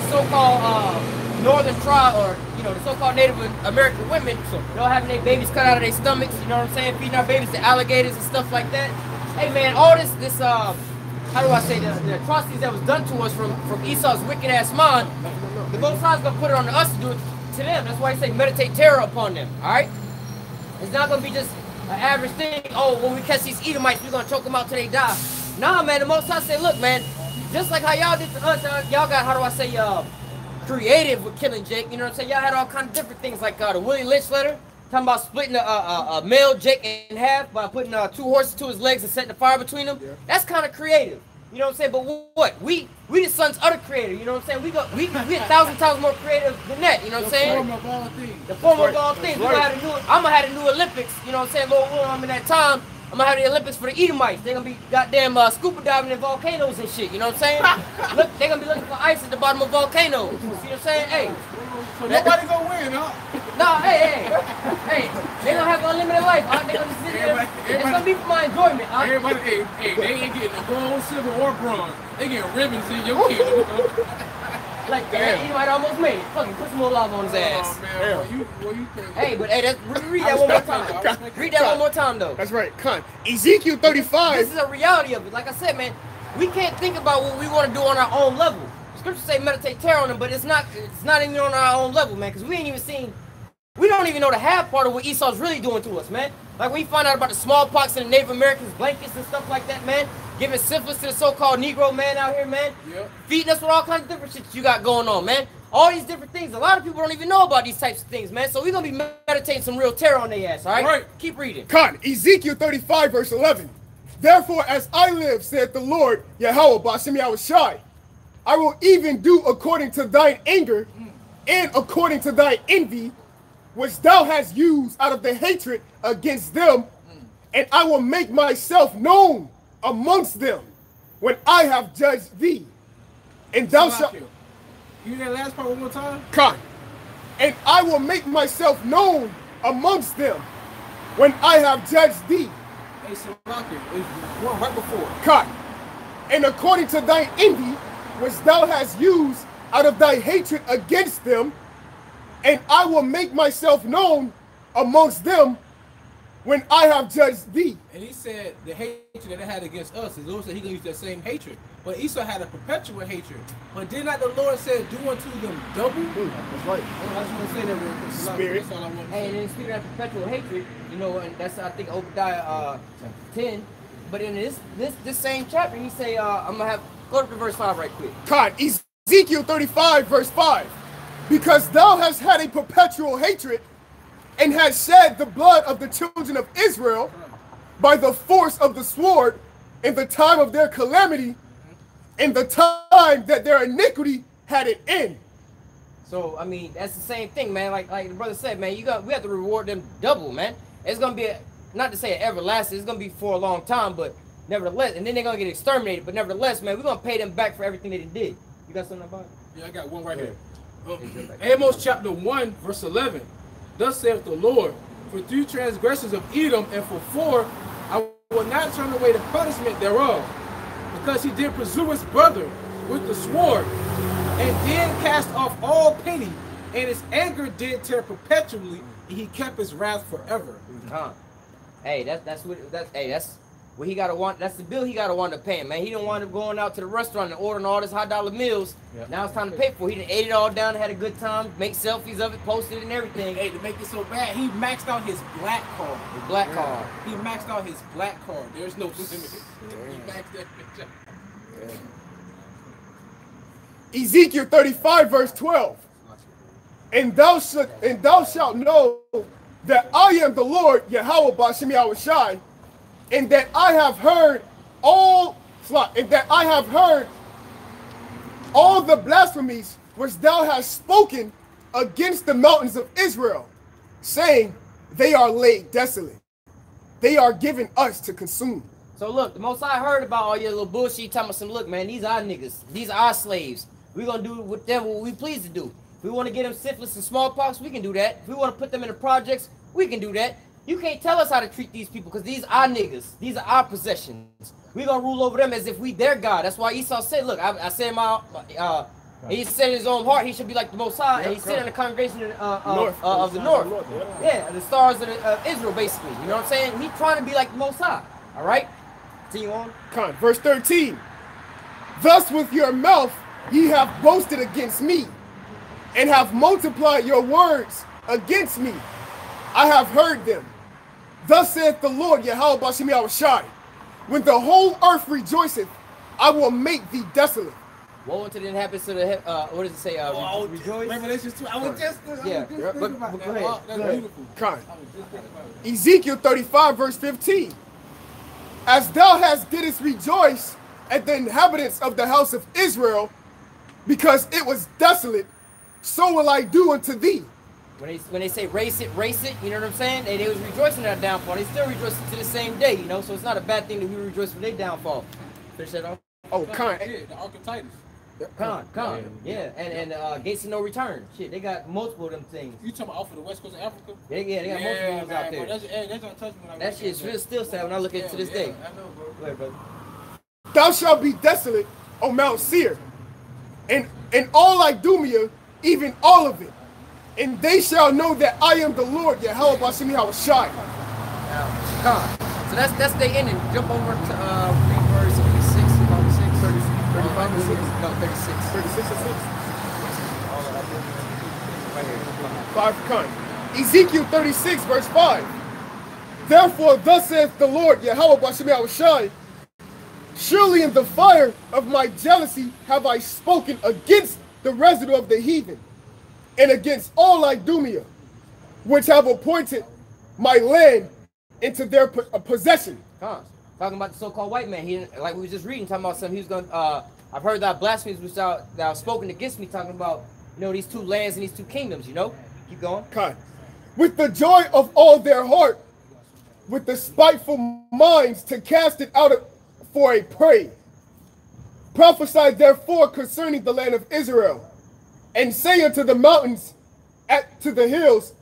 so-called northern tribe, or the so-called Native American women, having their babies cut out of their stomachs, you know what I'm saying, feeding our babies to alligators and stuff like that. Hey man, all this how do I say, the atrocities that was done to us from Esau's wicked ass mind, the Most High's gonna put it on us to do it to them. That's why he say meditate terror upon them. All right, it's not gonna be just an average thing. Oh, when we catch these Edomites, we're gonna choke them out till they die. Nah, man. The Most High say, look, man, just like how y'all did to us, y'all got, how do I say, creative with killing Jake. You know what I'm saying? Y'all had all kinds of different things, like the Willie Lynch letter, talking about splitting a male Jake in half by putting 2 horses to his legs and setting the fire between them. Yeah. That's kind of creative. You know what I'm saying? But what? We the sons of the creator. You know what I'm saying? We 1,000 times more creative than that. You know what I'm saying? The form of all things. The form of all things. I'm gonna have the new Olympics. You know what I'm saying? Lord willing, I'm in that time. I'm gonna have the Olympics for the Edomites. They're gonna be goddamn scuba diving in volcanoes and shit. You know what I'm saying? Look, they're gonna be looking for ice at the bottom of volcanoes. You see what I'm saying? Hey. So nobody gonna win, huh? No, hey, they gonna have an unlimited life. They gonna just sit there. It's gonna be for my enjoyment. Everybody, hey, they ain't getting a gold, silver, or bronze. They getting ribbons in your kingdom. Like that, he might almost made it. Fucking put some more lava on his ass. Oh, man, what you think? Hey, but hey, read that one more time. Read that one more time, though. That's right. Con. Ezekiel 35. This is a reality of it. Like I said, man, we can't think about what we want to do on our own level. Scripture say meditate terror on them, but it's not even on our own level, man, because we ain't even seen. We don't even know the half part of what Esau's really doing to us, man. Like, we find out about the smallpox and the Native Americans' blankets and stuff like that, man. Giving syphilis to the so-called Negro man out here, man. Yep. Feeding us with all kinds of different shit that you got going on, man. All these different things. A lot of people don't even know about these types of things, man. So we're going to be meditating some real terror on their ass, all right? All right. Keep reading. Con. Ezekiel 35, verse 11. Therefore, as I live, saith the Lord, YAHAWASHI, I will even do according to thine anger and according to thy envy, which thou hast used out of the hatred against them, and I will make myself known amongst them when I have judged thee. And thou shalt... Can you hear that last part one more time? Con. And I will make myself known amongst them when I have judged thee. Hey, Salaki, it was one right before. Con. And according to thine envy, which thou hast used out of thy hatred against them, and I will make myself known amongst them when I have judged thee. And he said the hatred that they had against us, the Lord said he gonna use that same hatred. But Esau had a perpetual hatred. But did not the Lord say, do unto them double? That's right. I just want to say that real quick. Spirit. That's all I want to Hey, say. and then speaking of perpetual hatred, you know, and that's I think Obadiah 10. But in this same chapter, he say, I'm gonna have go to verse 5 right quick. Con. Ezekiel 35 verse 5. Because thou hast had a perpetual hatred and hast shed the blood of the children of Israel by the force of the sword in the time of their calamity, in the time that their iniquity had an end. So I mean, that's the same thing, man. Like the brother said, man, we have to reward them double, man. It's gonna be not to say everlasting, it's gonna be for a long time, but nevertheless, and then they're gonna get exterminated. But nevertheless, man, we're gonna pay them back for everything they did. You got something about it? Yeah, I got one right here. Amos chapter 1, verse 11. Thus saith the Lord, for 3 transgressions of Edom, and for 4, I will not turn away the punishment thereof, because he did pursue his brother with the sword, and did cast off all pity, and his anger did tear perpetually, and he kept his wrath forever. Hey, that's what he gotta want. That's the bill he gotta want to pay, man. He don't want him going out to the restaurant and ordering all this $100 meals. Yep. Now it's time to pay for it. He done ate it all down, had a good time, make selfies of it, posted it and everything. Hey, to make it so bad, he maxed out his black card. His black card. He maxed out his black card. There's no limit. He maxed that bitch out. Ezekiel 35 verse 12. And thou shalt know that I am the Lord, YAHAWASHI, and that I have heard all the blasphemies which thou hast spoken against the mountains of Israel, saying, they are laid desolate. They are given us to consume. So look, the most I heard about all your little bullshit, you talking about some, look, man, these are our niggas. These are our slaves. We're going to do with them what we please to do. If we want to get them syphilis and smallpox, we can do that. If we want to put them in the projects, we can do that. You can't tell us how to treat these people because these are our niggas. These are our possessions. We're going to rule over them as if we their God. That's why Esau said, look, I said he said in his own heart he should be like the Most High, and he said in the congregation of the north. Yeah, the stars of Israel, basically. You know what I'm saying? He's trying to be like the Most High. All right? Continue on. Verse 13. Thus with your mouth ye have boasted against me, and have multiplied your words against me. I have heard them. Thus saith the Lord, YAHAWASHI, when the whole earth rejoiceth, I will make thee desolate. Woe unto them happens to the what does it say? Rejoice. Revelations 2. I was just thinking about go that. ahead. That's beautiful. Ezekiel 35 verse 15. As thou didst rejoice at the inhabitants of the house of Israel, because it was desolate, so will I do unto thee. When they say race it, you know what I'm saying? They was rejoicing at their downfall. They still rejoicing to the same day, you know? So it's not a bad thing that we rejoice for their downfall. Finish that off? Oh, Yeah, the Archetypus. Yeah. And Gates of No Return. Shit, they got multiple of them things. You talking about off of the west coast of Africa? They got multiple ones out there. That's gonna touch me when I That shit's still sad when I look at it to this day. I know, bro. Go ahead, brother. Thou shalt be desolate, O Mount Seir, and all Idumea, even all of it. And they shall know that I am the Lord, YAHAWASHI. So that's the ending. Jump over to verse 36, 35, 36. No, 36. 36 and 6. Right here. 5. Ezekiel 36 verse 5. Therefore thus saith the Lord, YAHAWASHI, surely in the fire of my jealousy have I spoken against the residue of the heathen, and against all Idumea, which have appointed my land into their possession. Talking about the so-called white man. He, like we were just reading, talking about something. He was going. I've heard that blasphemies which thou spoken against me, talking about, you know, these two lands and these two kingdoms. You know, keep going. With the joy of all their heart, with the spiteful minds to cast it out for a prey. Prophesy therefore concerning the land of Israel, and say unto the mountains, to the hills,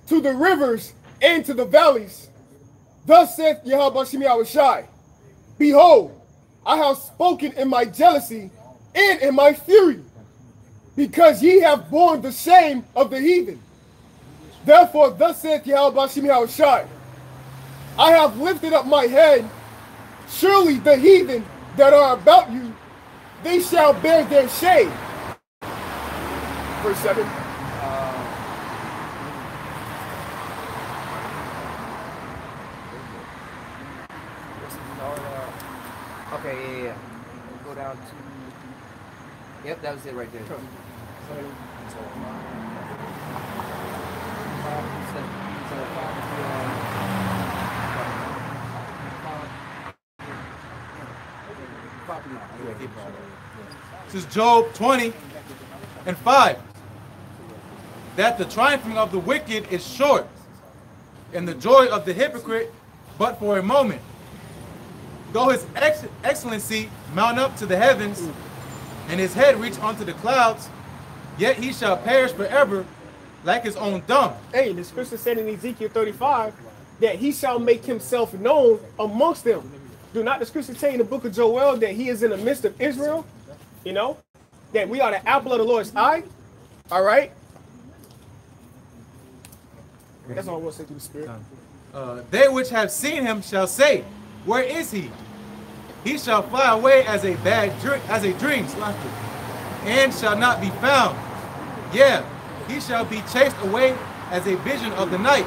to the rivers, and to the valleys, thus saith YAHAWASHI, behold, I have spoken in my jealousy and in my fury, because ye have borne the shame of the heathen. Therefore, thus saith YAHAWASHI, I have lifted up my head, surely the heathen that are about you, they shall bear their shame. Verse 7. Okay, yeah. Go down to. Yep, that was it right there. This is Job 20 and 5. That the triumphing of the wicked is short, and the joy of the hypocrite but for a moment. Though his excellency mount up to the heavens, and his head reach unto the clouds, yet he shall perish forever like his own dung. Hey, the scripture said in Ezekiel 35 that he shall make himself known amongst them. Do not the scripture say in the book of Joel that he is in the midst of Israel? You know, that we are the apple of the Lord's eye. All right. That's all I want to say through the Spirit. They which have seen him shall say, where is he? He shall fly away as a dream, and shall not be found. Yeah, he shall be chased away as a vision of the night.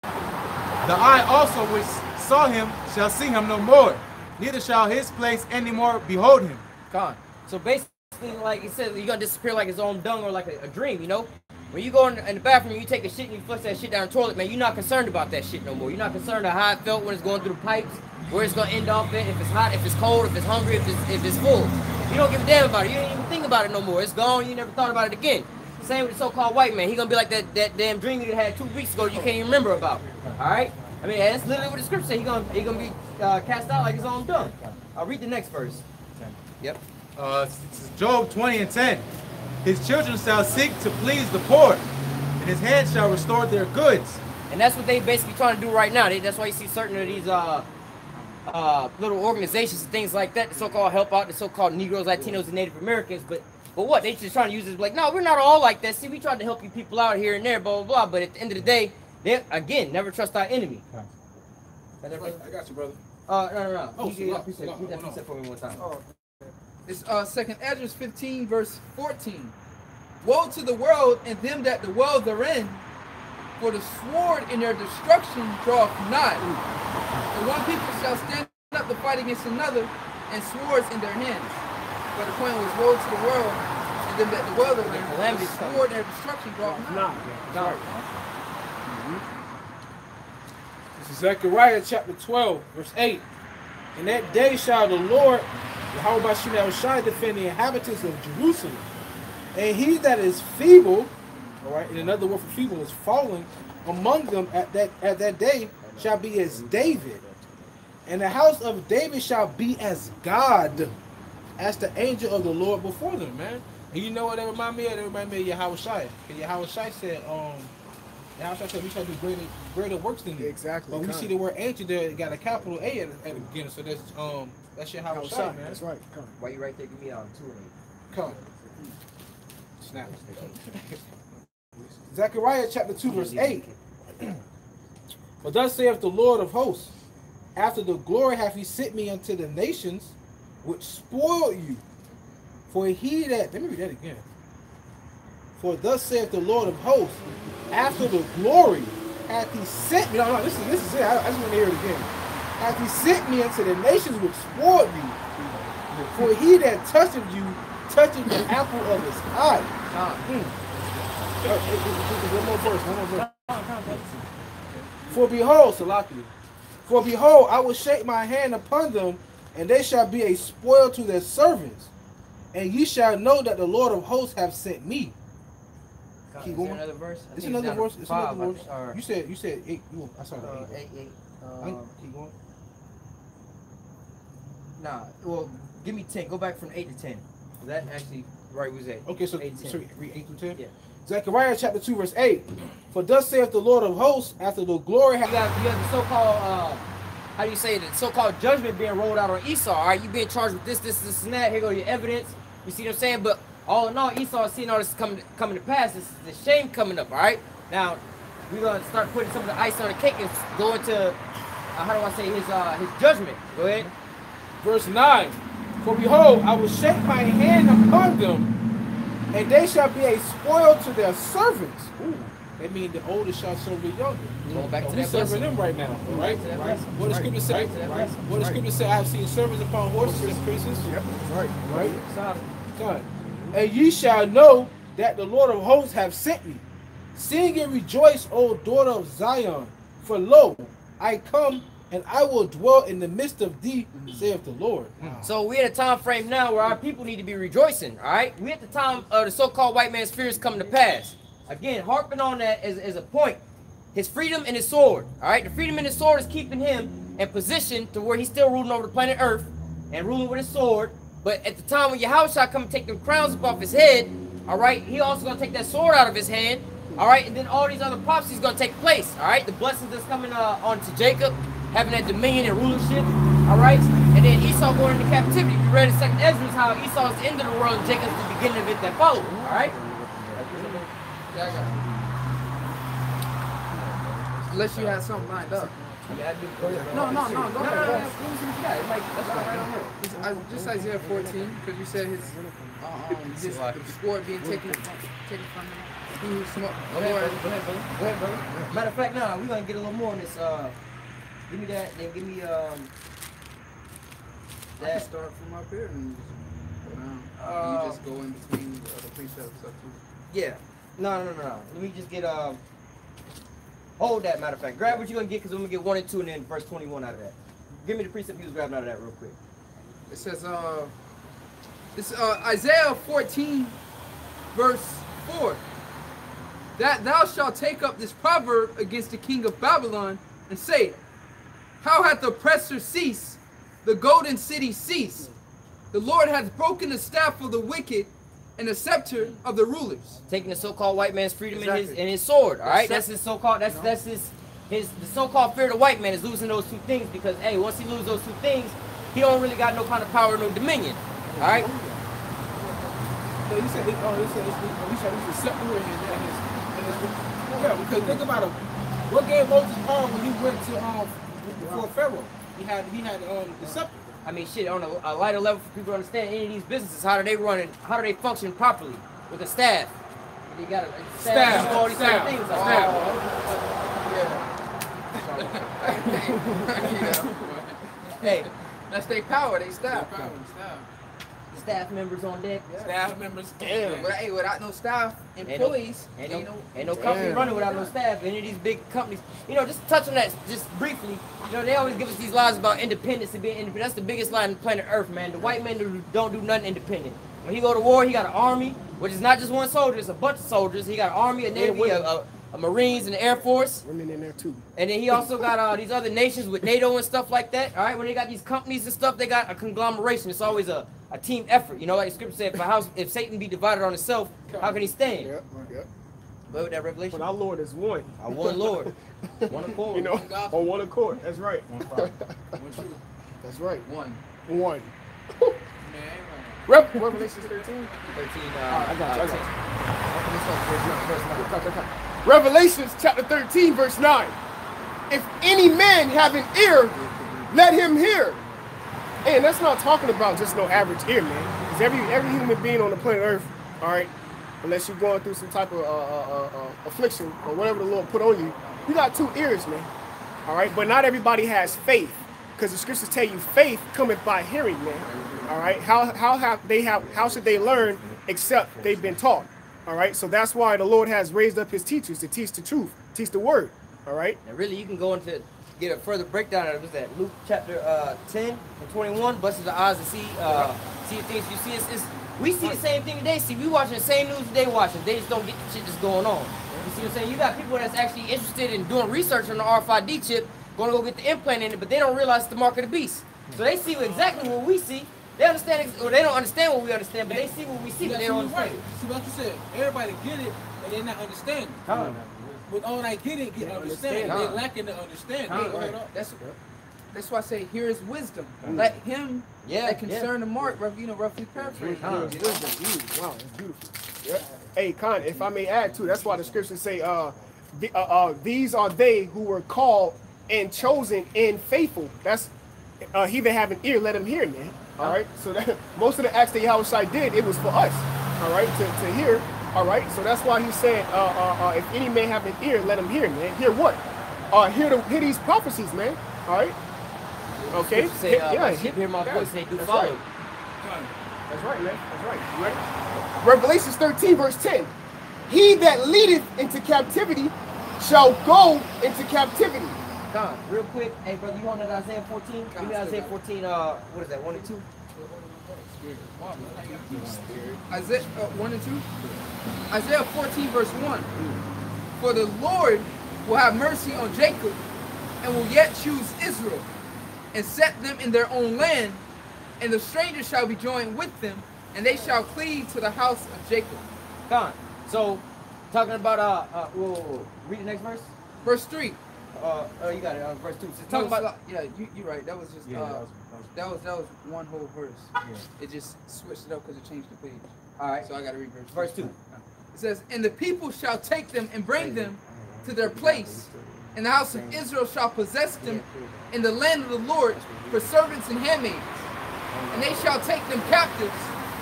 The eye also which saw him shall see him no more, neither shall his place any more behold him. Gone. So basically, like it says, you're gonna disappear like his own dung or like a dream, you know? When you go in the bathroom, you take a shit and you flush that shit down the toilet, man, you're not concerned about that shit no more. You're not concerned about how it felt when it's going through the pipes, where it's gonna end off at, if it's hot, if it's cold, if it's hungry, if it's full. You don't give a damn about it. You don't even think about it no more. It's gone. You never thought about it again. Same with the so-called white man. He gonna be like that damn dream you had 2 weeks ago you can't even remember about. All right? I mean, that's literally what the scripture says. He gonna be cast out like his own dung. I'll read the next verse. Yep. Job 20 and 10. His children shall seek to please the poor, and his hand shall restore their goods. And that's what they basically trying to do right now. That's why you see certain of these little organizations and things like that, the so-called help out the so-called Negroes, Latinos, and Native Americans. But what? They just trying to use it like, no, we're not all like that. See, we tried to help you people out here and there, blah, blah, blah. But at the end of the day, they, again, never trust our enemy. I got you, brother. No. Oh, Read that precept for me one time. It's 2nd Ezra 15, verse 14. Woe to the world and them that dwell therein, for the sword in their destruction draweth nigh. And one people shall stand up to fight against another, and swords in their hands. But the point was, woe to the world and them that dwell therein, for the sword in their destruction draweth nigh. This is Zechariah chapter 12, verse 8. In that day shall the Lord, YAHAWASHI, defend the inhabitants of Jerusalem. And he that is feeble, all right, and another word for feeble is falling among them at that day shall be as David. And the house of David shall be as God, as the angel of the Lord before them, man. And you know what that remind me of? That remind me of YAHAWASHI. Because YAHAWASHI said, YAHAWASHI said we shall do greater works than you. Exactly. But we see the word ancient there, it got a capital A at the beginning, so that's YAHAWASHI, man. That's right. Come. Why you right there? Give me out 2 and 8. Come. Snap. Zechariah chapter 2, verse 8. But thus saith the Lord of hosts, after the glory hath he sent me unto the nations which spoiled you. For he that, let me read that again. For thus saith the Lord of hosts, after the glory hath he sent me. No, this is it. I just want to hear it again. Hath he sent me unto the nations which spoiled you. For he that toucheth you, touching the apple of his eye. One more verse. For behold, Salaki, for behold, I will shake my hand upon them, and they shall be a spoil to their servants. And ye shall know that the Lord of hosts hath sent me. Keep going. Another verse? It's another verse. It's another verse. Or... You said 8. I saw that 8. Eight. Keep going. Nah, well, give me 10. Go back from 8 to 10. That actually right was 8. Okay, so 8 to 10. sorry, read 8 through 10. Yeah. Zechariah chapter 2 verse 8. For thus saith the Lord of hosts, after the glory You have the so-called how do you say it? The so-called judgment being rolled out on Esau. All right, you being charged with this, and that. Here go your evidence. You see what I'm saying? But all in all, Esau is seeing all this coming to pass. This is the shame coming up. All right. Now we're gonna start putting some of the ice on the cake and go into how do I say his judgment. Go ahead. verse 9. For behold, I will shake my hand upon them, and they shall be a spoil to their servants. Ooh. That means the oldest shall serve the younger. Going back to We that serving blessing. them right now, right? Right. What the scripture say? What the scripture say? I have seen servants upon horses and princes. Yep. Right. Right? God. And ye shall know that the Lord of hosts have sent me. Sing and rejoice, O daughter of Zion. For lo, I come and I will dwell in the midst of thee, saith the Lord. So we're at a time frame now where our people need to be rejoicing. All right. We're at the time of the so-called white man's fears coming to pass. Again, harping on that as a point. His freedom and his sword. All right. The freedom and his sword is keeping him in position to where he's still ruling over the planet Earth and ruling with his sword. But at the time when YAHAWASHI come and take them crowns up off his head, all right, he also gonna take that sword out of his hand, all right, and then all these other prophecies gonna take place, all right. The blessings that's coming on to Jacob, having that dominion and rulership, all right, and then Esau going into captivity. We read in 2nd Ezra how Esau is the end of the world and Jacob's the beginning of it that follows, all right. Unless you had something lined up. No, go ahead. Just Isaiah 14, because you said his the sword being taken from him. He who smote. Go ahead, brother. Matter of fact, no, we're gonna get a little more on this. Give me that, then give me I can start from up here and just go down. You just go in between the precepts up to. yeah. No. Let me just get hold that, matter of fact. Grab what you're gonna get, because I'm gonna get 1 and 2 and then verse 21 out of that. Give me the precept he was grabbing out of that real quick. It says, it's Isaiah 14, verse 4. That thou shalt take up this proverb against the king of Babylon and say, how hath the oppressor ceased, the golden city ceased? The Lord hath broken the staff of the wicked and the scepter of the rulers. Taking the so-called white man's freedom and his sword. All right, that's his so-called. That's the so-called fear of the white man is losing those two things, because hey, once he loses those two things, he don't really got no kind of power, no dominion. All right. So he said, he said he's a scepter in his. Yeah, because think about it. What gave Moses power when he went to before Pharaoh? He had the scepter. I mean, shit, on a lighter level for people to understand any of these businesses, how do they run and how do they function properly with a staff? They got a staff, do all these certain things. Hey, that's their power, they staff. Staff members on deck. Staff members. Damn. But hey, without no staff, employees, ain't no company running without no staff. Any of these big companies, you know, just touch on that just briefly. You know, they always give us these lies about independence and being independent. That's the biggest lie on the planet Earth, man. The white man don't do nothing independent. When he go to war, he got an army, which is not just one soldier, it's a bunch of soldiers. He got an army, a navy, a Marines, and the Air Force. Women in there too. And then he also got these other nations with NATO and stuff like that. All right, when they got these companies and stuff, they got a conglomeration. It's always a team effort. You know, like the scripture said, if Satan be divided on himself, how can he stand? Yep. But with that revelation, but our Lord is one. Our one Lord. One accord. You know, on one accord. That's right. That's right. One. Revelation 13. Revelations chapter 13, verse 9. If any man have an ear, let him hear. And that's not talking about just no average ear, man. Because every human being on the planet Earth, all right, unless you're going through some type of affliction or whatever the Lord put on you, you got two ears, man. All right, but not everybody has faith, because the scriptures tell you faith cometh by hearing, man. All right, how should they learn except they've been taught? All right, so that's why the Lord has raised up his teachers to teach the truth, teach the word. All right, and really you can go into get a further breakdown of it. Was that Luke chapter 10 and 21? Blessed the eyes to see the things you see. We see the same thing today. See, we watching the same news they watching. They just don't get the shit that's going on. You see what I'm saying? You got people that's actually interested in doing research on the RFID chip, going to go get the implant in it, but they don't realize it's the mark of the beast. So they see exactly what we see. They understand, or they don't understand what we understand, but they see what we see, but they don't understand. See what you said? Everybody get it, but they're not understanding. With all I get it, get understanding. They're lacking the understanding. That's why I say, here is wisdom. Let him that concern the mark, roughly paraphrase. Wow, that's beautiful. Yeah. Hey, Khan, if I may add too, that's why the scriptures say, these are they who were called and chosen and faithful. That's he that have an ear, let him hear, man. All right. So that, most of the acts that YAHWASHI did, it was for us. All right, to hear. All right. So that's why he said, if any man have an ear, let him hear, man. Hear what? Hear these prophecies, man. All right. Okay. Say, hear my voice, they do follow. That's right, man. That's right. Revelations 13, verse 10. He that leadeth into captivity shall go into captivity. Con, real quick, hey brother, you want that Isaiah 14? Give me Isaiah 14, what is that, 1 and 2? Isaiah 1 and 2? Isaiah 14, verse 1. For the Lord will have mercy on Jacob, and will yet choose Israel, and set them in their own land, and the stranger shall be joined with them, and they shall cleave to the house of Jacob. Con. So, talking about, we'll read the next verse? Verse 3. Oh, you got it, verse 2. So talking about, yeah, you're right. That was just, that was one whole verse. Yeah. It just switched it up because it changed the page. All right. So I got to read verse 2. It says, and the people shall take them and bring them to their place, and the house of Israel shall possess them in the land of the Lord for servants and handmaids. And they shall take them captives,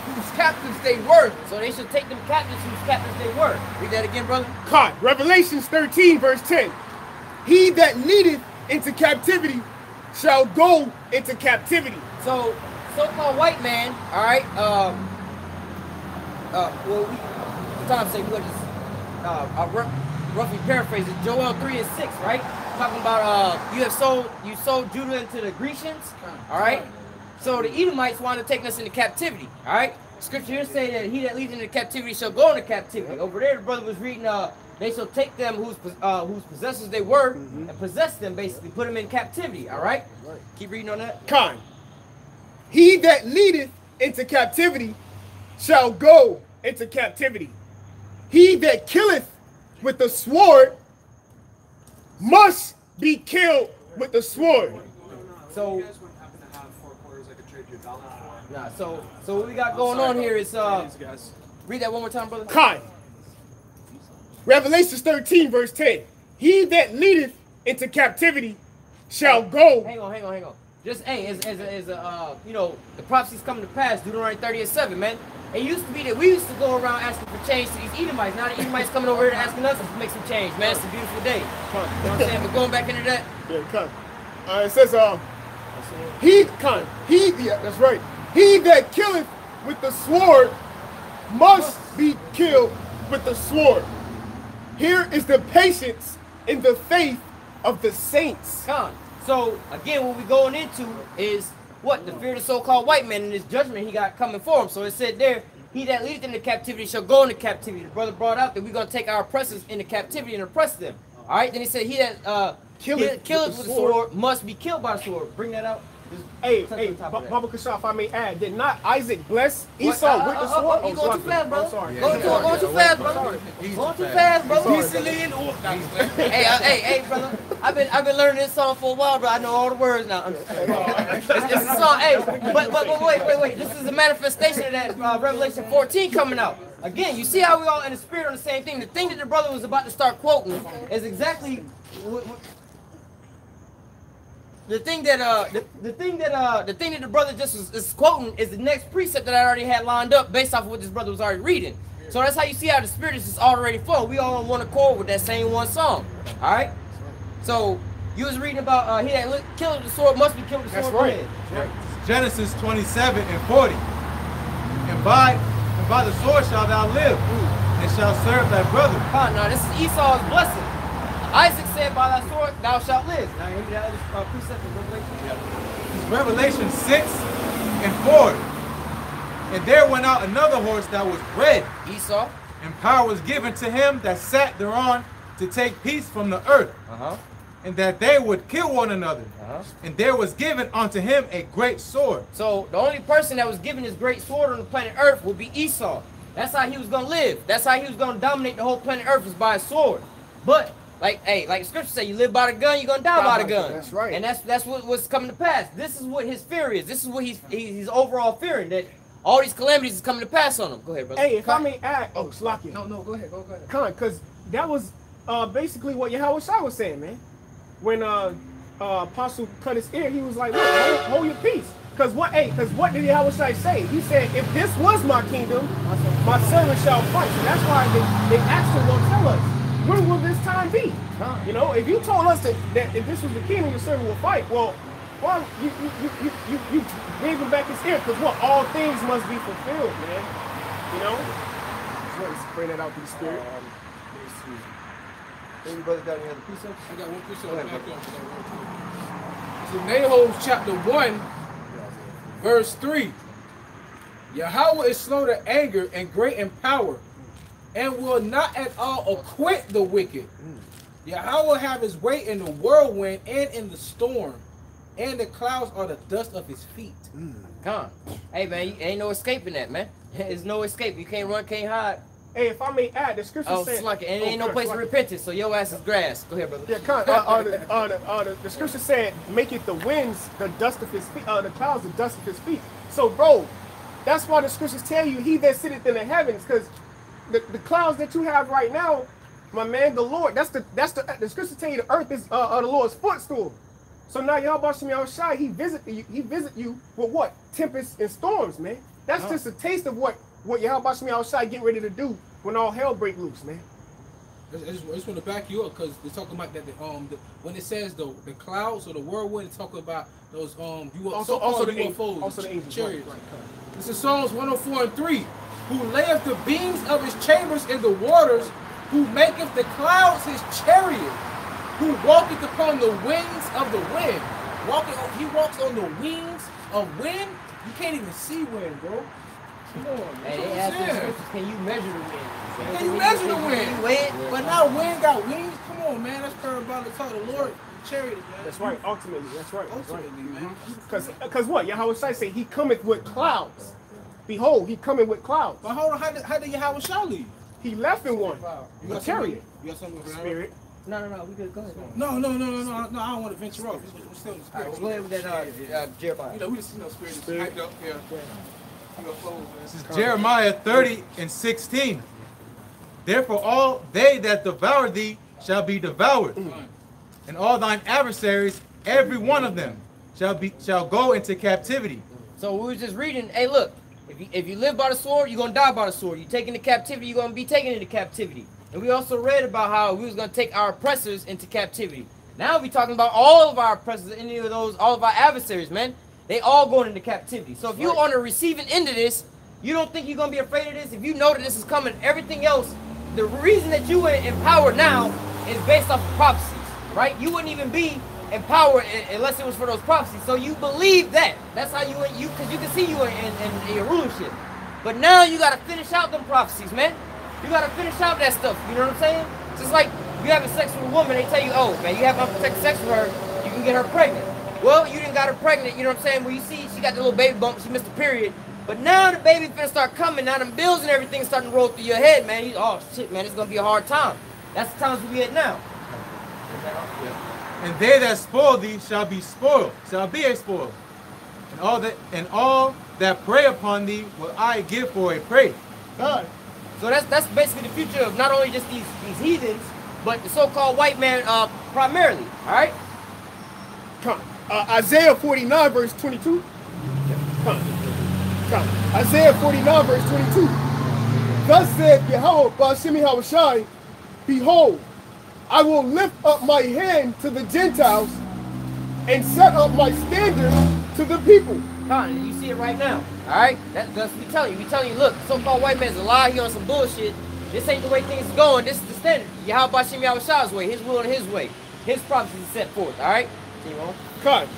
whose captives they were. So they should take them captives, whose captives they were. Read that again, brother. God, Revelations 13, verse 10. He that leadeth into captivity shall go into captivity. So, so-called white man, all right, well, sometimes say we'll just, roughly paraphrase it, Joel 3 and 6, right? Talking about, you sold Judah into the Grecians, all right? So the Edomites wanted to take us into captivity, all right? Scripture here say that he that leads into captivity shall go into captivity. Over there, the brother was reading, they shall take them whose possessors they were and possess them, basically, put them in captivity, all right? Keep reading on that. Con. He that leadeth into captivity shall go into captivity. He that killeth with the sword must be killed with the sword. So, nah, so what we got going on here is, read that one more time, brother. Con. Revelations 13, verse 10. He that leadeth into captivity shall go. Hang on. Just, hey, as you know, the prophecies coming to pass, Deuteronomy 30 and 7, man. It used to be that we used to go around asking for change to these Edomites. Now the Edomites coming over here asking us to make some change, man. It's a beautiful day. You know what I'm saying? But going back into that. Yeah, con. It says, that's right. He that killeth with the sword must be killed with the sword. Here is the patience in the faith of the saints. Con. So, again, what we're going into is what? The fear of the so-called white man and this judgment he got coming for him. So it said there, he that leadeth into captivity shall go into captivity. The brother brought out that we're going to take our oppressors into captivity and oppress them. All right? Then he said, he that killeth with the sword must be killed by the sword. Bring that out. Hey, Baba Kasha, if I may add, did not Isaac bless Esau with the sword? He's going too fast, brother. Sorry. Going too fast, brother. Going too fast, brother. Hey, brother. I've been learning this song for a while, bro. I know all the words now. It's a song. Hey, but wait. This is a manifestation of that Revelation 14 coming out. Again, you see how we all in the spirit on the same thing. The thing that the brother was about to start quoting is exactly the thing that the brother just is quoting is the next precept that I already had lined up based off of what this brother was already reading. So that's how you see how the spirit is just already full. We all on one accord with that same one song. All right. So you was reading about he that killed the sword must be killed with the sword. That's right. Genesis 27 and 40. And by the sword shalt thou live, and shalt serve thy brother. Now this is Esau's blessing. Isaac said, by thy sword thou shalt live. Now hear that other precept of Revelation? Revelation 6 and 4. And there went out another horse that was red. Esau. And power was given to him that sat thereon to take peace from the earth. and that they would kill one another. And there was given unto him a great sword. So the only person that was given this great sword on the planet Earth would be Esau. That's how he was gonna live. That's how he was gonna dominate the whole planet Earth, was by a sword. But like Scripture say, you live by the gun, you're gonna die by the gun. That's right. And that's what's coming to pass. This is what his fear is. This is what he's overall fearing, that all these calamities is coming to pass on him. Go ahead, brother. Hey, if I may add, Slakia. No, go ahead. Go ahead. Because that was basically what YAHWASHI was saying, man. When Apostle cut his ear, he was like, look, hold your peace. Because what did YAHWASHI say? He said, if this was my kingdom, my servant shall fight. So that's why they asked him, well, tell us, when will this time be? You know, if you told us that if this was the kingdom, your servant will fight, well, you gave him back his ear, because what? All things must be fulfilled, man. You know? Just want to bring that out to the spirit. Any brother got any other precepts? I got one precept. So Nahum chapter 1, verse 3. Yahweh is slow to anger and great in power, and will not at all acquit the wicked. Yahweh have his way in the whirlwind and in the storm, and the clouds are the dust of his feet. Come on. Hey, man, ain't no escaping that, man. There's no escape. You can't run, can't hide. Hey, if I may add, the scripture said... and ain't no place for repentance, so your ass is grass. Go ahead, brother. Yeah, the scripture said, make it the winds, the dust of his feet, the clouds, the dust of his feet. So, bro, that's why the scriptures tell you, he that sitteth in the heavens, because the clouds that you have right now, my man, the Lord, the scriptures tell you the earth is the Lord's footstool. So now YAHWASHI, he visit you with what? Tempests and storms, man. That's just a taste of what YAHWASHI getting ready to do when all hell break loose, man. I just want to back you up, because they're talking about that when it says the clouds or the whirlwind, it's talking about those also the UFOs, also the angels. Chariots. Right. This is Psalms 104:3. Who layeth the beams of his chambers in the waters, who maketh the clouds his chariot, who walketh upon the wings of the wind. He walks on the wings of wind. You can't even see wind, bro. Come on, man. Hey, they ask us, can you measure the wind? Can you measure the wind? But now wind got wings. Come on, man. That's parabolic talk. The Lord chariot, man. That's right. Ultimately, that's right. Ultimately, man. Because what? YAHWASHI say he cometh with clouds. Behold, he coming with clouds. But hold on, how did YAHWASHI leave? He left in one. A chariot. You got something for that? Spirit. No, we good. Go ahead. No, I don't want to venture off. We're still in the spirit. Go ahead with that Jeremiah. You know, we just spirit hyped up. Yeah. This is Jeremiah 30:16. Therefore all they that devour thee shall be devoured, and all thine adversaries, every one of them, shall go into captivity. So we were just reading, hey, look, if you live by the sword, you're going to die by the sword. You take into captivity, you're going to be taken into captivity. And we also read about how we was going to take our oppressors into captivity. Now we're talking about all of our oppressors, any of those, all of our adversaries, man. They all going into captivity. So if you're on the receiving end of this, you don't think you're going to be afraid of this? If you know that this is coming, everything else, the reason that you are empowered now is based off of prophecies, right? You wouldn't even be empowered unless it was for those prophecies. So you believe that. That's how because you can see you in your rulership. But now you got to finish out them prophecies, man. You got to finish out that stuff. You know what I'm saying? It's just like you having sex with a woman, they tell you, oh, man, you have unprotected sex with her, you can get her pregnant. Well, you didn't got her pregnant, you know what I'm saying? Well, you see, she got the little baby bump, she missed a period. But now the baby finna start coming, now them bills and everything starting to roll through your head, man. Oh, shit, man, it's going to be a hard time. That's the times we at now. And they that spoil thee shall be spoiled, shall be a spoil. And all that prey upon thee will I give for a prey. God. So that's basically the future of not only just these heathens, but the so-called white man primarily, all right? Come. Isaiah 49 verse 22. Come. Isaiah 49 verse 22. Thus saith Yahweh, YAHWASHI, behold, I will lift up my hand to the Gentiles and set up my standard to the people. Con, you see it right now. All right, that's we telling you. We telling you, look, so-called white man's a lie. He on some bullshit. This ain't the way things are going. This is the standard. YAHWAH's way, his will and his way. His prophecies is set forth. All right, continue on. God,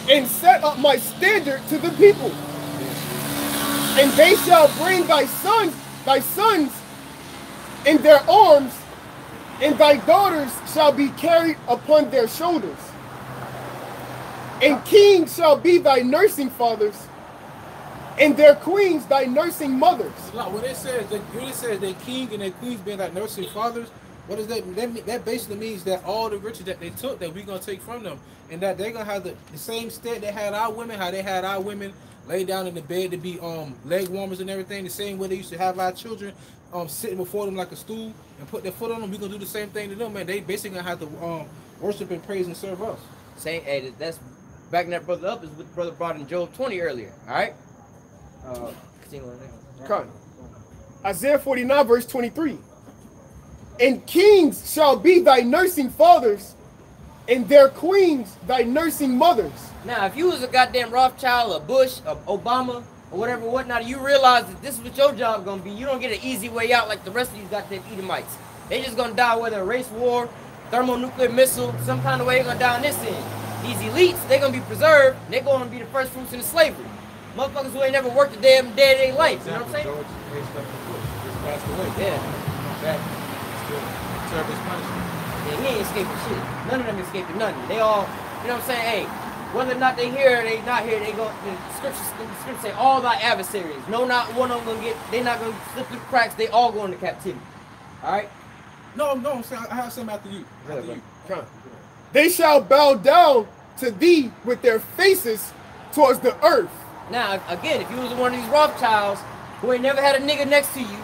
and set up my standard to the people, and they shall bring thy sons in their arms, And thy daughters shall be carried upon their shoulders. And kings shall be thy nursing fathers, and their queens thy nursing mothers. When it says that king and their queens being like nursing fathers, what does that mean? That basically means that all the riches that they took, that we're gonna take from them, and that they're gonna have the same state they had our women, how they had our women lay down in the bed to be leg warmers and everything, the same way they used to have our children sitting before them like a stool and put their foot on them. We're gonna do the same thing to them, man. They basically gonna have to worship and praise and serve us. Same, hey, that's backing that brother up is what the brother brought in Job 20 earlier. All right. Isaiah 49 verse 23. And kings shall be thy nursing fathers, and their queens thy nursing mothers. Now, if you was a goddamn Rothschild, a Bush, a Obama, or whatever, whatnot, you realize that this is what your job gonna be. You don't get an easy way out like the rest of these goddamn Edomites. They just gonna die, whether a race war, thermonuclear missile, some kind of way. They're gonna die on this end. These elites, they're gonna be preserved. They're gonna be the first fruits into slavery. Motherfuckers who ain't never worked a damn day of their life. You know what I'm saying? George just passed away. Yeah. Serve his punishment. Yeah, he ain't escaping shit. None of them escaping nothing. They all, you know what I'm saying? Hey, whether or not they here or they not here, they go. The scriptures say all thy adversaries. No, not one of them gonna get. They not gonna slip through the cracks. They all go into captivity. All right. No, I'm saying I have something after you. They shall bow down to thee with their faces towards the earth. Now, again, if you was one of these Rothschilds who ain't never had a nigga next to you,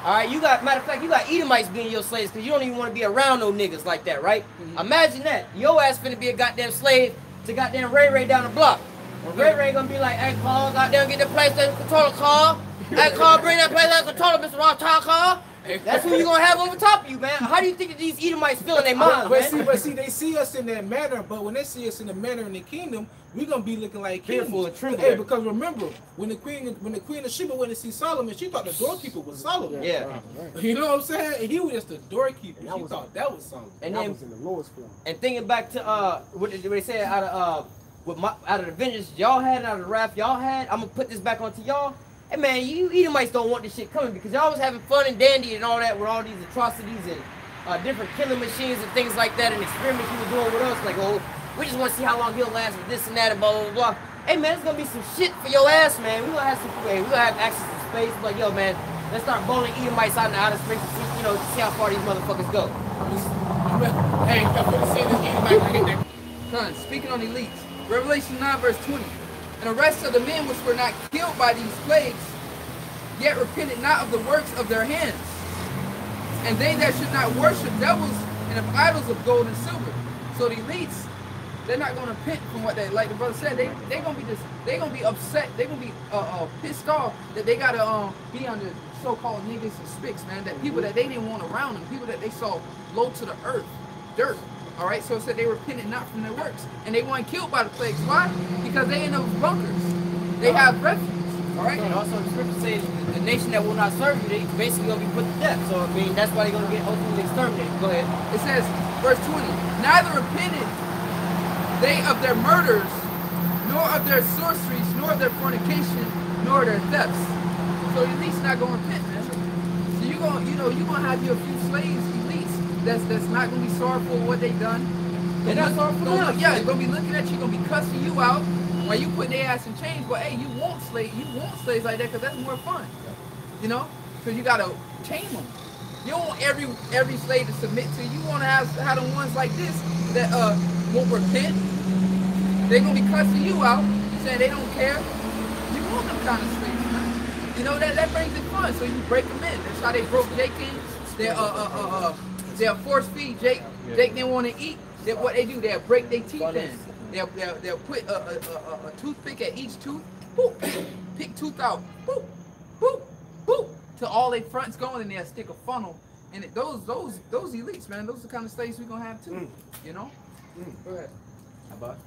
all right, you got, matter of fact, you got Edomites being your slaves because you don't even want to be around no niggas like that, right? Imagine that. Your ass finna be a goddamn slave to goddamn Ray Ray down the block. When Ray Ray gonna be like, hey, Carl, goddamn, get the PlayStation controller, Carl. Hey, Carl, bring that PlayStation controller, Mr. Rothschild, Carl. That's who you gonna have over top of you, man. How do you think that these Edomites feel in their minds, man? But see, they see us in that manner, but when they see us in the manner in the kingdom, we gonna be looking like fearful and trembling. Hey, because remember, when the queen of Sheba went to see Solomon, she thought the doorkeeper was Solomon. Yeah. You know what I'm saying? And he was just the doorkeeper. She thought that was Solomon. And that then, was in the lowest form. And thinking back to what they said out of the vengeance y'all had, out of the wrath y'all had, I'm gonna put this back onto y'all. Hey man, you Edomites don't want this shit coming because y'all was having fun and dandy and all that with all these atrocities and different killing machines and things like that and experiments you were doing with us. Like, oh, we just want to see how long he'll last with this and that and blah, blah, blah. Hey man, it's gonna be some shit for your ass, man. We gonna have some, we gonna have access to space. Like, yo man, let's start bowling Edomites out in the outer space to see, you know, to see how far these motherfuckers go. Hey, I'm gonna say this Edomite. Son, speaking on elites, Revelation 9 verse 20. And the rest of the men which were not killed by these plagues, yet repented not of the works of their hands. And they that should not worship devils and of idols of gold and silver. So the elites, they're not going to repent from what they, like the brother said, they're going to be upset, they're going to be pissed off that they got to be under so-called niggas and spicks, man, that people that they didn't want around them, people that they saw low to the earth, dirt. All right, so it said they repented not from their works, and they weren't killed by the plagues. Why? Because they in those bunkers. They have refuge. All right. And also the scripture says the nation that will not serve you, they basically gonna be put to death. So I mean, that's why they're gonna get ultimately exterminated. Go ahead. It says, verse 20. Neither repented they of their murders, nor of their sorceries, nor of their fornication, nor their thefts. So at least not gonna repent, man. So you're gonna have your few slaves. That's not gonna be sorrowful for what they done. They're not sorrowful enough. Yeah, they're gonna be looking at you, gonna be cussing you out while you put their ass in chains. But hey, you want slaves like that because that's more fun. You know, because you gotta tame them. You don't want every slave to submit to you. You want to have the ones like this that won't repent. They're gonna be cussing you out, saying they don't care. You want them kind of slaves, man. You know that brings it fun. So you break them in. That's how they broke Jake in. They'll force feed Jake. Jake didn't want to eat. What they do, they'll break their teeth in. They'll put a toothpick at each tooth. Boop, pick tooth out. Boop, boop, boop. Till all their fronts going, and they'll stick a funnel. And those elites, man, those are the kind of slaves we're gonna have too. You know. Go ahead. AHBAD.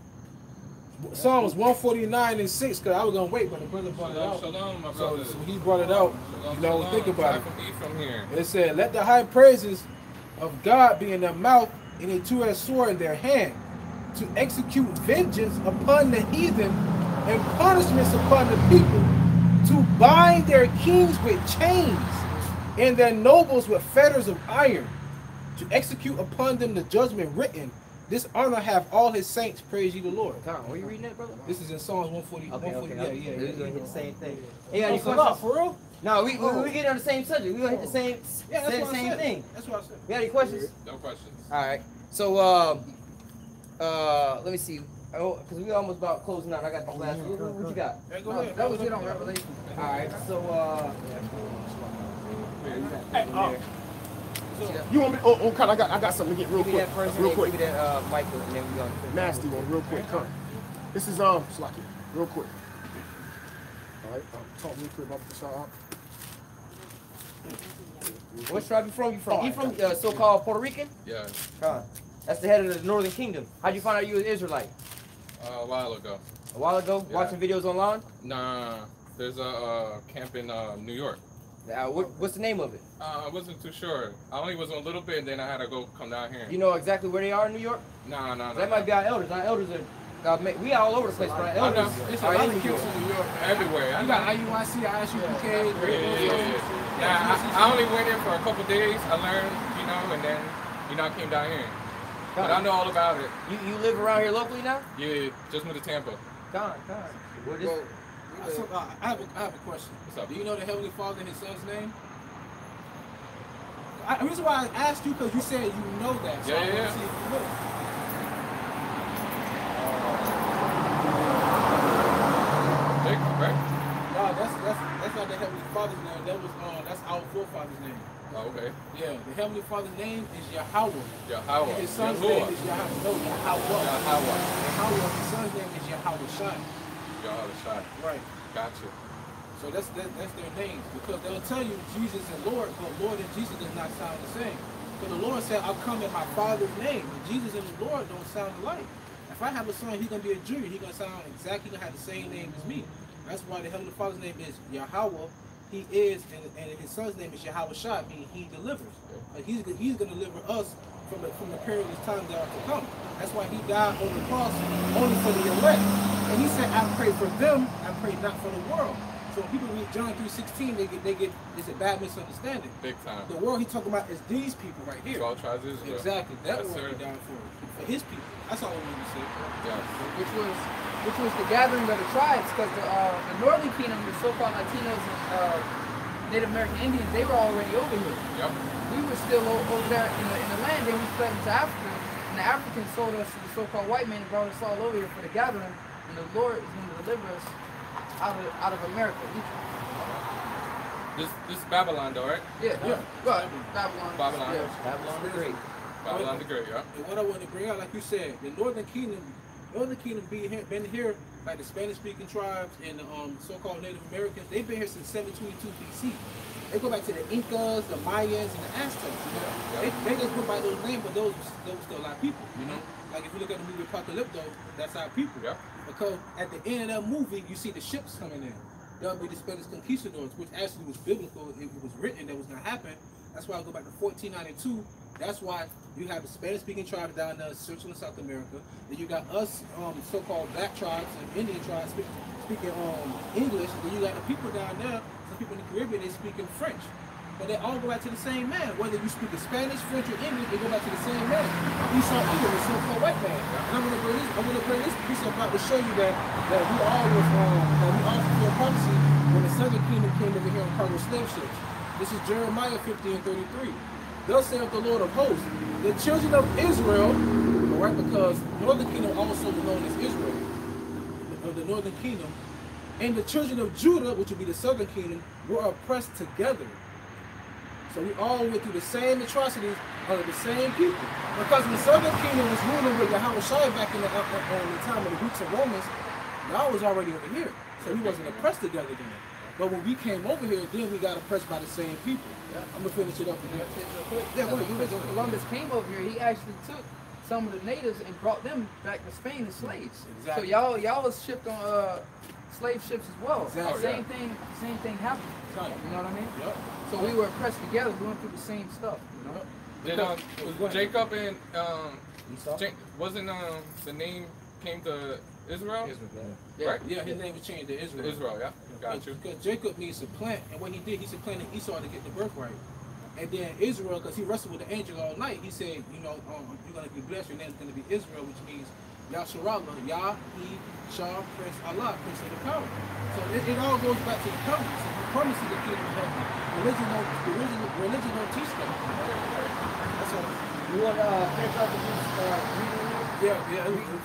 Psalms 149:6, because I was gonna wait, but the brother brought it out. Shalom, my So brother. when he brought it out, you know, Shalom. think about it. From here. It said, "Let the high praises of God be in their mouth, and a two-edged sword in their hand, to execute vengeance upon the heathen and punishments upon the people, to bind their kings with chains and their nobles with fetters of iron, to execute upon them the judgment written. This honor have all his saints. Praise ye the Lord. Tom, where you reading that, brother? This is in Psalms 140. Okay, 140. okay. Yeah. We're gonna hit the same thing. Hey, any That's a lot, questions? for real? No, we get on the same subject. We're gonna hit the same, Yeah, that's what I same said. thing. That's what I said. You got any questions? No questions. All right. So, let me see. Oh, because we almost about closing out. I got the last. What you got? Hey, go ahead. That was it on Revelation. All right. So, You want me? Oh, God, I got something to get real give me quick. that first, Real and quick. then give me that Michael, and then we gonna Nasty one, real quick. Come. This is Slocky, real quick. All right, talk real quick about this. What tribe you from? You from? Oh, You from so-called Puerto Rican? Yeah, That's the head of the Northern Kingdom. How'd you find out you was Israelite? a while ago. A while ago, Yeah. watching videos online. Nah, there's a camp in New York. What's the name of it? I wasn't too sure. I only was on a little bit, and then I had to go come down here. You know exactly where they are in New York? Nah. That might be our elders. Our elders are. We all over the place, but our I elders know. It's a are lot in of New camps York. in New York. Everywhere. You got IUIC, ISUPK. Nah, I only went in for a couple days. I learned, and then, I came down here. But I know all about it. You live around here locally now? Yeah, just moved to Tampa. Con. What is? I have a question. What's up? Do you know the Heavenly Father and His Son's name? The reason why I asked you because you said you know that. So I want to see if you know. Jacob, right? No, that's not the Heavenly Father's name. That's our forefather's name. Oh, okay. Yeah, the Heavenly Father's name is YAHAWAH. Yahawah. His son's Yahuwah. name is YAHAWAH. No, YAHAWAH. Yahawah. YAHAWAH. His son's name is YAHAWASHI. Yahawah. Right. Gotcha. So that's their names, because they'll tell you Jesus and Lord, but Lord and Jesus does not sound the same. Because the Lord said, I'll come in my Father's name. And Jesus and the Lord don't sound alike. If I have a son, he's going to be a junior. He's going to sound exactly going to have the same name as me. That's why the Heavenly Father's name is YAHAWAH. He is, and his son's name is YAHAWASHI, meaning he delivers. Like he's going to deliver us from the perilous time that are to come. That's why he died on the cross only for the elect. And he said, I pray for them, I pray not for the world. So when people read John 3:16, they get it's a bad misunderstanding. Big time. The world he's talking about is these people right here. 12 tribes of Israel. Exactly. That Yes, world sir. he died for his people. That's all I wanted to say. Yes. which was the gathering of the tribes, because the Northern Kingdom, the so-called Latinos and Native American Indians, they were already over here. Yep. We were still over there in the land, then we fled into Africa, and the Africans sold us to the so-called white man and brought us all over here for the gathering, and the Lord is going to deliver us out of America. This is Babylon, though, right? Yeah. But Babylon. Babylon. Yeah. Babylon the Great. Babylon the Great, yeah. And what I want to bring out, like you said, the Northern Kingdom been here, like the Spanish-speaking tribes and the so-called Native Americans. They've been here since 722 BC. They go back to the Incas, the Mayans, and the Aztecs. They just go by those names, but those were still our people. Like if you look at the movie Apocalypto, that's our people. Yeah. Because at the end of that movie, you see the ships coming in. That'll be the Spanish conquistadors, which actually was biblical. It was written that was going to happen. That's why I go back to 1492. That's why you have the Spanish-speaking tribes down there, Central and South America. Then you got us, so-called black tribes and Indian tribes speaking English. And then you got the people down there, some people in the Caribbean, they speaking French. But they all go back to the same man. Whether you speak Spanish, French, or English, they go back to the same man. Esau Edom, the so-called white man. And I'm gonna bring this piece about to show you that we all fulfill prophecy when the Southern Kingdom came over here on cargo slave ships. This is Jeremiah 50 and 33. Thus saith the Lord of hosts, the children of Israel, all right, because Northern Kingdom also known as Israel, of the Northern Kingdom, and the children of Judah, which would be the Southern Kingdom, were oppressed together. So we all went through the same atrocities under the same people. Because when the Southern Kingdom was ruling with YAHAWASHI back in the time of the Greeks and Romans, y'all was already over here. So we wasn't oppressed together then. But when we came over here, then we got oppressed by the same people. I'm going to finish it up with that. Yeah, when Columbus came over here, he actually took some of the natives and brought them back to Spain as slaves. Exactly. So y'all was shipped on slave ships as well. Exactly. Same thing happened. You know what I mean? Yep. So we were oppressed together, going through the same stuff. You know? Did Jacob and wasn't the name came to Israel? Right? Yeah, his name was changed to Israel. Israel, yeah. Got you. Because Jacob needs to plant, and what he did, he supplanted Esau to get the birthright. And then Israel, because he wrestled with the angel all night, he said, you know, you're going to be blessed. Your name's going to be Israel, which means Yahshua, Yah, He, Shah, Prince Allah, Prince of the power. So it all goes back to the covenant. So the promise of the kingdom of heaven. Religion don't teach that. That's all. You want to finish off with this? Yeah.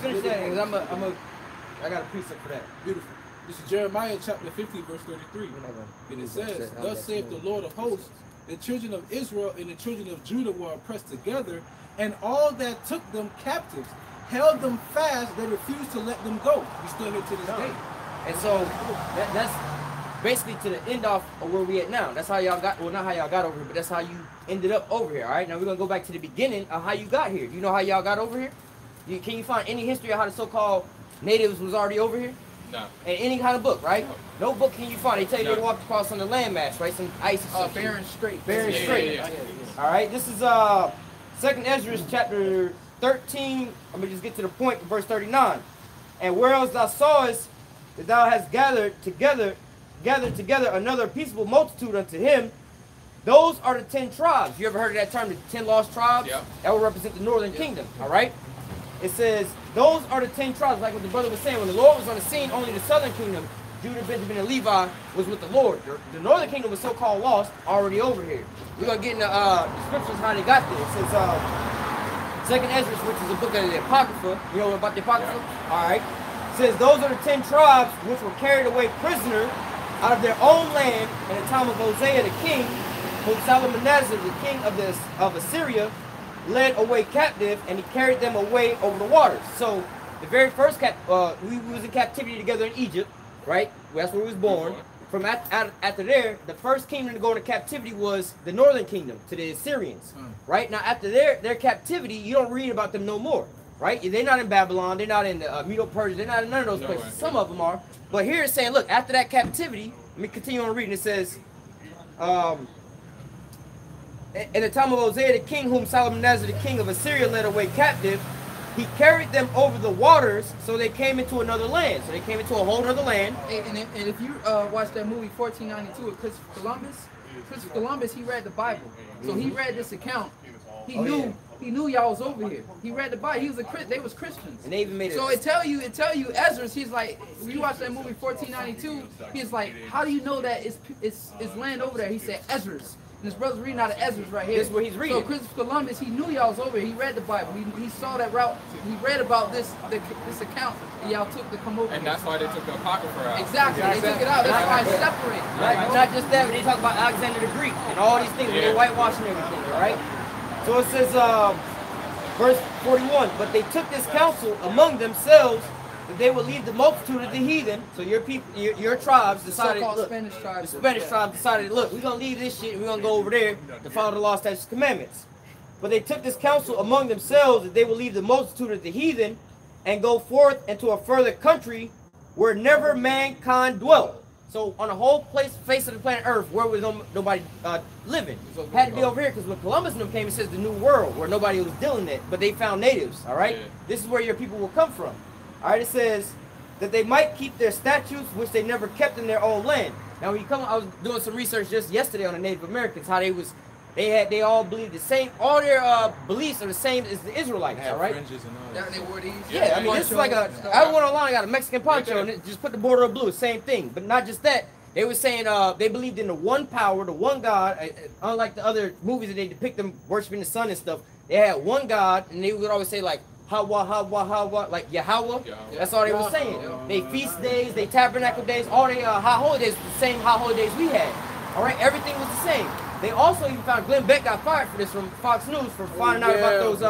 Finish that, because I got a precept for that. Beautiful. This is Jeremiah chapter 50, verse 33. And it says, thus saith the Lord of hosts, the children of Israel and the children of Judah were oppressed together, and all that took them captives held them fast, they refused to let them go. We still here to this day. And so that's basically to the end off of where we at now. That's how y'all got, well, not how y'all got over here, but that's how you ended up over here. All right, now we're gonna go back to the beginning of how you got here. You know how y'all got over here? Can you find any history of how the so-called natives was already over here? No. In any kind of book, right? No book can you find. They tell you they walked across on the landmass, right? Some ice. Bering Strait. Bering Strait. All right, this is 2nd Ezra chapter 13. I'm gonna just get to the point, verse 39. And whereas thou sawest that thou hast gathered together another peaceable multitude unto him, those are the 10 tribes. You ever heard of that term, the 10 lost tribes? Yeah. That would represent the northern kingdom. All right. It says those are the 10 tribes, like what the brother was saying. When the Lord was on the scene, only the southern kingdom, Judah, Benjamin, and Levi, was with the Lord. The northern kingdom was so-called lost, already over here. We're gonna get into descriptions how they got there. It says 2nd Ezra, which is a book of the Apocrypha. You know about the Apocrypha? Yeah. All right. It says those are the 10 tribes which were carried away prisoner out of their own land in the time of Hosea the king, whom Shalmaneser, the king of Assyria, led away captive, and he carried them away over the waters. So the very first we was in captivity together in Egypt, right? That's where we was born. From after there, the first kingdom to go into captivity was the northern kingdom, to the Assyrians. Right? Now after their captivity, you don't read about them no more. Right? They're not in Babylon, they're not in the Medo-Persia, they're not in none of those places. Some of them are. But here it's saying, look, after that captivity, let me continue on reading. It says, in the time of Hosea the king, whom Shalmaneser the king of Assyria led away captive, he carried them over the waters, so they came into another land. So they came into a whole other land. And if you watch that movie 1492 of Christopher Columbus, he read the Bible. So he read this account. He knew y'all was over here. He read the Bible. He was they was Christians. And they even made it. So it tell you Ezra. He's like, when you watch that movie 1492, he's like, how do you know that it's land over there? He said Ezra's. And his brother's reading out of Ezra's right here. This is what he's reading. So Christopher Columbus, he knew y'all was over here. He read the Bible. He saw that route. He read about this account that y'all took to come over. And that's why they took the Apocrypha out. Exactly. They took it out. That's why it's separated. Not just that, but they talk about Alexander the Greek and all these things. They're whitewashing everything, all right? So it says, verse 41, but they took this counsel among themselves that they would leave the multitude of the heathen. So your people, your tribes decided, look, Spanish tribes, the Spanish tribes decided, look, we're going to leave this shit and we're going to go over there to follow the law, statutes, commandments. But they took this counsel among themselves that they would leave the multitude of the heathen and go forth into a further country where never mankind dwelt. So on the whole face of the planet Earth, where was nobody living? Had to be over here, because when Columbus and them came, it says the New World, where nobody was dealing it, but they found natives, all right? Yeah. This is where your people will come from. All right, it says that they might keep their statutes, which they never kept in their own land. Now when you come, I was doing some research just yesterday on the Native Americans, how they all believe the same, all their beliefs are the same as the Israelites, all right? They wore these. Yeah, I mean, this is like I went online, I got a Mexican poncho, and it just put the border of blue, same thing. But not just that, they were saying they believed in the one power, the one God, unlike the other movies that they depict them worshiping the sun and stuff. They had one God, and they would always say like, Hawa, like Yahawah. That's all they were saying. They feast days, they tabernacle days, all their high holidays were the same high holidays we had. All right, everything was the same. They also even found Glenn Beck got fired for this from Fox News for finding out about those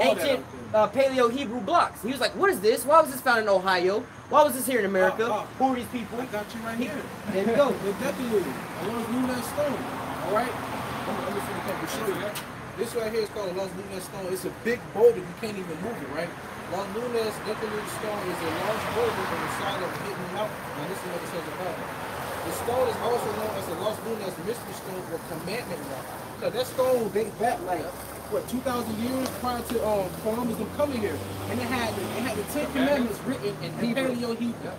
ancient Paleo Hebrew blocks. He was like, what is this? Why was this found in Ohio? Why was this here in America? Who are these people? I got you right here. There you go. The Decalogue, along MILLSTONE. All right? Let me see if I can show you. This right here is called Los Lunas Stone. It's a big boulder. You can't even move it, right? Los Lunas Decalogue Stone is a large boulder on the side of a hidden mountain. Now this is what it says about it. The stone is also known as the Los Lunas Mystery Stone or Commandment Rock. So that stone dates back like, what, 2,000 years prior to Columbus coming here. And it had the 10 Commandments written in Paleo Hebrew.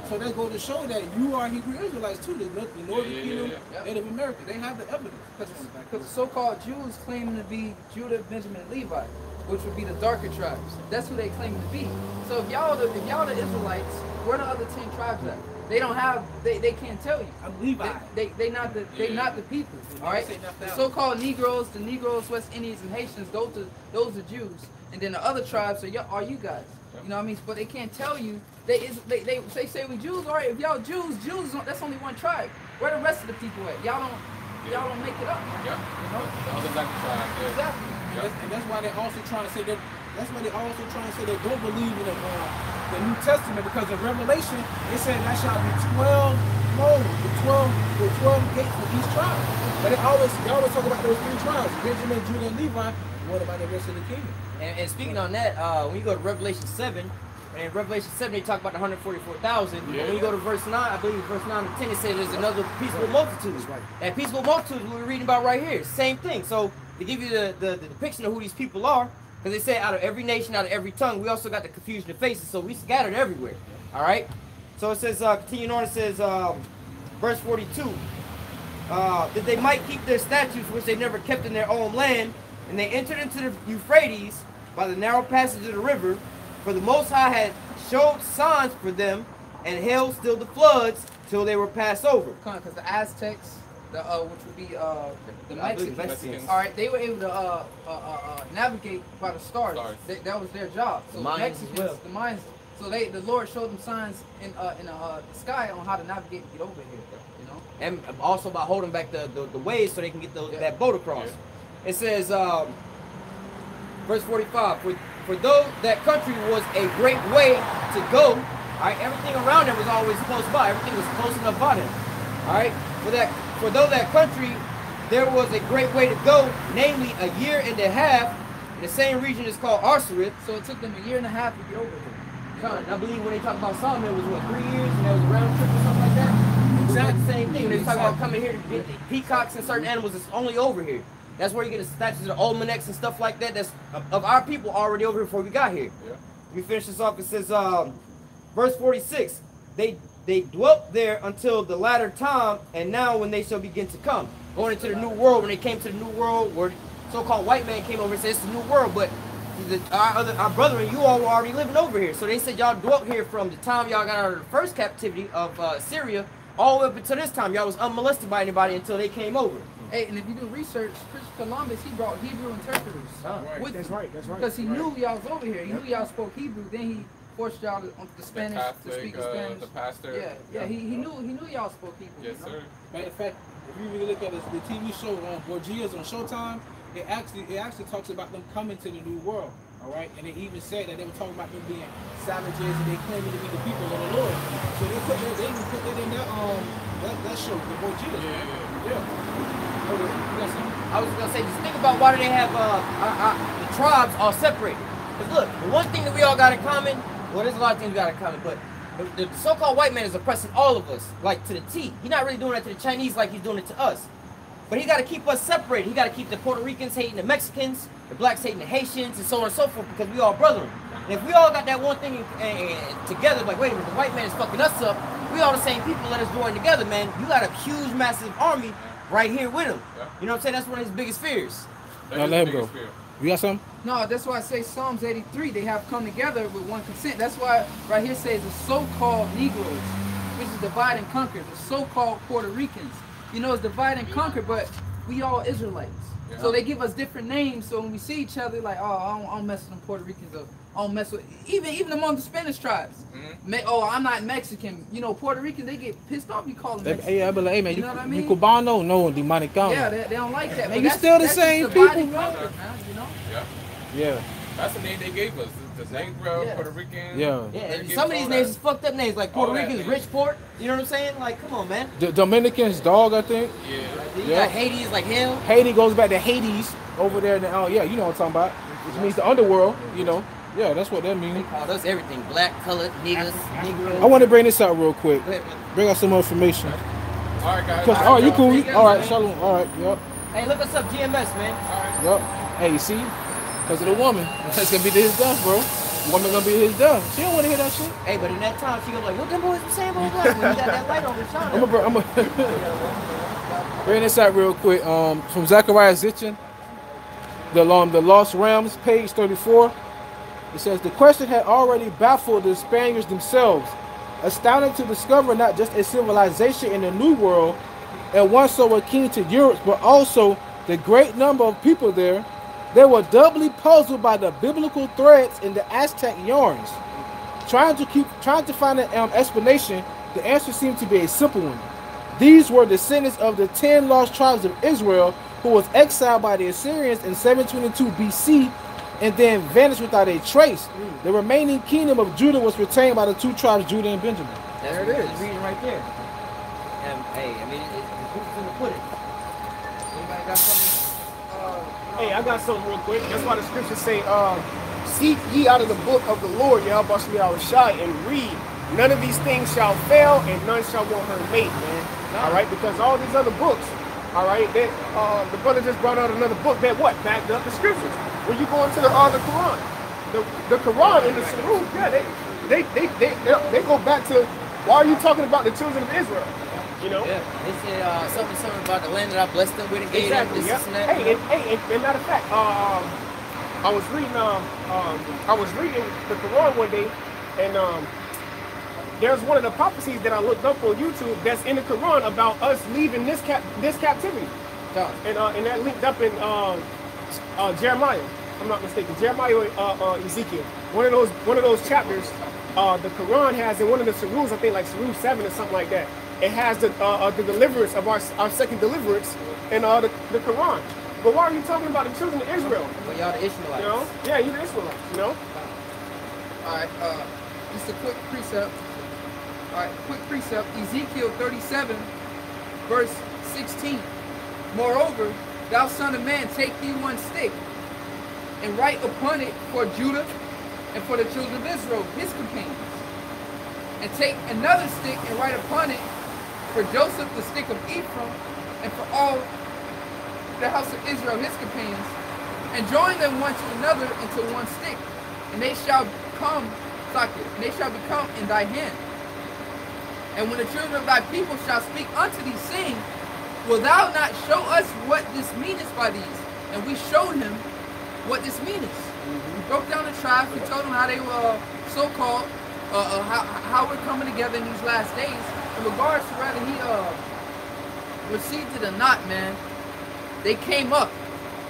So that goes to show that you are Hebrew Israelites too. The Northern Kingdom, Native America, they have the evidence. Because the so-called Jews claim to be Judah, Benjamin, and Levi, which would be the darker tribes. That's who they claim to be. So if y'all the Israelites, where the other 10 tribes at? They don't have. They can't tell you. I'm Levi. They not the people. All right. The so-called Negroes, the Negroes, West Indians, and Haitians. Those are Jews. And then the other tribes are you guys. You know what I mean? But they can't tell you. They say we Jews. All right. If y'all Jews, that's only one tribe. Where the rest of the people at? Y'all don't make it up. Yeah. You know. The other black tribe. Yeah. Exactly. And that's why they're also trying to say that. That's why they also trying to say they don't believe in the New Testament, because in Revelation it said that shall be 12 modes, the 12 gates for each tribe. But they always talk about those 3 tribes: Benjamin, Judah, and Levi. What about the rest of the kingdom? And speaking on that, when you go to Revelation 7, and in Revelation 7 they talk about the 144,000. Yeah. When you go to verse 9, I believe verse 9 and 10, it says there's another peaceful multitude. That peaceful multitude we're reading about right here, same thing. So to give you the depiction of who these people are, because they say out of every nation, out of every tongue, we also got the confusion of faces, so we scattered everywhere. All right? So it says, continuing on, it says, verse 42, that they might keep their statutes, which they never kept in their own land, and they entered into the Euphrates by the narrow passage of the river, for the Most High had showed signs for them, and held still the floods till they were passed over. Because the Aztecs, which would be the Mexicans. All right, they were able to navigate by the stars. That was their job. So the Mexicans, the Mayans, so the Lord showed them signs in the sky on how to navigate and get over here. You know, and also by holding back the waves so they can get that boat across. Yeah. It says, verse 45, for though that country was a great way to go, all right, everything around it was always close by. Everything was close enough by them. All right, for though that country there was a great way to go, namely a year and a half. The same region is called Arsarith. So it took them a year and a half to get over here. I believe when they talk about Solomon, it was what, 3 years, and there was a round trip or something like that. Exactly the same thing. When they talk about coming here to get the peacocks and certain animals, it's only over here. That's where you get the statues of the Olmecs and stuff like that. That's of our people already over here before we got here. Yeah. Let me finish this off. It says, verse 46, they dwelt there until the latter time, and now when they shall begin to come. Going into the new world, when they came to the new world, where so-called white man came over and said, it's the new world, but our brother and you all were already living over here. So they said y'all dwelt here from the time y'all got out of the first captivity of Syria, all the way up until this time. Y'all was unmolested by anybody until they came over. Hey, and if you do research, Christopher Columbus, he brought Hebrew interpreters. Right. That's right. Because he knew y'all was over here. He knew y'all spoke Hebrew. Then he forced y'all the Spanish to speak Spanish. The pastor. Yeah. He knew y'all spoke Hebrew. Yes, sir. Matter of fact, if you really look at the TV show on Borgia's on Showtime, it actually talks about them coming to the new world. All right, and they even said that they were talking about them being savages and they claiming to be the people of the Lord. So they even put that in that show, the Borgia. Yeah. I was gonna say, just think about why do they have the tribes all separated? Because look, the one thing that we all got in common, well, there's a lot of things we got in common, but the so-called white man is oppressing all of us, like to the T. He's not really doing that to the Chinese like he's doing it to us. But he got to keep us separated. He got to keep the Puerto Ricans hating the Mexicans, the blacks hating the Haitians, and so on and so forth, because we all brethren. And if we all got that one thing together, like, wait a minute, the white man is fucking us up, we all the same people, let us join together, man. You got a huge, massive army right here with him. You know what I'm saying? That's one of his biggest fears. Now let him go. You got something? No, that's why I say Psalms 83, they have come together with one consent. That's why right here says the so-called Negroes, which is divide and conquer, the so-called Puerto Ricans. You know, it's divide and conquer, but we all Israelites. Yeah. So they give us different names. So when we see each other, like, oh, I don't mess with them Puerto Ricans. Or I don't mess with even among the Spanish tribes. Oh, I'm not Mexican. You know, Puerto Ricans, they get pissed off. You call them Mexican. Yeah, but like, hey man, you know what I mean? You Cubano, no, Dominicano. Yeah, they don't like that. Man, you still the same people. Conquer, man, you know? Yeah. That's the name they gave us. The Negro, Puerto Rican. Yeah. And some of these names is fucked up names, like Puerto Ricans, Richport. You know what I'm saying? Like, come on, man. The Dominicans, dog, I think. Yeah. You got Hades, like him. Haiti goes back to Hades over there. Now, yeah, you know what I'm talking about. Which means the underworld, you know. Yeah, that's what that means. They call us everything. Black, colored, niggas, Negroes. I want to bring this out real quick. Bring out some more information. All right, guys. All right, you cool. All right, shalom. All right, yep. Hey, look us up, GMS, man. All right. Yep. Hey, you see? Because of the woman. That's going to be this stuff, bro. Woman gonna be his dove. She don't want to hear that shit. Hey, but in that time, she gonna be like, what them boys was saying about that? When you got that light on the shine. I'm gonna bring this out real quick. From Zachariah Zitchin, the Lost Realms, page 34. It says, the question had already baffled the Spaniards themselves, astounding to discover not just a civilization in the New World, and one so akin to Europe, but also the great number of people there. They were doubly puzzled by the biblical threads in the Aztec yarns. Trying to find an explanation, the answer seemed to be a simple one. These were descendants of the 10 lost tribes of Israel, who was exiled by the Assyrians in 722 BC and then vanished without a trace. The remaining kingdom of Judah was retained by the two tribes, Judah and Benjamin. There it is. Reading right there. And hey, I mean, the proof's in the pudding. Anybody got something? Hey, I got something real quick. That's why the scriptures say, seek ye out of the book of the Lord, YAHAWASHI, and read. None of these things shall fail, and none shall want her mate, man. All right, because all these other books, all right, that the brother just brought out another book that what? Backed up the scriptures. When you go into the Quran, the Quran and the Surah, yeah, they go back to, why are you talking about the children of Israel? You know? Yeah, they said something about the land that I blessed them with and gave them this and that. Hey, and matter of fact, I was reading the Quran one day, and there's one of the prophecies that I looked up on YouTube that's in the Quran about us leaving this captivity, and that linked up in Jeremiah. If I'm not mistaken, Jeremiah or Ezekiel. One of those chapters, the Quran has in one of the surahs, I think like Surah 7 or something like that. It has the deliverance of our second deliverance in the Quran. But why are you talking about the children of Israel? Well, y'all the Ishmaelites. You know? Yeah, you're the Israelites, you know? Alright, just a quick precept. Alright, quick precept. Ezekiel 37, verse 16. Moreover, thou son of man, take thee one stick, and write upon it for Judah and for the children of Israel, his companions. And take another stick and write upon it for Joseph, the stick of Ephraim, and for all the house of Israel, his companions, and join them one to another into one stick, and they shall become in thy hand. And when the children of thy people shall speak unto thee, saying, will thou not show us what this meaneth by these? And we showed him what this meaneth. We broke down the tribes, we told them how they were so-called, how we're coming together in these last days. In regards to whether he received it or not, man, they came up.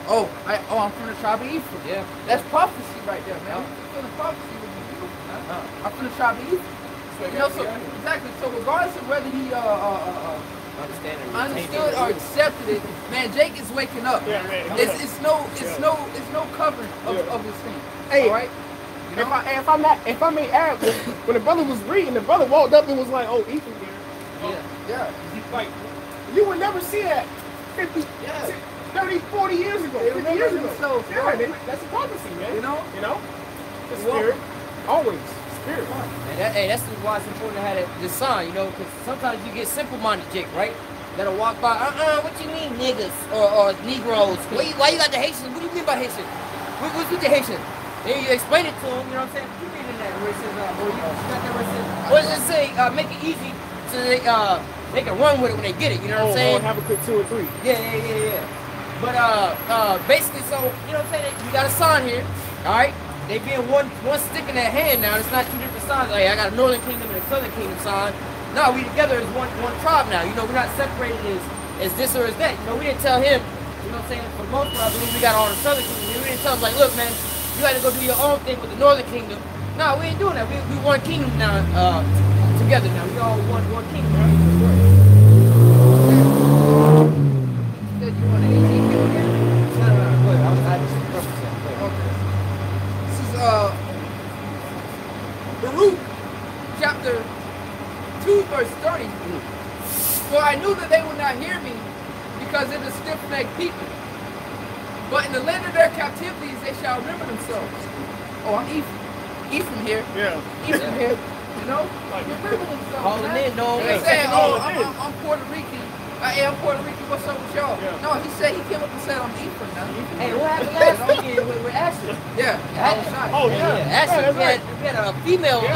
I'm from the tribe of Ephraim. Yeah. That's prophecy right there, man. The prophecy was you. I'm from the tribe of Ephraim. You know, so exactly. So regardless of whether he understood or accepted it, man, Jake is waking up. Yeah, man. It's no covering of this thing. Hey, all right. You know? If I may add, when the brother was reading, the brother walked up and was like, "Oh, Ethan here." Yeah. Like, you would never see that 50, 30, 40 years ago, 50 years ago. Themselves, yeah, that's a prophecy, man. You know? The spirit, always spirit. And that's why it's important to have this sign, you know, because sometimes you get simple-minded Jake, right? That'll walk by, what you mean niggas or Negroes? Why you got the Haitians? What do you mean by Haitian? What's with the Haitian? Then you explain it to them, you know what I'm saying? You read in that where it says, what does it say? Make it easy so they can run with it when they get it, you know what I'm saying? Have a quick 2 or 3. Yeah. But basically, so you know what I'm saying? You got a sign here, all right? They being one stick in their hand now. It's not two different signs. Like I got a Northern Kingdom and a Southern Kingdom sign. No, we together as one tribe now. You know, we're not separated as this or as that. You know, we didn't tell him. You know what I'm saying? For the most part, I believe we got all the Southern Kingdom. We didn't tell him like, look, man, you got to go do your own thing with the Northern Kingdom. No, we ain't doing that. We one kingdom now. Together now. We all one kingdom. Right? Said you want to Ezekiel again? Baruch, chapter 2, verse 30. For I knew that they would not hear me, because it is stiff-necked people. But in the land of their captivities they shall remember themselves. Oh, I'm Ephraim here. Yeah. Ephraim here. You know? Like, remember themselves. Calling in, no. They say, I'm Puerto Rican. Hey, I'm Puerto Rican, what's up with y'all? Yeah. No, he said, he came up and said I'm Ephraim now. Hey, what happened last weekend with Ashley? Yeah. Oh, yeah. Ashley, Yeah, we had a female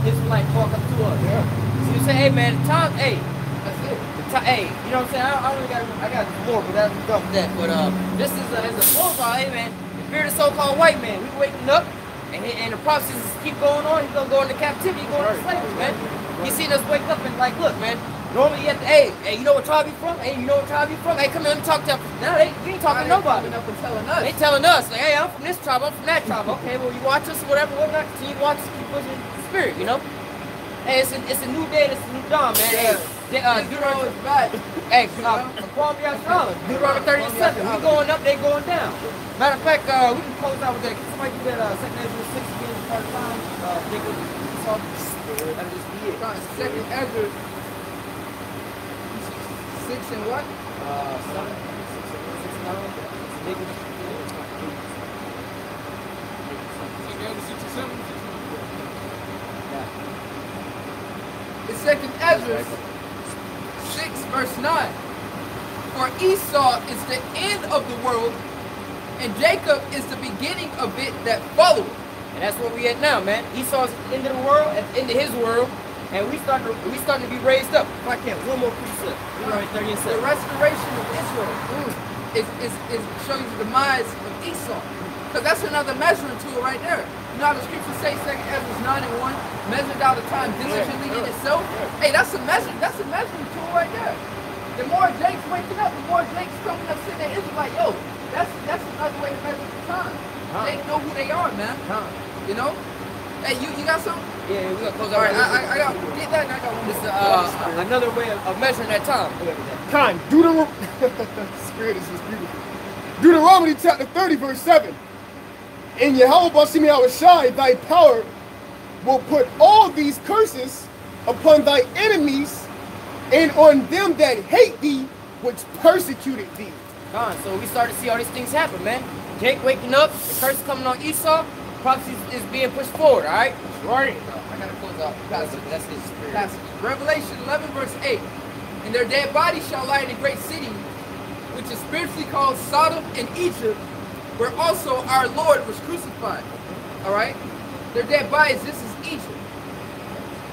Israelite walk up to us. Yeah. So you say, hey man, the time, hey, That's it. hey, you know what I'm saying? I got more, but that's enough of that. But this is as a profile, hey man, the spirit of so-called white man, we waking up, and the process keep going on. He's gonna go into captivity, going into slavery, man. He seen us wake up and like, look, man. Normally you have to, hey, you know what tribe you from? Hey, you know what tribe you from? Hey, come here, let me talk to you. Now we ain't talking to nobody. Up and telling us. They telling us, like, hey, I'm from this tribe, I'm from that tribe. Okay, well, you watch us or whatever, whatnot. Continue to watch us, keep pushing the spirit, you know? Hey, it's a new day, it's a new dawn, man. Yeah. Hey, Deuteronomy is back. Hey, Deuteronomy 37. We going up, they going down. Matter of fact, we can close out with that. Can somebody do that 2 Ezra 6 again, part of time? That'll just be it. 2 Ezra 6 and what? 7, 6, 9. It's 2 Ezra 6 verse 9. For Esau is the end of the world, and Jacob is the beginning of it that followeth. And that's where we at now, man. Esau's at the end of the world, at the end of his world, and we starting to be raised up. If I can, one more precept. The restoration of Israel is showing the demise of Esau. Because that's another measuring tool right there. You know how the scriptures say 2 Ezra 9 and 1, measured out the time diligently in itself? Hey, that's a measuring tool right there. The more Jake's waking up, the more Jake's coming up sitting there, Israel like, yo, that's another way to measure the time. They know who they are, man. You know? Hey, you got something? Yeah, we got to close out. All right, I got get that, and I got one. This is another way of measuring that time. Time. Spirit is just beautiful. Deuteronomy chapter 30, verse 7. In YAHAWASHI, thy power will put all these curses upon thy enemies and on them that hate thee, which persecuted thee. So we start to see all these things happen, man. Jake waking up, the curse is coming on Esau, prophecy is being pushed forward, all right? Right. I gotta close out passage. That's his passage. Revelation 11, verse 8. And their dead bodies shall lie in a great city, which is spiritually called Sodom and Egypt, where also our Lord was crucified. All right? Their dead bodies, this is Egypt.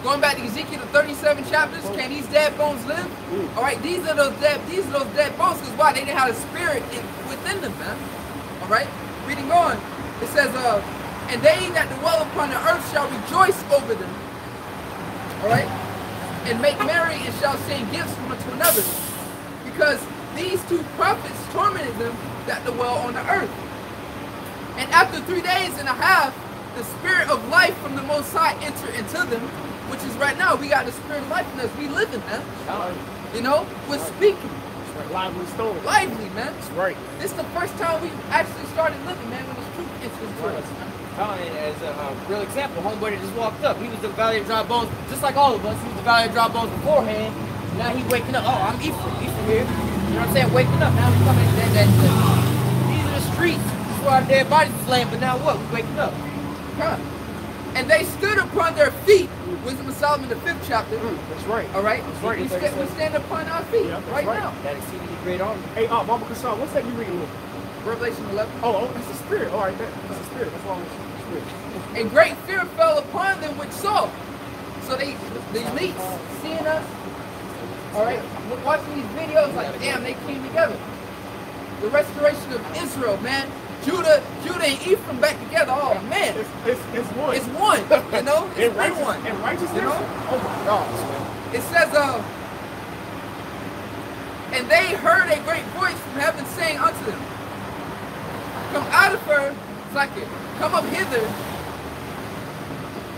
Going back to Ezekiel, the 37 chapters, can these dead bones live? All right, these are those dead bones, because why? They didn't have a spirit within them, man. All right? Reading on, it says, and they that dwell upon the earth shall rejoice over them. All right? And make merry and shall send gifts one to another. Because these two prophets tormented them that dwell on the earth. And after 3 days and a half, the spirit of life from the Most High entered into them, which is right now. We got the spirit of life in us. We living, man. You know, we're speaking. Lively stone. Lively, man. That's right. This is the first time we actually started living, man, when this truth entered into us. As a real example, homeboy that just walked up. He was the Valley of Dry Bones, just like all of us. He was the Valley of Dry Bones beforehand. Now he waking up. Oh, I'm Ephraim here. You know what I'm saying? Waking up. Now we coming into that. These are the streets. This is where our dead bodies is laying. But now what? We waking up. And they stood upon their feet. Wisdom of Solomon, the 5th chapter. That's right. All right. That's right. We stand upon our feet right now. That exceedingly great army. Hey, Mama Kashan, what's that you reading with? Revelation 11. Oh, that's the spirit. All right, that's the spirit. That's why I'm the spirit. And great fear fell upon them which saw. So the elites seeing us, all right, watching these videos like, damn, they came together. The restoration of Israel, man. Judah and Ephraim back together. Oh man, it's one. It's one. You know, it's one. And righteousness. You know? Oh my gosh, man. It says, and they heard a great voice from heaven saying unto them, come out of her, come up hither.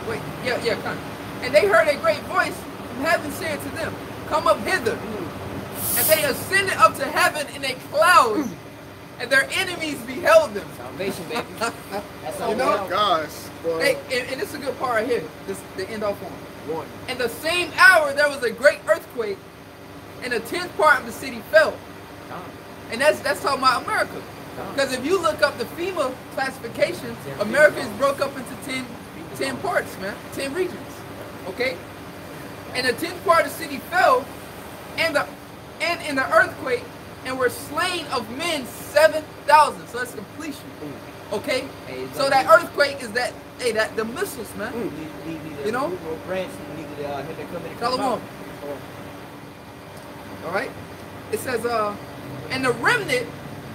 Wait, yeah, come. And they heard a great voice from heaven saying to them, come up hither. And they ascended up to heaven in a cloud, and their enemies beheld them. Salvation, baby. That's all. You know? Gosh. Hey, and this is a good part right here. The end off one. In the same hour, there was a great earthquake, and a 10th part of the city fell. And that's talking about America. Because if you look up the FEMA classifications, America is broke up into 10 parts, man. 10 regions. Okay? And the 10th part of the city fell, and and in the earthquake, and were slain of men 7,000. So that's completion. Okay? Hey, So that earthquake is that, hey, that the missiles, man. You know? Shalom. All right? It says, and the remnant,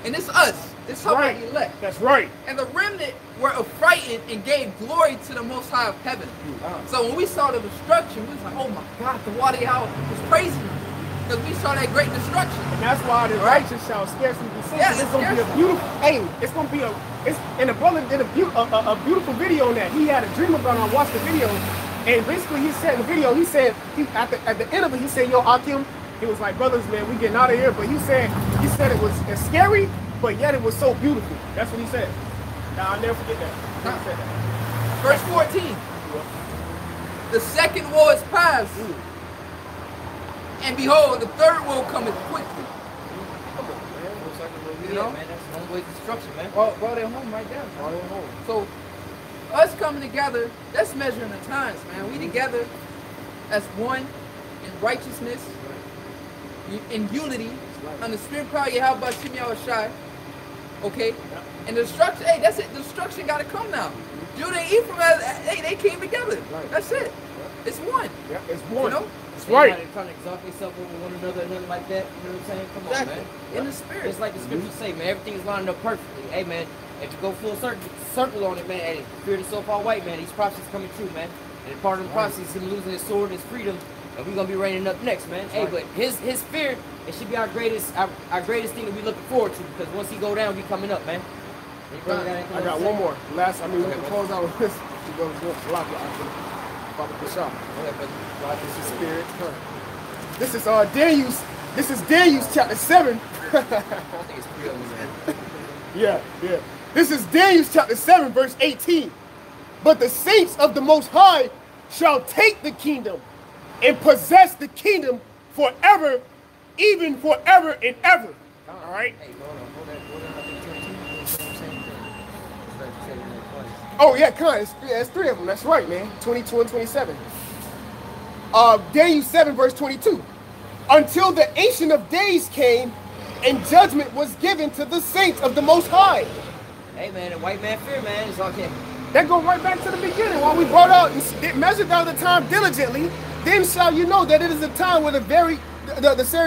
and it's us. This is Right. the elect. That's right. And the remnant were affrighted and gave glory to the Most High of heaven. So when we saw the destruction, we was like, oh my God, the water was crazy. Because we saw that great destruction. And that's why the righteous shall scarcely be seen. Yeah, It's gonna be a beautiful. Hey, it's gonna be and the brother did a beautiful video on that. He had a dream about it. I watched the video, and basically he said in the video, he said at the end of it, he said, "Yo, Akim," he was like, "Brothers, man, we getting out of here." But he said it was scary, but yet it was so beautiful. That's what he said. Now I'll never forget that. He said that. Verse 14. The second war is past. And behold, the third woe cometh quickly. You know? Man, that's the only way to destruction, man. Brought it home right there. So, us coming together, that's measuring the times, man. We together as one in righteousness, in unity, on the spirit power, YAHAWASHI. Okay? And the destruction, hey, that's it. The destruction got to come now. Judah and Ephraim, hey, they came together. That's it. It's one. Yeah, it's one. You know? That's right. They're trying to exalt themselves over one another and nothing like that. You know what I'm saying? Come on, man. In the spirit. It's like the scriptures say, man. Everything is lining up perfectly. Hey, man. If you go full circle on it, man, hey, spirit is so far white, man. These prophecies coming true, man. And part of the prophecies is him losing his sword and his freedom, and we're gonna be reigning up next, man. Hey, but his spirit, it should be our greatest thing that we looking forward to, because once he go down, we coming up, man. I got one more. We can close out with this. He goes a lot of this is spirit. This is Daniel's. This is Daniel's chapter 7. Yeah. This is Daniel's chapter 7, verse 18. But the saints of the Most High shall take the kingdom and possess the kingdom forever, even forever and ever. All right. Oh yeah, it's 3 of them. That's right, man. 22 and 27. Daniel 7, verse 22. Until the Ancient of Days came, and judgment was given to the saints of the Most High. Hey, man, the white man fear, man. It's okay. That go right back to the beginning. While we brought out and measured out the time diligently, then shall you know that it is a time where the very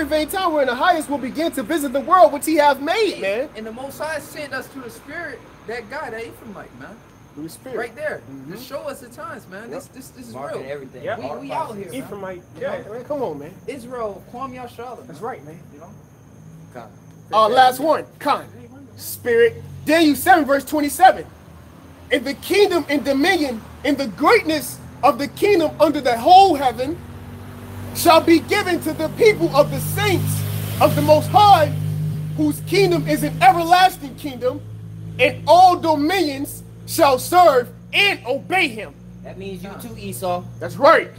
vain time wherein the highest will begin to visit the world which he hath made, man. And the Most High sent us to the spirit, that guy, that Ephraimite, man. Through the spirit. Right there. To show us the times, man. This is Marking real. everything. Yep. We out here, Ephraimite. Yeah, man, come on, man. Israel, Kwam Yashala. That's right, man. You know? Last one. Spirit. Daniel 7, verse 27. And the kingdom and dominion and the greatness of the kingdom under the whole heaven shall be given to the people of the saints of the Most High, whose kingdom is an everlasting kingdom, and all dominions shall serve and obey him. That means you too, Esau. That's right.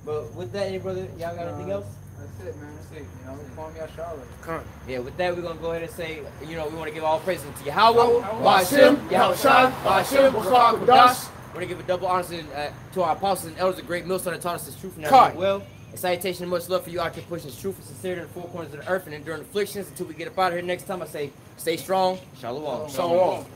But with that, brother, y'all got anything else? That's it, man. That's it. You know, Kwam Yashala. Yeah, with that, we're going to go ahead and say, you know, we want to give all praises to Yahawah, Hashem, Yahawashi, Hashem, We're going to give a double honor to our apostles and elders, the great millstone that taught us this truth and that well. And salutation and much love for you out here pushing this truth and sincerity in the four corners of the earth and enduring afflictions until we get up out of here next time. I say, stay strong. Shalom. Shalom.